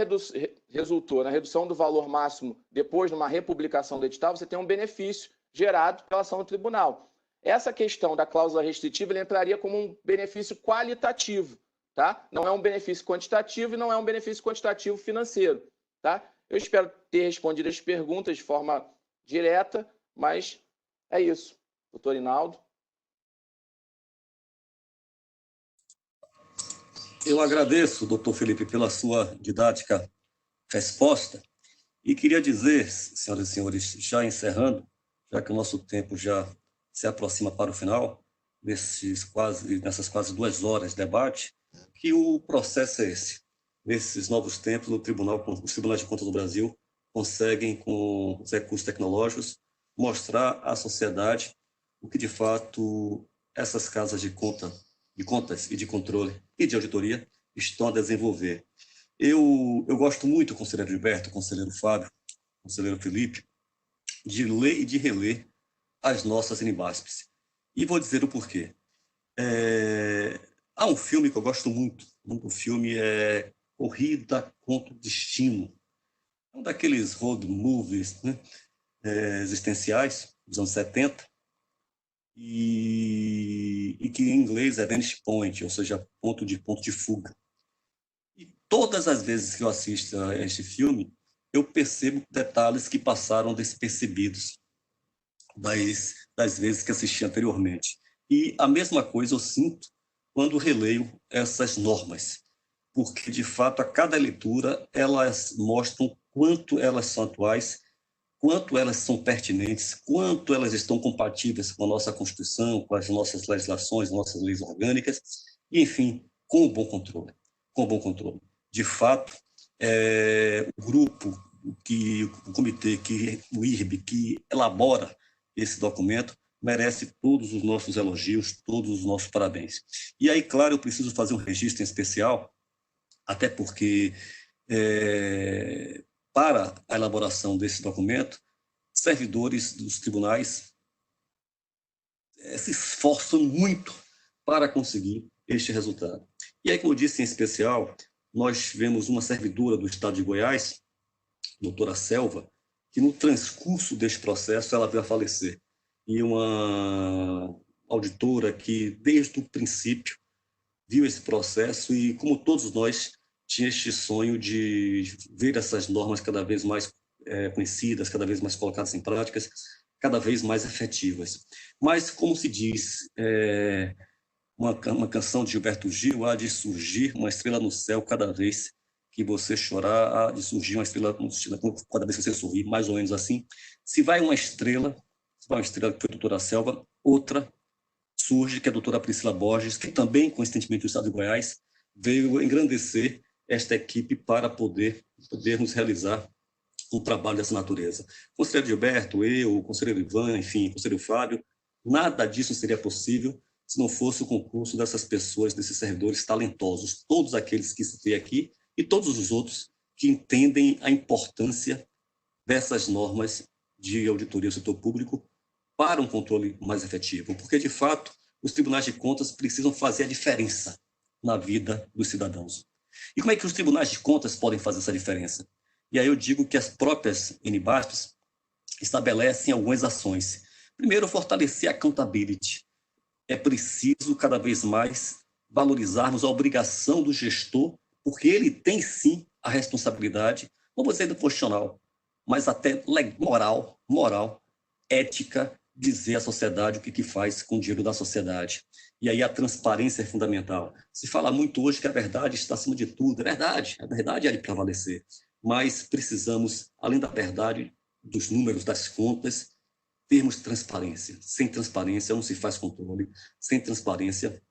resultou na redução do valor máximo depois de uma republicação do edital, você tem um benefício gerado pela ação do tribunal. Essa questão da cláusula restritiva ele entraria como um benefício qualitativo, tá? Não é um benefício quantitativo e não é um benefício quantitativo financeiro, tá? Eu espero ter respondido as perguntas de forma direta, mas é isso. Doutor Inaldo. Eu agradeço, doutor Felipe, pela sua didática resposta e queria dizer, senhoras e senhores, já encerrando, já que o nosso tempo já se aproxima para o final, nessas quase 2 horas de debate, que o processo é esse. Nesses novos tempos, os tribunais de contas do Brasil conseguem, com os recursos tecnológicos, mostrar à sociedade o que, de fato, essas casas de contas e de controle e de auditoria estão a desenvolver. Eu gosto muito, conselheiro Gilberto, conselheiro Fábio, conselheiro Felipe, de ler e de reler as nossas NBASPs. E vou dizer o porquê. Há um filme que eu gosto muito. O filme é Corrida contra o Destino. É um daqueles road movies, né, existenciais dos anos 70, e que em inglês é Vantage Point, ou seja, ponto de fuga. E todas as vezes que eu assisto a este filme, eu percebo detalhes que passaram despercebidos das vezes que assisti anteriormente. E a mesma coisa eu sinto quando releio essas normas, porque, de fato, a cada leitura elas mostram quanto elas são atuais, quanto elas são pertinentes, quanto elas estão compatíveis com a nossa Constituição, com as nossas legislações, nossas leis orgânicas, e, enfim, com o bom controle. Com o bom controle. De fato, o grupo, o comitê, o IRB, que elabora esse documento, merece todos os nossos elogios, todos os nossos parabéns. E aí, claro, eu preciso fazer um registro em especial, até porque, para a elaboração desse documento, servidores dos tribunais se esforçam muito para conseguir este resultado. E aí, como eu disse em especial, nós tivemos uma servidora do Estado de Goiás, doutora Selva, que no transcurso deste processo ela veio a falecer. E uma auditora que, desde o princípio, viu esse processo e, como todos nós, tinha este sonho de ver essas normas cada vez mais conhecidas, cada vez mais colocadas em práticas, cada vez mais efetivas. Mas, como se diz, uma canção de Gilberto Gil, há de surgir uma estrela no céu cada vez que você chorar, há de surgir uma estrela cada vez que você sorrir, mais ou menos assim. Se vai uma estrela que foi a doutora Selva, outra surge, que é a doutora Priscila Borges, que também, coincidentemente, do Estado de Goiás, veio engrandecer esta equipe para podermos realizar um trabalho dessa natureza. O conselheiro Gilberto, eu, o conselheiro Ivan, enfim, o conselheiro Fábio, nada disso seria possível se não fosse o concurso dessas pessoas, desses servidores talentosos, todos aqueles que citei aqui e todos os outros que entendem a importância dessas normas de auditoria do setor público para um controle mais efetivo, porque, de fato, os tribunais de contas precisam fazer a diferença na vida dos cidadãos. E como é que os tribunais de contas podem fazer essa diferença? E aí eu digo que as próprias NBASPs estabelecem algumas ações. Primeiro, fortalecer a accountability. É preciso, cada vez mais, valorizarmos a obrigação do gestor, porque ele tem, sim, a responsabilidade, não vou dizer do profissional, mas até moral, ética, dizer à sociedade o que faz com o dinheiro da sociedade. E aí a transparência é fundamental. Se fala muito hoje que a verdade está acima de tudo. É verdade, a verdade é de prevalecer. Mas precisamos, além da verdade, dos números, das contas, termos transparência. Sem transparência não se faz controle. Sem transparência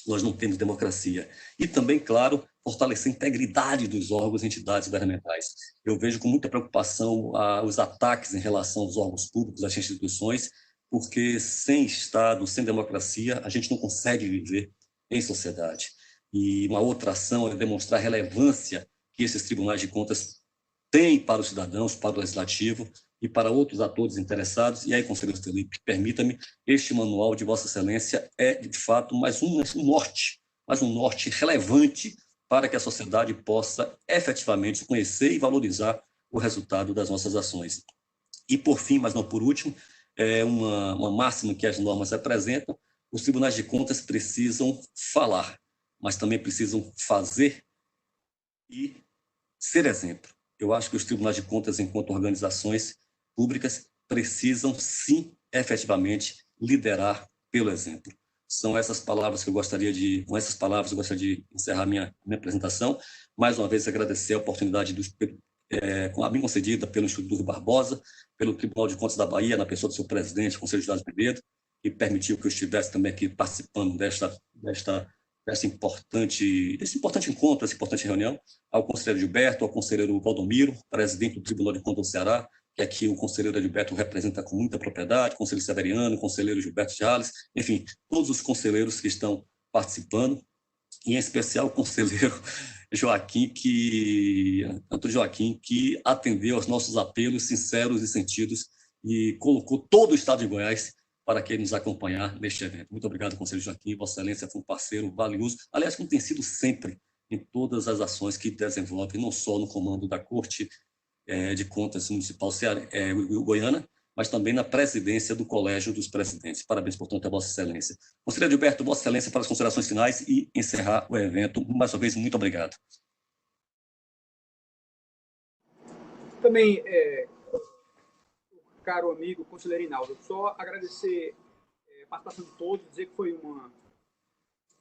nós não temos democracia. E também, claro, fortalecer a integridade dos órgãos e entidades governamentais. Eu vejo com muita preocupação os ataques em relação aos órgãos públicos, às instituições, porque sem Estado, sem democracia, a gente não consegue viver em sociedade. E uma outra ação é demonstrar a relevância que esses tribunais de contas têm para os cidadãos, para o legislativo e para outros atores interessados. E aí, conselheiro Felipe, permita-me, este manual de Vossa Excelência é, de fato, mais um norte relevante para que a sociedade possa efetivamente conhecer e valorizar o resultado das nossas ações. E, por fim, mas não por último, é uma máxima que as normas apresentam: os tribunais de contas precisam falar, mas também precisam fazer e ser exemplo. Eu acho que os tribunais de contas, enquanto organizações públicas, precisam, sim, efetivamente, liderar pelo exemplo. São essas palavras que eu gostaria de, com essas palavras eu gostaria de encerrar minha apresentação. Mais uma vez, agradecer a oportunidade a mim concedida pelo Instituto Rui Barbosa, pelo Tribunal de Contas da Bahia, na pessoa do seu presidente, Conselho de Dados Pedreiro, que permitiu que eu estivesse também aqui participando desse importante encontro, dessa importante reunião, ao conselheiro Gilberto, ao conselheiro Valdomiro, presidente do Tribunal de Contas do Ceará, que aqui o conselheiro Adilberto representa com muita propriedade, o conselheiro Severiano, o conselheiro Gilberto Jales, enfim, todos os conselheiros que estão participando, e em especial o conselheiro Antônio Joaquim, que atendeu aos nossos apelos sinceros e sentidos e colocou todo o Estado de Goiás para que nos acompanhar neste evento. Muito obrigado, conselheiro Joaquim, Vossa Excelência foi um parceiro valioso, aliás, como tem sido sempre em todas as ações que desenvolve, não só no comando da Corte de Contas Municipal Goiana, mas também na presidência do Colégio dos Presidentes. Parabéns, portanto, a Vossa Excelência. Conselheiro Adilberto, Vossa Excelência, para as considerações finais e encerrar o evento. Mais uma vez, muito obrigado. Também, caro amigo, conselheiro Hinaldo, só agradecer a participação de todos, dizer que foi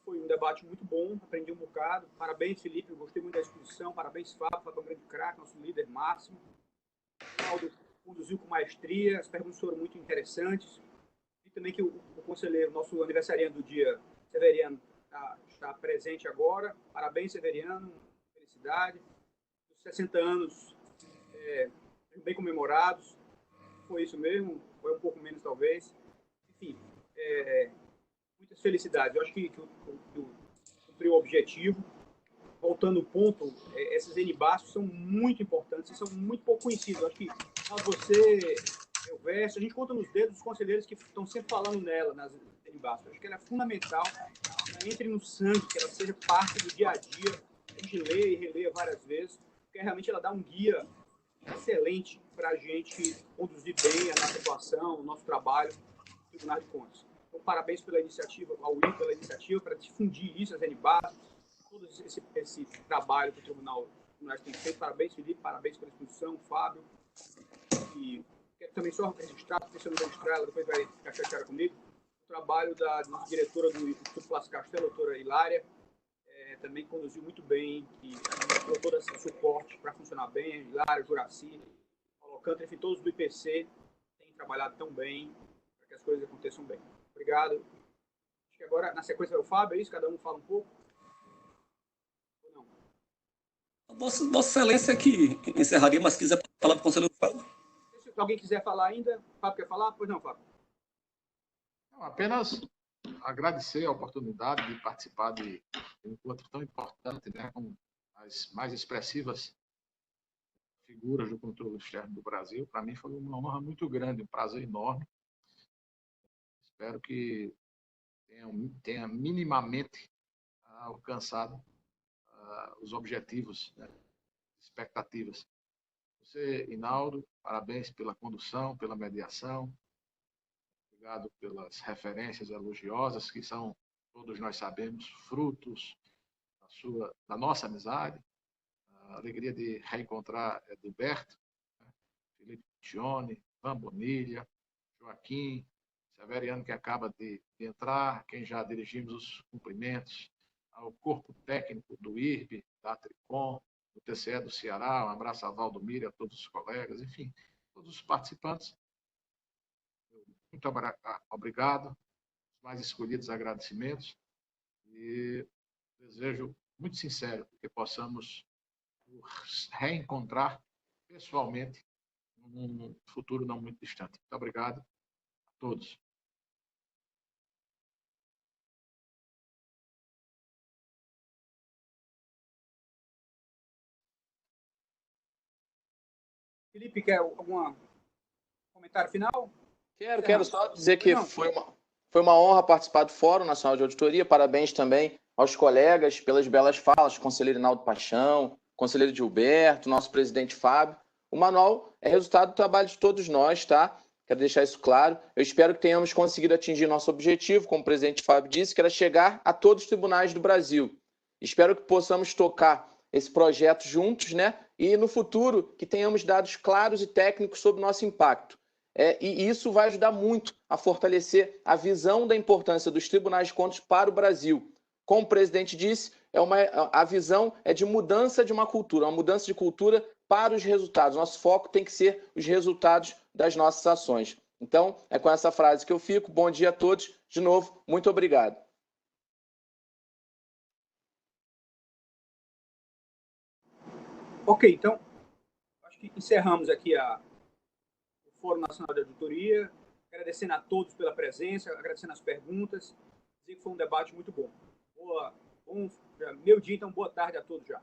um debate muito bom, aprendi um bocado. Parabéns, Felipe, eu gostei muito da exposição. Parabéns, Fábio, um grande craque, nosso líder máximo. Hinaldo conduziu com maestria, as perguntas foram muito interessantes. E também que o conselheiro, nosso aniversariante do dia, Severiano, está presente agora. Parabéns, Severiano, felicidade. Os 60 anos bem comemorados. Foi isso mesmo, foi um pouco menos talvez. Enfim, muitas felicidades. Eu acho que cumpriu o objetivo. Voltando ao ponto, esses NBASF são muito importantes e são muito pouco conhecidos. Eu acho que você, eu verso, a gente conta nos dedos os conselheiros que estão sempre falando nela, nas NBASF. Eu acho que ela é fundamental, que ela entre no sangue, que ela seja parte do dia a dia. A gente lê e releia várias vezes, porque realmente ela dá um guia excelente para a gente conduzir bem a nossa atuação, o nosso trabalho no Tribunal de Contas. Então, parabéns pela iniciativa, ao Will pela iniciativa, para difundir isso, as NBASF, todo esse trabalho que o Tribunal tem feito. Parabéns, Felipe, parabéns pela exposição, Fábio. E quero também só registrar, porque se eu não registrar, ela depois vai ficar chateada comigo, o trabalho da nossa diretora do Instituto Plácio Castelo, a doutora Hilária, também conduziu muito bem, e deu todo esse suporte para funcionar bem. Hilária, Juraci, Paulo Alcântara, enfim, todos do IPC têm trabalhado tão bem para que as coisas aconteçam bem. Obrigado. Acho que agora, na sequência, é o Fábio, é isso? Cada um fala um pouco? Ou não? Vossa Excelência que encerraria, mas quiser falar para o conselheiro Fábio. Se alguém quiser falar ainda, Fábio quer falar? Pois não, Fábio. Não, apenas agradecer a oportunidade de participar de um encontro tão importante, né, com as mais expressivas figuras do controle externo do Brasil. Para mim foi uma honra muito grande, um prazer enorme. Espero que tenha minimamente alcançado os objetivos, né, expectativas. Você, Hinaldo, parabéns pela condução, pela mediação. Obrigado pelas referências elogiosas, que são, todos nós sabemos, frutos da nossa amizade. A alegria de reencontrar Edilberto, né? Felipe Tione, Van Bonilha, Joaquim, Severiano, que acaba de entrar, quem já dirigimos os cumprimentos, ao corpo técnico do IRB, da Tricom, do TCE do Ceará, um abraço a Valdomiro, a todos os colegas, enfim, todos os participantes. Muito obrigado, os mais escolhidos agradecimentos, e desejo muito sincero que possamos nos reencontrar pessoalmente num futuro não muito distante. Muito obrigado a todos. Felipe, quer algum comentário final? Quero só dizer que foi uma honra participar do Fórum Nacional de Auditoria. Parabéns também aos colegas pelas belas falas, conselheiro Hinaldo Paixão, conselheiro Gilberto, nosso presidente Fábio. O manual é resultado do trabalho de todos nós, tá? Quero deixar isso claro. Eu espero que tenhamos conseguido atingir nosso objetivo, como o presidente Fábio disse, que era chegar a todos os tribunais do Brasil. Espero que possamos tocar esse projeto juntos, né? E no futuro que tenhamos dados claros e técnicos sobre o nosso impacto. E isso vai ajudar muito a fortalecer a visão da importância dos tribunais de contas para o Brasil. Como o presidente disse, a visão é de mudança de uma cultura, uma mudança de cultura para os resultados. Nosso foco tem que ser os resultados das nossas ações. Então, é com essa frase que eu fico. Bom dia a todos. De novo, muito obrigado. Ok, então, acho que encerramos aqui Fórum Nacional de Auditoria, agradecendo a todos pela presença, agradecendo as perguntas, dizer que foi um debate muito bom. Meu dia, então, boa tarde a todos já.